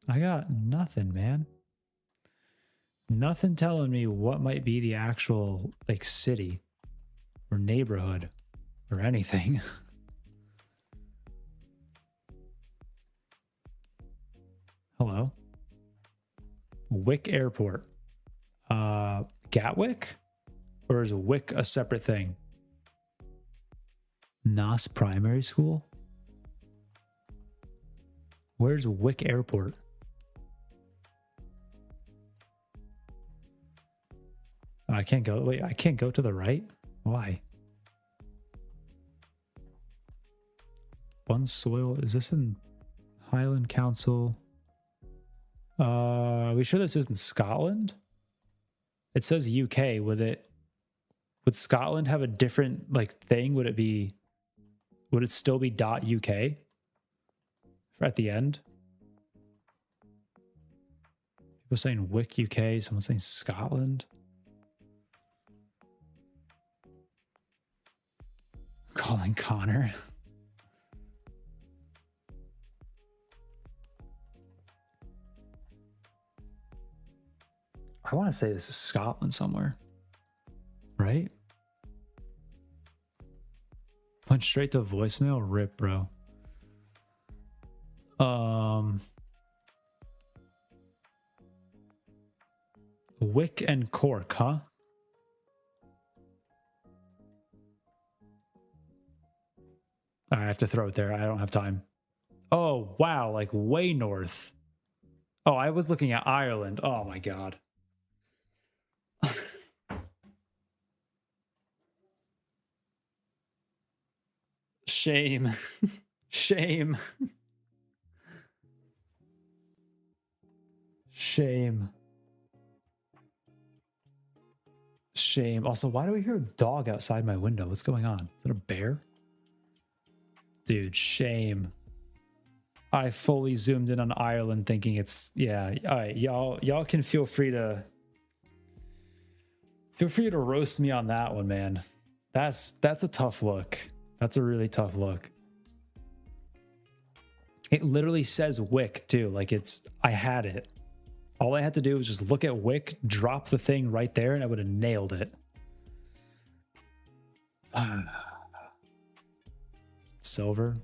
S1: I got nothing, man. Nothing telling me what might be the actual like city or neighborhood or anything. Hello. Wick Airport. Gatwick? Or is Wick a separate thing? Nas Primary School? Where's Wick Airport? I can't go. Wait, I can't go to the right? Why? One soil. Is this in Highland Council? Are we sure this isn't Scotland? It says UK. Would Scotland have a different like thing? Would it still be .UK at the end? People saying Wick UK, someone saying Scotland. Calling Connor. I want to say this is Scotland somewhere. Right? Went straight to voicemail. Rip, bro. Wick and Cork, huh? I have to throw it there. I don't have time. Oh, wow. Like way north. Oh, I was looking at Ireland. Oh, my God. Shame. Shame. Shame. Shame. Also, why do we hear a dog outside my window? What's going on? Is it a bear? Dude, shame. I fully zoomed in on Ireland thinking it's, yeah. All right, y'all can feel free to roast me on that one, man. That's a tough look. That's a really tough look. It literally says Wick too. Like I had it. All I had to do was just look at Wick, drop the thing right there, and I would have nailed it. Silver.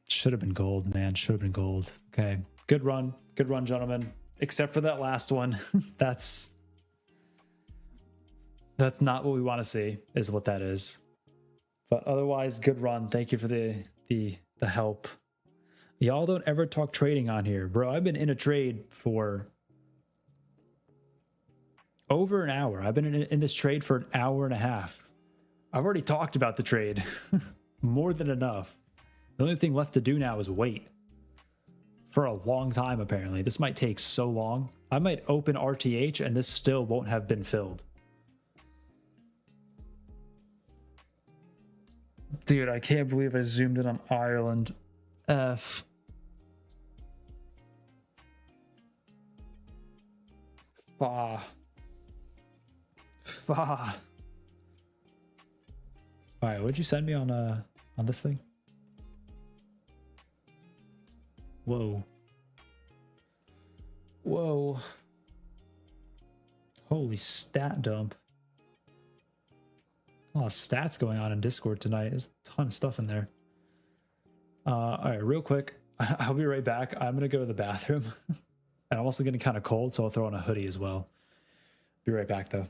S1: Should have been gold, man. Should have been gold. Okay. Good run. Good run, gentlemen. Except for that last one. That's That's not what we want to see, is what that is. But otherwise, good run. Thank you for the help. Y'all don't ever talk trading on here, bro. I've been in a trade for over an hour. I've been in this trade for an hour and a half. I've already talked about the trade more than enough. The only thing left to do now is wait for a long time. Apparently, this might take so long. I might open RTH and this still won't have been filled. Dude, I can't believe I zoomed in on Ireland. F. Fa. Fa. All right, what'd you send me on this thing? Whoa. Whoa. Holy stat dump. A lot of stats going on in Discord tonight. There's a ton of stuff in there. All right, real quick. I'll be right back. I'm going to go to the bathroom. And I'm also getting kind of cold, so I'll throw on a hoodie as well. Be right back, though.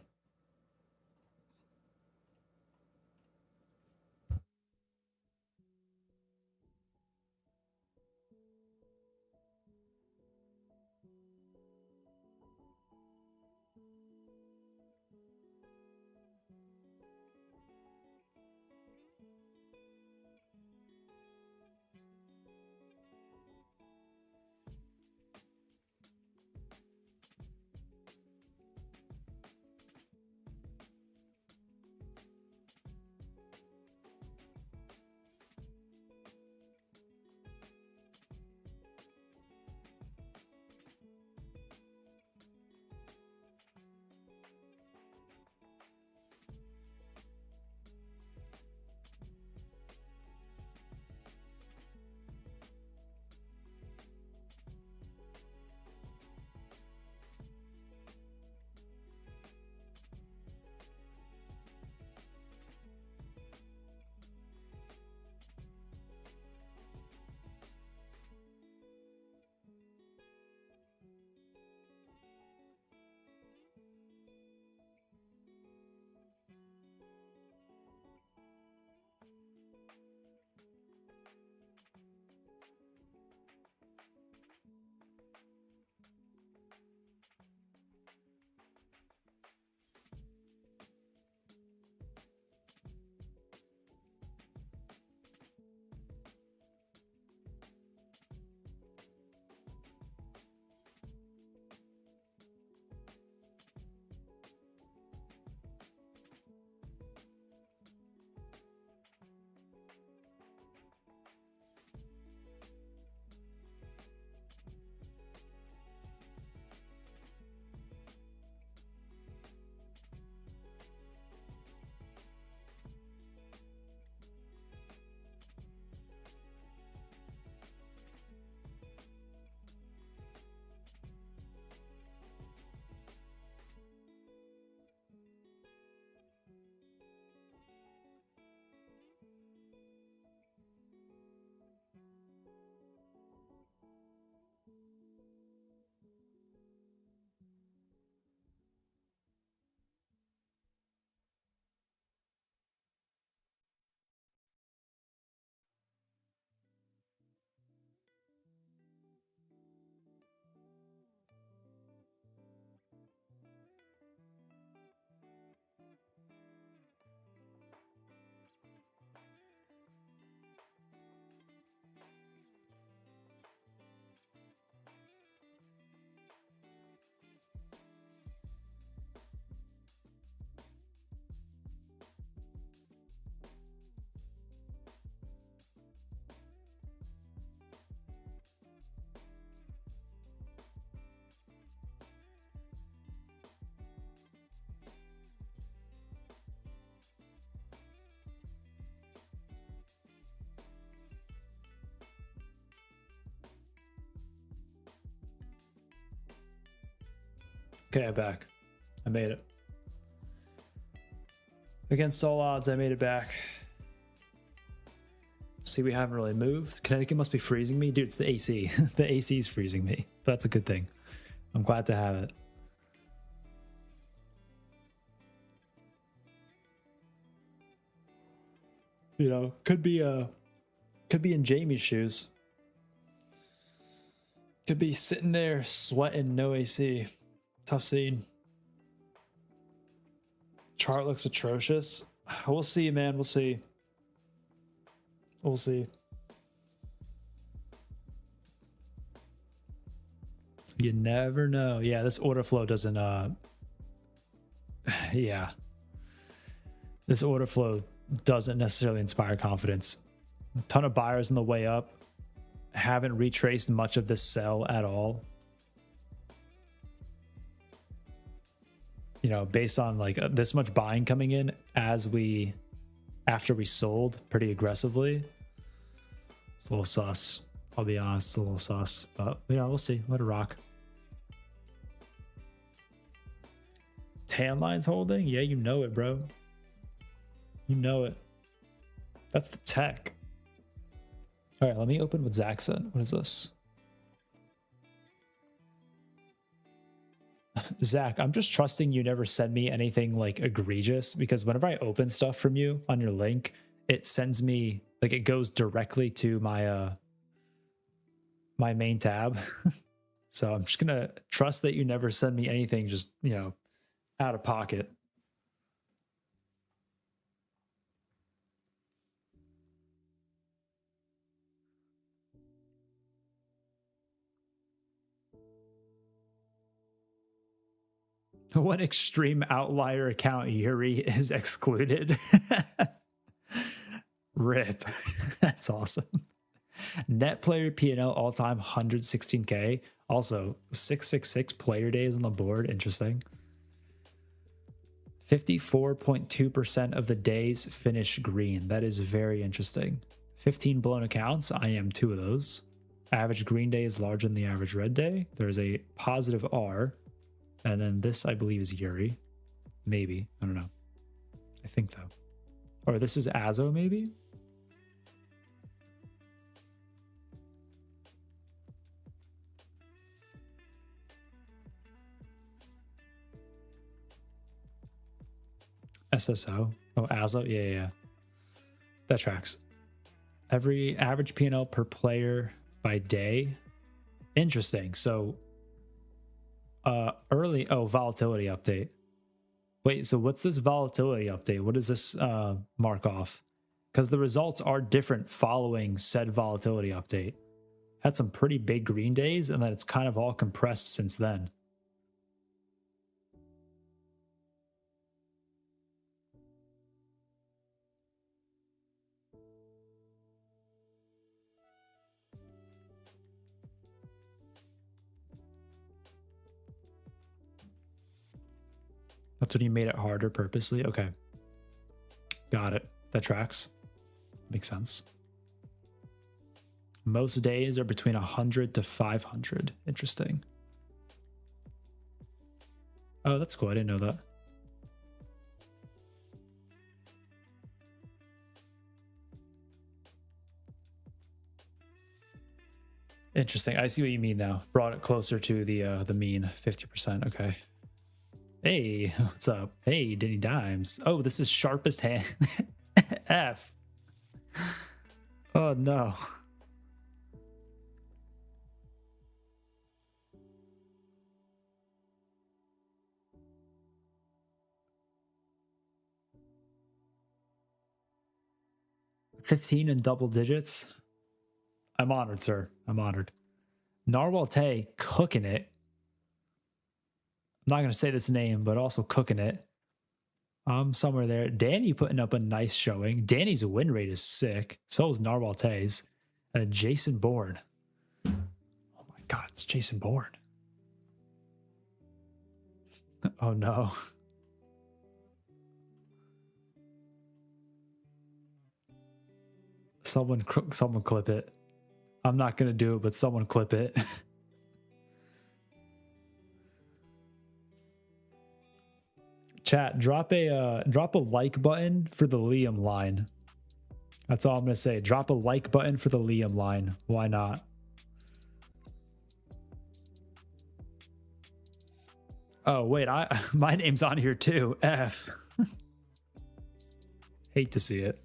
S1: Okay, I'm back. I made it. Against all odds, I made it back. See, we haven't really moved. Connecticut must be freezing me. Dude, it's the AC. The AC is freezing me. That's a good thing. I'm glad to have it. You know, could be in Jamie's shoes. Could be sitting there sweating, no AC. Tough scene. Chart looks atrocious. We'll see, man. We'll see. We'll see. You never know. Yeah, this order flow doesn't yeah. This order flow doesn't necessarily inspire confidence. A ton of buyers on the way up. Haven't retraced much of this sell at all. You know, based on like this much buying coming in after we sold pretty aggressively. It's a little sus. I'll be honest, it's a little sus. But you know, we'll see. Let it rock. Tan lines holding? Yeah, you know it, bro. You know it. That's the tech. All right, let me open with Zaxxon. What is this? Zach, I'm just trusting you never send me anything like egregious, because whenever I open stuff from you on your link, it sends me like it goes directly to my my main tab. So I'm just gonna trust that you never send me anything just, you know, out of pocket. What extreme outlier account Yuri is excluded? Rip. That's awesome. Net player P&L all-time 116K. Also 666 player days on the board. Interesting. 54.2% of the days finish green. That is very interesting. 15 blown accounts. I am 2 of those. Average green day is larger than the average red day. There's a positive R. And then this, I believe, is Yuri. Maybe. I don't know. I think, though. Or this is Azo, maybe? SSO. Oh, Azo? Yeah. That tracks. Every average P&L per player by day. Interesting. So early volatility update. Wait, so what's this volatility update? What does this mark off? Because the results are different following said volatility update. Had some pretty big green days, and then it's kind of all compressed since then. That's when you made it harder purposely? Okay. Got it. That tracks. Makes sense. Most days are between 100 to 500. Interesting. Oh, that's cool. I didn't know that. Interesting. I see what you mean now. Brought it closer to the mean, 50%. Okay. Hey, what's up? Hey, Denny Dimes. Oh, this is sharpest hand. F. Oh no. $15 in double digits. I'm honored, sir. I'm honored. Narwhal Tay cooking it. I'm not going to say this name, but also cooking it. Somewhere there. Danny putting up a nice showing. Danny's win rate is sick. So is Narwhal Tay's. Jason Bourne. Oh my God, it's Jason Bourne. Oh no. Someone clip it. I'm not going to do it, but someone clip it. Chat, drop a like button for the Liam line. That's all I'm gonna say. Drop a like button for the Liam line. Why not? Oh wait, my name's on here too. F. Hate to see it.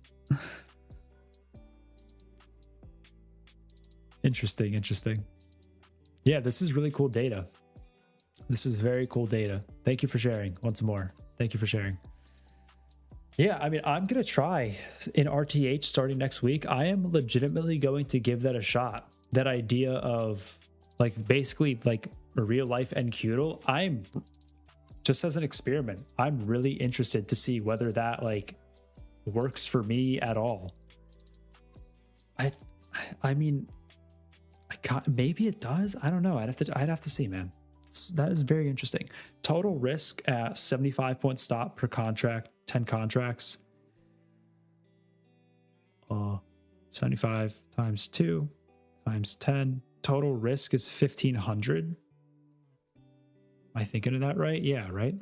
S1: Interesting, interesting. Yeah, this is really cool data. This is very cool data. Thank you for sharing once more. Thank you for sharing. Yeah, I mean, I'm going to try in RTH starting next week. I am legitimately going to give that a shot. That idea of like basically like a real life NQDL, I'm just as an experiment. I'm really interested to see whether that like works for me at all. I mean, I can't, maybe it does. I don't know. I'd have to see, man. That is very interesting. Total risk at 75 point stop per contract, 10 contracts. 75 times 2 times 10. Total risk is 1,500. Am I thinking of that right? Yeah, right.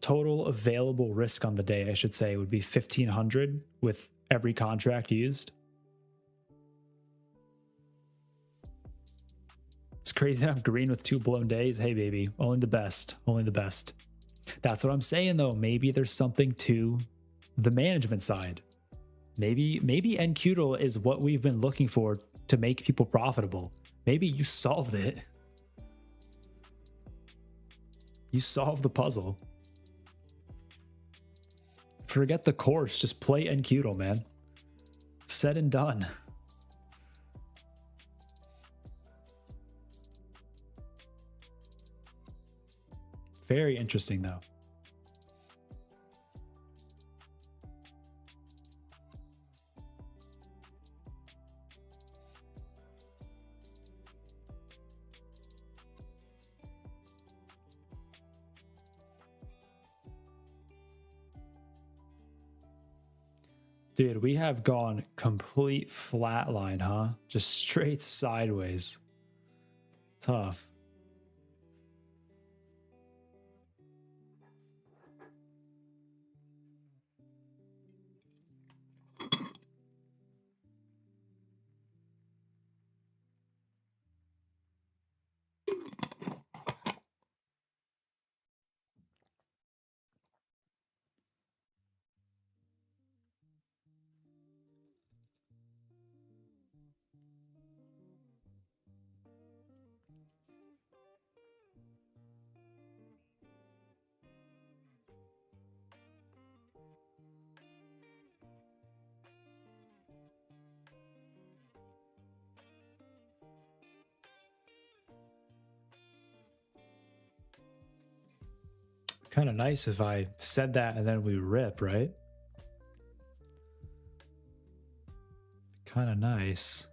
S1: Total available risk on the day, I should say, would be 1,500 with every contract used. It's crazy that I'm green with 2 blown days. Hey, baby, only the best. Only the best. That's what I'm saying, though. Maybe there's something to the management side. Maybe NQDL is what we've been looking for to make people profitable. Maybe you solved it. You solved the puzzle. Forget the course. Just play NQDL, man. Said and done. Very interesting, though. Dude, we have gone complete flatline, huh? Just straight sideways. Tough. Kind of nice if I said that and then we rip, right? Kind of nice.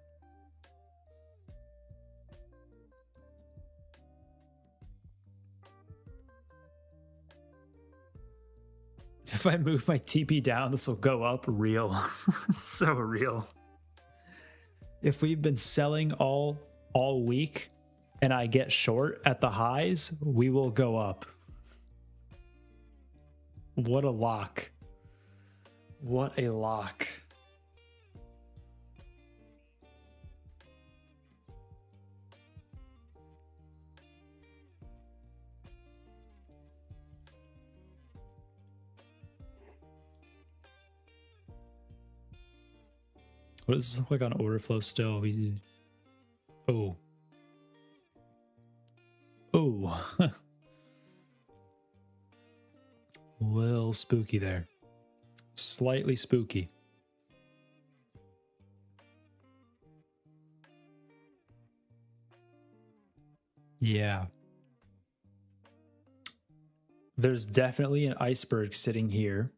S1: If I move my TP down, this will go up real. So real. If we've been selling all week and I get short at the highs, we will go up. What a lock. What a lock. What does this look like on order flow still? Oh. Oh. Little spooky there. Slightly spooky. Yeah. There's definitely an iceberg sitting here.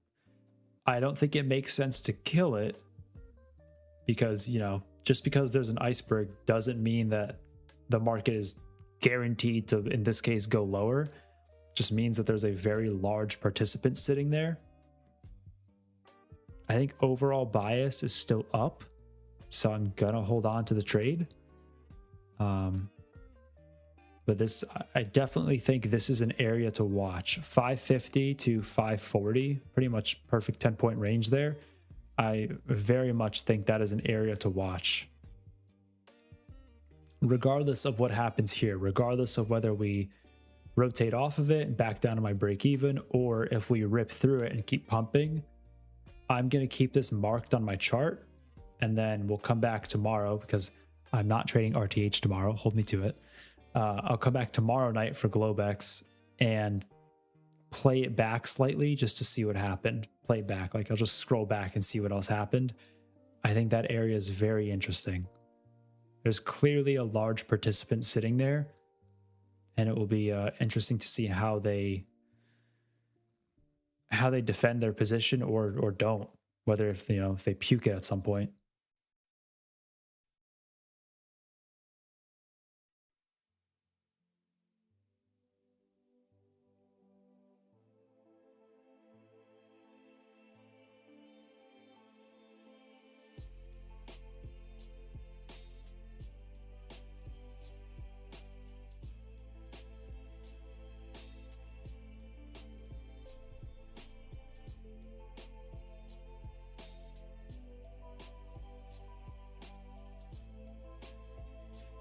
S1: I don't think it makes sense to kill it because, you know, just because there's an iceberg doesn't mean that the market is guaranteed to, in this case, go lower. Just means that there's a very large participant sitting there. I think overall bias is still up, so I'm gonna hold on to the trade. But this, I definitely think this is an area to watch. 550 to 540, pretty much perfect 10-point range there. I very much think that is an area to watch. Regardless of what happens here, regardless of whether we rotate off of it and back down to my break even, or if we rip through it and keep pumping, I'm going to keep this marked on my chart and then we'll come back tomorrow because I'm not trading RTH tomorrow. Hold me to it. I'll come back tomorrow night for Globex and play it back slightly just to see what happened. Play it back. Like I'll just scroll back and see what else happened. I think that area is very interesting. There's clearly a large participant sitting there, and it will be interesting to see how they defend their position or don't. Whether if they puke it at some point.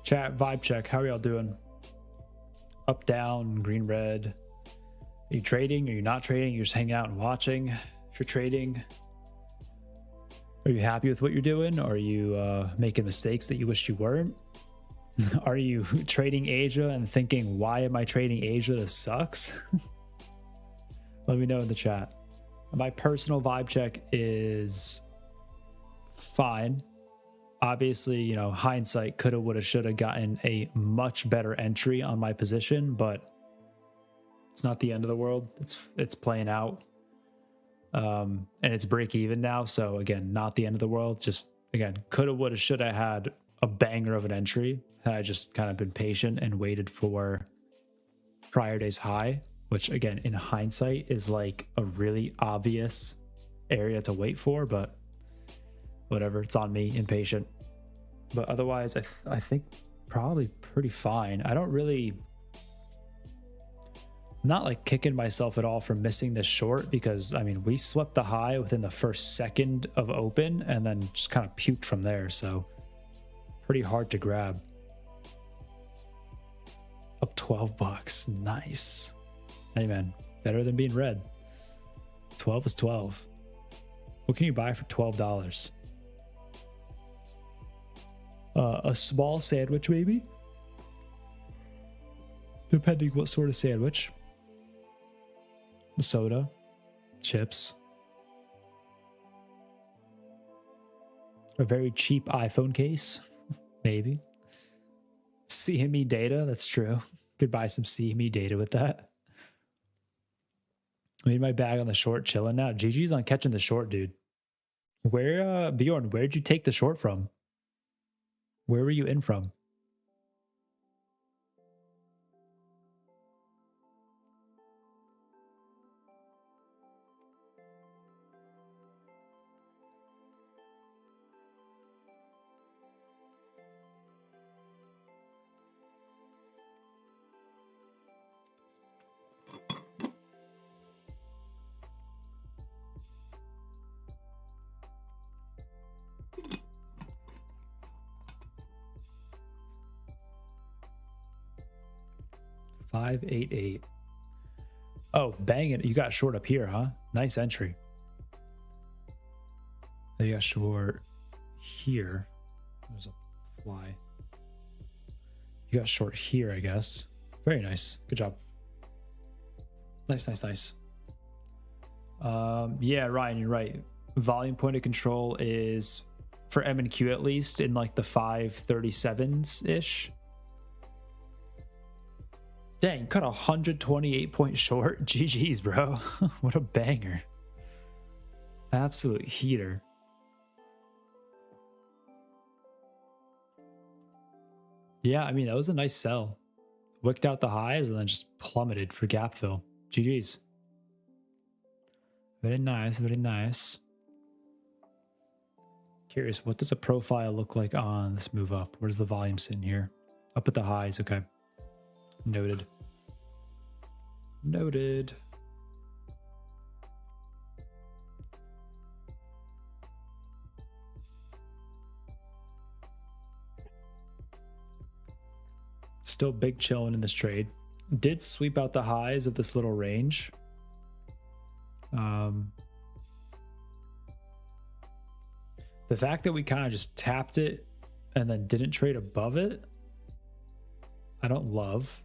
S1: Chat, vibe check. How are y'all doing? Up, down, green, red. Are you trading? Are you not trading? You're just hanging out and watching. If you're trading, are you happy with what you're doing? Are you making mistakes that you wish you weren't? Are you trading Asia and thinking, why am I trading Asia? This sucks. Let me know in the chat. My personal vibe check is fine. Obviously, hindsight coulda, woulda, shoulda gotten a much better entry on my position, but it's not the end of the world. It's playing out. And it's break even now. So again, not the end of the world. Just again, coulda, woulda, shoulda had a banger of an entry. Had I just kind of been patient and waited for prior day's high, which again, in hindsight is like a really obvious area to wait for, but whatever, it's on me, impatient. But otherwise, I think probably pretty fine. I don't really, I'm not like kicking myself at all for missing this short because, I mean, we swept the high within the first second of open and then just kind of puked from there. So pretty hard to grab. Up $12. Nice. Hey, man, better than being red. 12 is 12. What can you buy for $12? A small sandwich, maybe? Depending what sort of sandwich. Soda. Chips. A very cheap iPhone case. Maybe. CME data, that's true. Could buy some CME data with that. Made my bag on the short, chilling now. GG's on catching the short, dude. Where, Bjorn, where'd you take the short from? Where were you in from? $588. Oh, bang it. You got short up here, huh? Nice entry. You got short here. There's a fly. You got short here, I guess. Very nice. Good job. Nice, nice, nice. Yeah, Ryan, you're right. Volume point of control is, for M&Q at least, in like the 537s-ish. Dang, cut a 128 point short. GG's, bro. What a banger. Absolute heater. Yeah, I mean, that was a nice sell. Wicked out the highs and then just plummeted for gap fill. GG's. Very nice, very nice. Curious, what does a profile look like on this move up? Where's the volume sitting here? Up at the highs, okay. Noted. Noted. Still big chilling in this trade. Did sweep out the highs of this little range. The fact that we kind of just tapped it and then didn't trade above it, I don't love.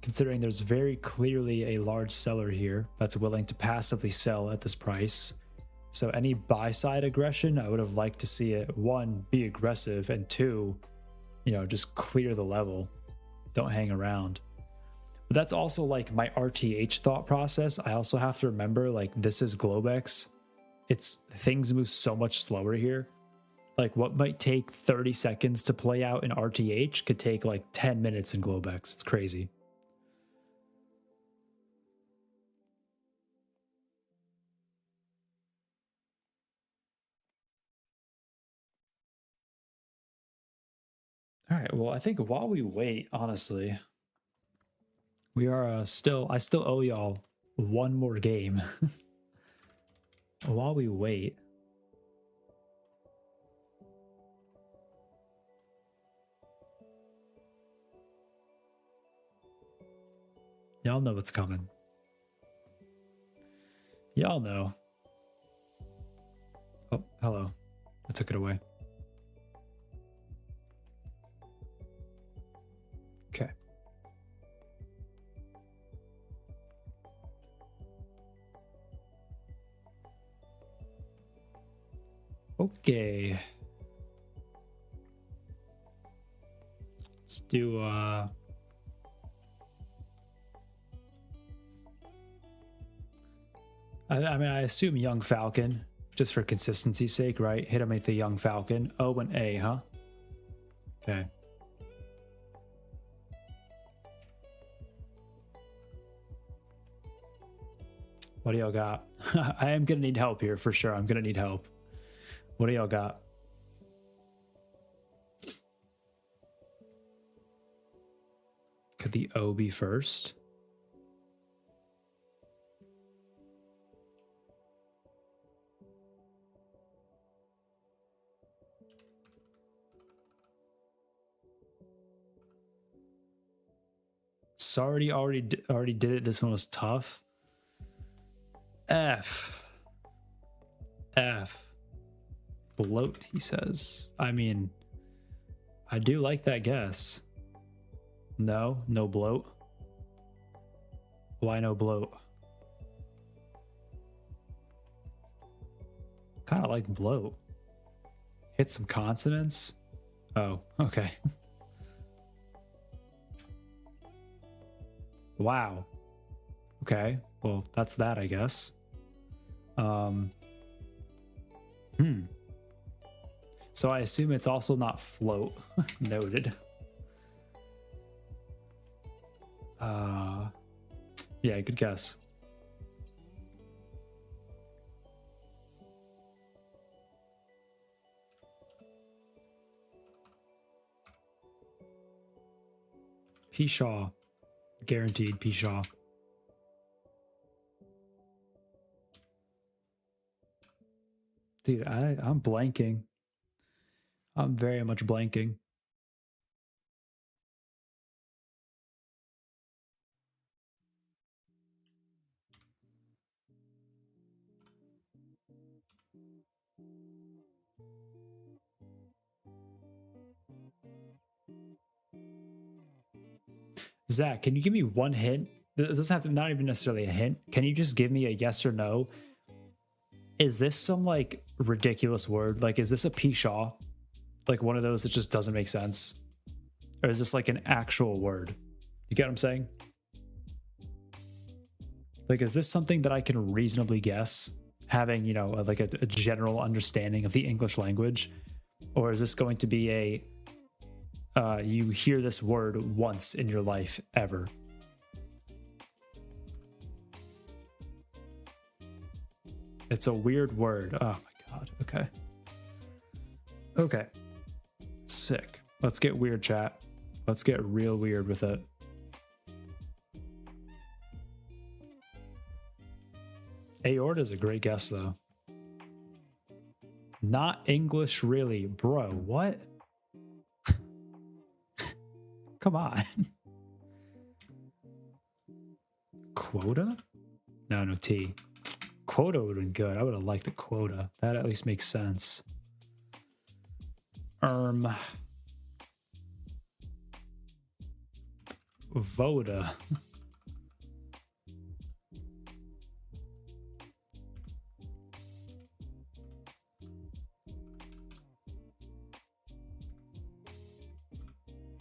S1: Considering there's very clearly a large seller here that's willing to passively sell at this price. So any buy side aggression, I would have liked to see it, one, be aggressive, and two, you know, just clear the level. Don't hang around. But that's also like my RTH thought process. I also have to remember, like, this is Globex. It's things move so much slower here. Like what might take 30 seconds to play out in RTH could take like 10 minutes in Globex. It's crazy. All right, well, I think while we wait, honestly, we are I still owe y'all one more game. While we wait, y'all know what's coming. Y'all know. Oh, hello. I took it away. Okay. Okay. Let's do I mean, I assume Young Falcon, just for consistency's sake, right? Hit him at the Young Falcon. O and A, huh? Okay. What do y'all got? I am gonna need help here for sure. I'm gonna need help. What do y'all got? Could the O be first? Sorry, already did it. This one was tough. F. Bloat, he says. I mean, I do like that guess. No bloat. Why no bloat? Kind of like bloat. Hit some consonants. Oh, okay. Wow. Okay. Well, that's that, I guess. So I assume it's also not float. Noted. Yeah, good guess. P-Shaw. Guaranteed P-Shaw. Dude, I'm blanking. I'm very much blanking. Zach, can you give me one hint? This doesn't have to, not even necessarily a hint. Can you just give me a yes or no? Is this some like ridiculous word? Like, is this a P-Shaw? Like one of those that just doesn't make sense? Or is this like an actual word? You get what I'm saying? Like, is this something that I can reasonably guess, having, you know, like a general understanding of the English language? Or is this going to be a, you hear this word once in your life ever? It's a weird word. Oh my God. Okay. Okay. Sick. Let's get weird, chat. Let's get real weird with it. Aorta is a great guess, though. Not English, really. Bro, what? Come on. Quota? No, T. quota would have been good. I would have liked a quota. That at least makes sense. Voda.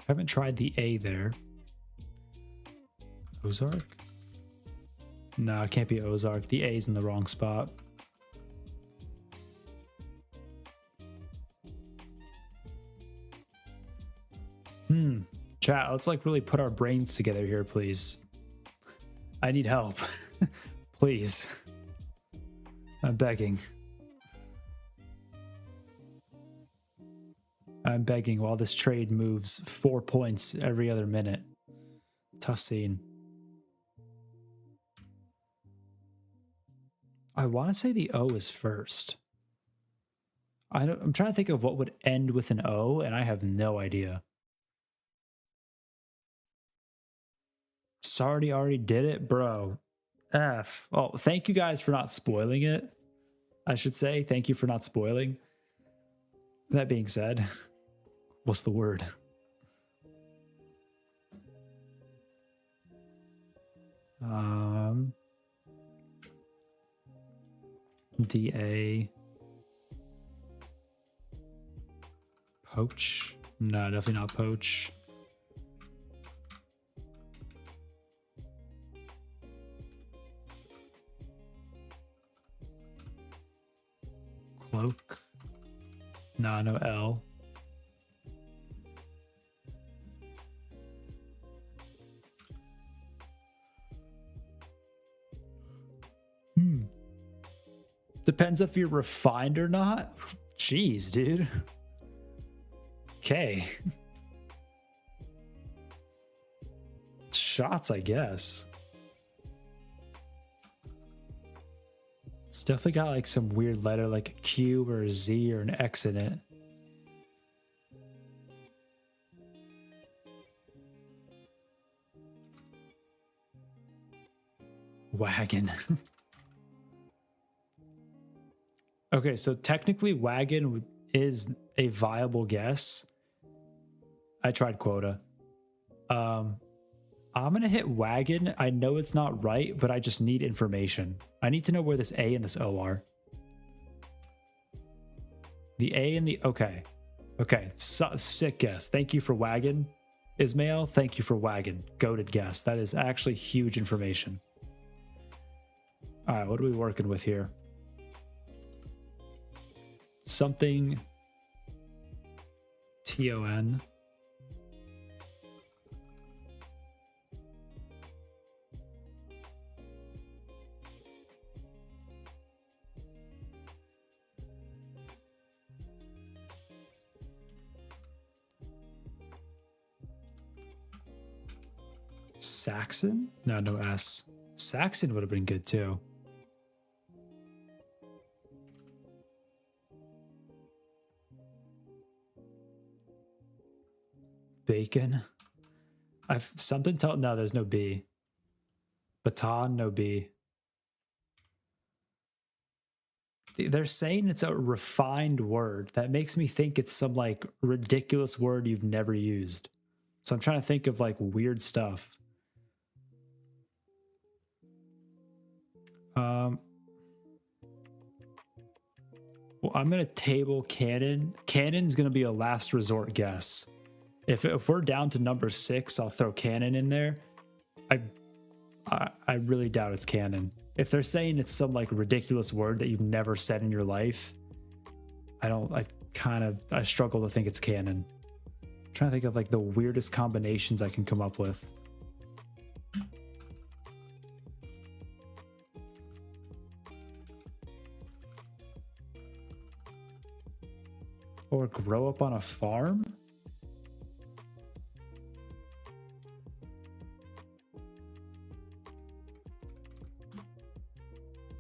S1: Haven't tried the A there. Ozark? No, it can't be Ozark. The A's in the wrong spot. Chat, let's like really put our brains together here, please. I need help. Please. I'm begging. I'm begging while this trade moves 4 points every other minute. Tough scene. I want to say the O is first. I'm trying to think of what would end with an O, and I have no idea. Sardi already did it, bro. F. Oh, thank you guys for not spoiling it. I should say thank you for not spoiling. That being said, what's the word? DA. Poach? No, definitely not poach. Cloak? No, no L. Depends if you're refined or not. Jeez, dude. Okay. Shots, I guess. It's definitely got like some weird letter like a Q or a Z or an X in it. Wagon. Okay, so technically wagon is a viable guess. I tried quota. I'm gonna hit wagon. I know it's not right, but I just need information. I need to know where this A and this O are. The A and the okay. Sick guess. Thank you for wagon, Ismail. Thank you for wagon. Goated guess. That is actually huge information. All right, what are we working with here? Something TON. Saxon? No, no S. Saxon would have been good too. Bacon. I've something tell no, there's no B. Baton, no B. They're saying it's a refined word. That makes me think it's some like ridiculous word you've never used. So I'm trying to think of like weird stuff. Well, I'm gonna table cannon. Cannon's gonna be a last resort guess. If we're down to number 6, I'll throw cannon in there. I really doubt it's cannon. If they're saying it's some like ridiculous word that you've never said in your life, I struggle to think it's cannon. I'm trying to think of like the weirdest combinations I can come up with. Or grow up on a farm?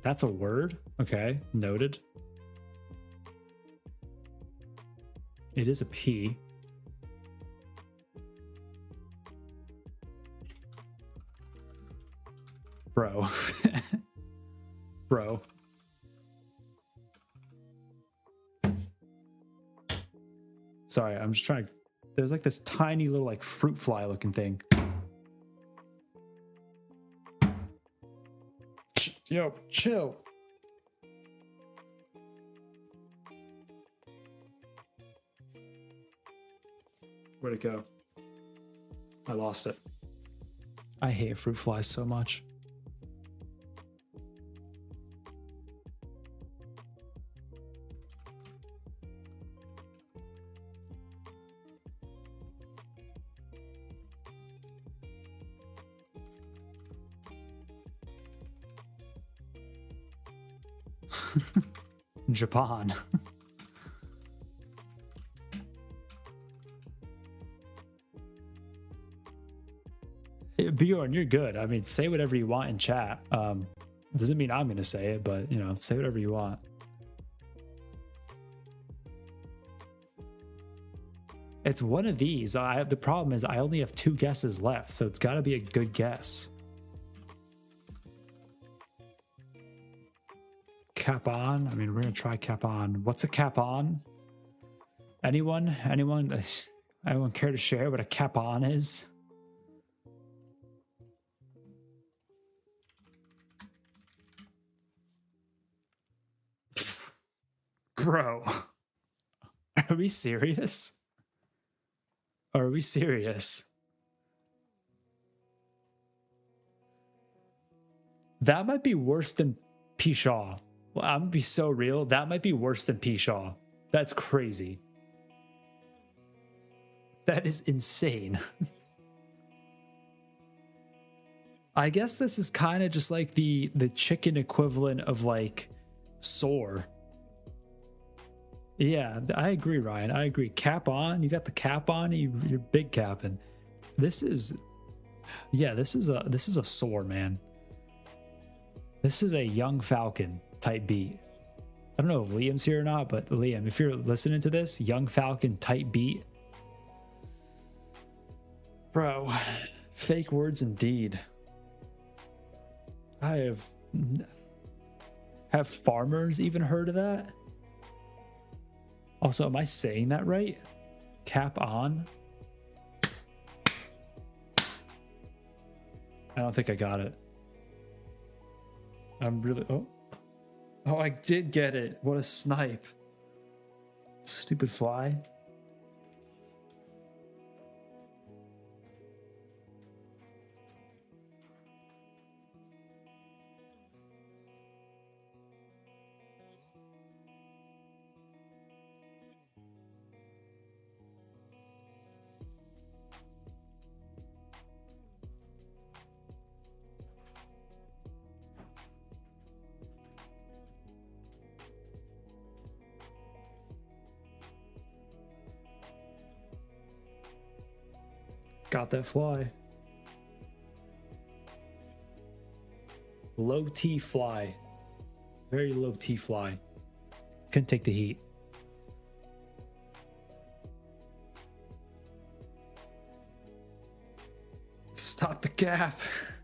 S1: That's a word? Okay, noted. It is a P. Bro. Bro. Sorry, I'm just trying to, there's like this tiny little like fruit fly looking thing. Yo, chill. Where'd it go? I lost it. I hate fruit flies so much. Japan. Bjorn, you're good. I mean, say whatever you want in chat. Doesn't mean I'm gonna say it, but you know, say whatever you want. It's one of these. The problem is I only have 2 guesses left, so it's got to be a good guess. Cap on. I mean, we're gonna try cap on. What's a cap on? Anyone care to share what a cap on is? Bro, are we serious? Are we serious? That might be worse than P-Shaw. Well, I'm gonna be so real. That might be worse than P-Shaw. That's crazy. That is insane. I guess this is kind of just like the chicken equivalent of like soar. Yeah, I agree, Ryan. I agree. Cap on. You got the cap on. You're big capping. This is, yeah. This is a soar, man. This is a young Falcon type beat. I don't know if Liam's here or not, but Liam, if you're listening to this, young Falcon type beat, bro. Fake words indeed. Have farmers even heard of that? Also, am I saying that right? Cap on? I don't think I got it. I'm really... Oh, I did get it. What a snipe. Stupid fly. Got that fly. Low T fly. Very low T fly. Couldn't take the heat. Stop the cap.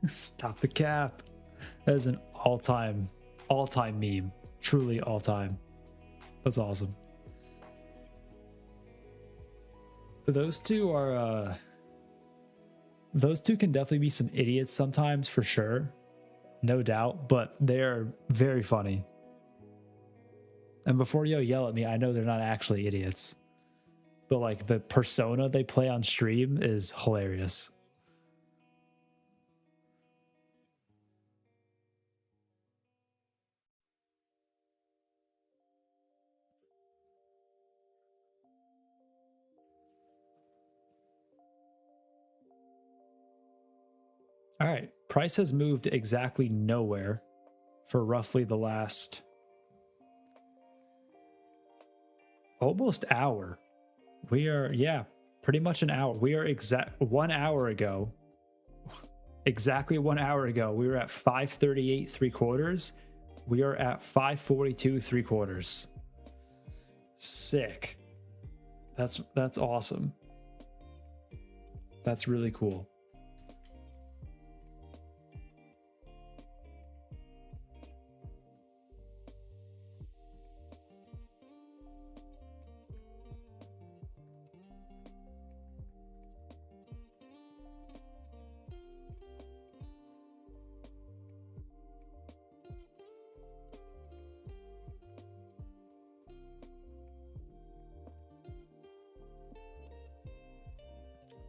S1: Stop the cap. That is an all-time meme. Truly all-time. That's awesome. Those two are those two can definitely be some idiots sometimes, for sure. No doubt, but they're very funny. And before you yell at me, I know they're not actually idiots. But like the persona they play on stream is hilarious. All right, price has moved exactly nowhere for roughly the last almost hour. We are, yeah, pretty much an hour. We are 1 hour ago. Exactly 1 hour ago, we were at 538 3/4. We are at 542 3/4. Sick. That's awesome. That's really cool.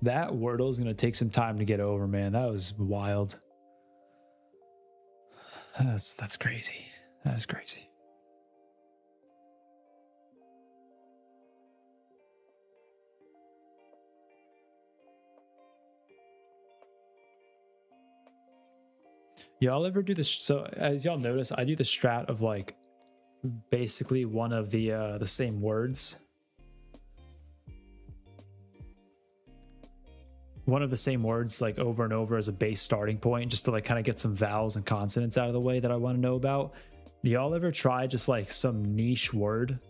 S1: That Wordle is going to take some time to get over, man. That was wild. That's crazy. That's crazy. Y'all ever do this? So as y'all notice, I do the strat of like basically one of the same words. One of the same words like over and over as a base starting point, just to like kind of get some vowels and consonants out of the way that I want to know about. Do y'all ever try just like some niche word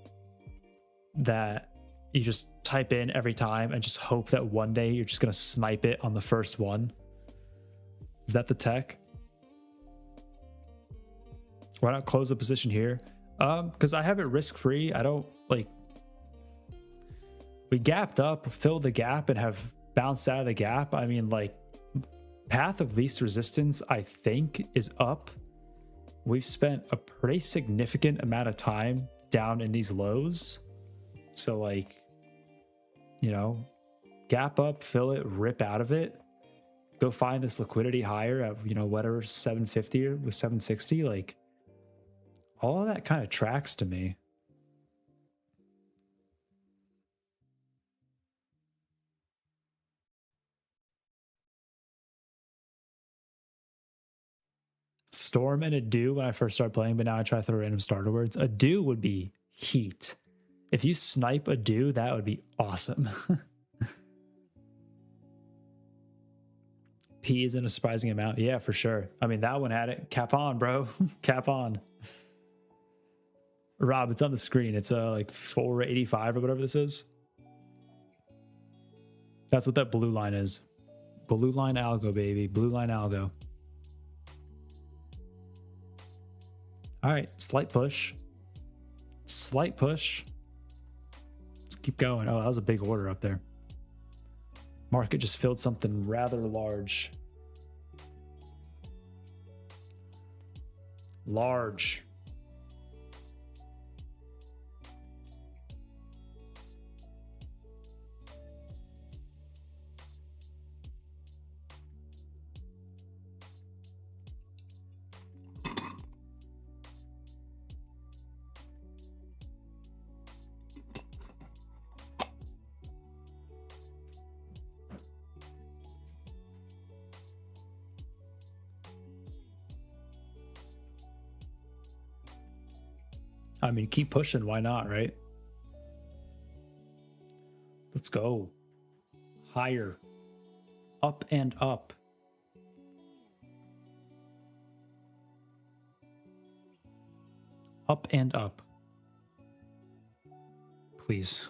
S1: that you just type in every time and just hope that one day you're just going to snipe it on the first one? Is that the tech? Why not close the position here? Because I have it risk-free. I don't like, we gapped up, filled the gap, and have bounced out of the gap. I mean, like, path of least resistance, I think, is up. We've spent a pretty significant amount of time down in these lows. So, like, you know, gap up, fill it, rip out of it, go find this liquidity higher at, you know, whatever, 750 or with 760. Like, all of that kind of tracks to me. Storm and a do when I first started playing, but now I try to throw random starter words. A do would be heat. If you snipe a do, that would be awesome. P is in a surprising amount. Yeah, for sure. I mean, that one had it. Cap on, bro. Cap on. Rob, it's on the screen. It's like 485 or whatever this is. That's what that blue line is. Blue line algo, baby. Blue line algo. All right, slight push. Slight push. Let's keep going. Oh, that was a big order up there. Market just filled something rather large. Large. I mean, keep pushing. Why not, right? Let's go. Higher. Up and up. Up and up. Please.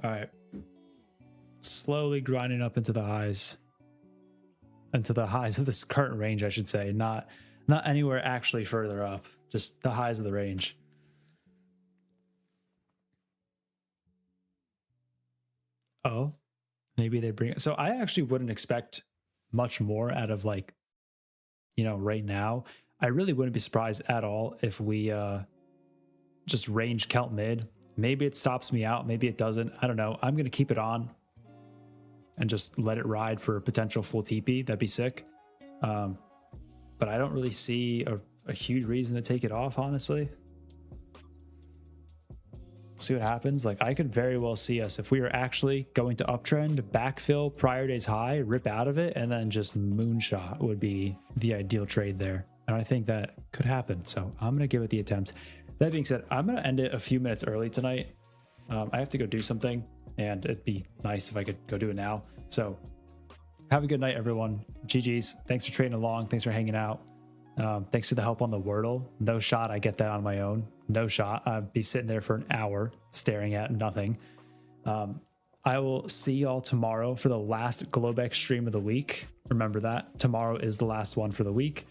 S1: All right. Slowly grinding up into the highs. Into the highs of this current range, I should say. Not anywhere actually further up. Just the highs of the range. Oh, maybe they bring it. So I actually wouldn't expect much more out of, like, you know, right now. I really wouldn't be surprised at all if we just range count mid. Maybe it stops me out. Maybe it doesn't. I don't know. I'm going to keep it on and just let it ride for a potential full TP. That'd be sick. But I don't really see a huge reason to take it off, honestly. See what happens. Like, I could very well see us, if we were actually going to uptrend, backfill prior day's high, rip out of it, and then just moonshot would be the ideal trade there. And I think that could happen. So I'm going to give it the attempt. That being said, I'm going to end it a few minutes early tonight. I have to go do something, and it'd be nice if I could go do it now. So have a good night, everyone. GG's. Thanks for trading along. Thanks for hanging out. Thanks for the help on the Wordle. No shot I get that on my own. No shot. I'd be sitting there for an hour staring at nothing. I will see y'all tomorrow for the last Globex stream of the week. Remember that. Tomorrow is the last one for the week.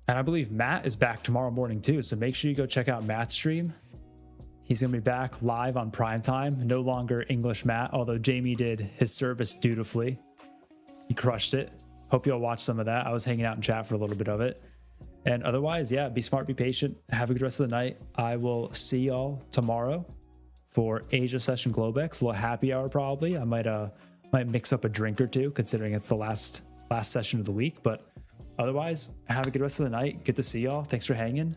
S1: And I believe Matt is back tomorrow morning too. So make sure you go check out Matt's stream. He's going to be back live on prime time. No longer English Matt, although Jamie did his service dutifully. He crushed it. Hope you'll watch some of that. I was hanging out in chat for a little bit of it. And otherwise, yeah, be smart, be patient. Have a good rest of the night. I will see y'all tomorrow for Asia Session Globex. A little happy hour probably. I might mix up a drink or two considering it's the last session of the week. But otherwise, have a good rest of the night. Good to see y'all. Thanks for hanging.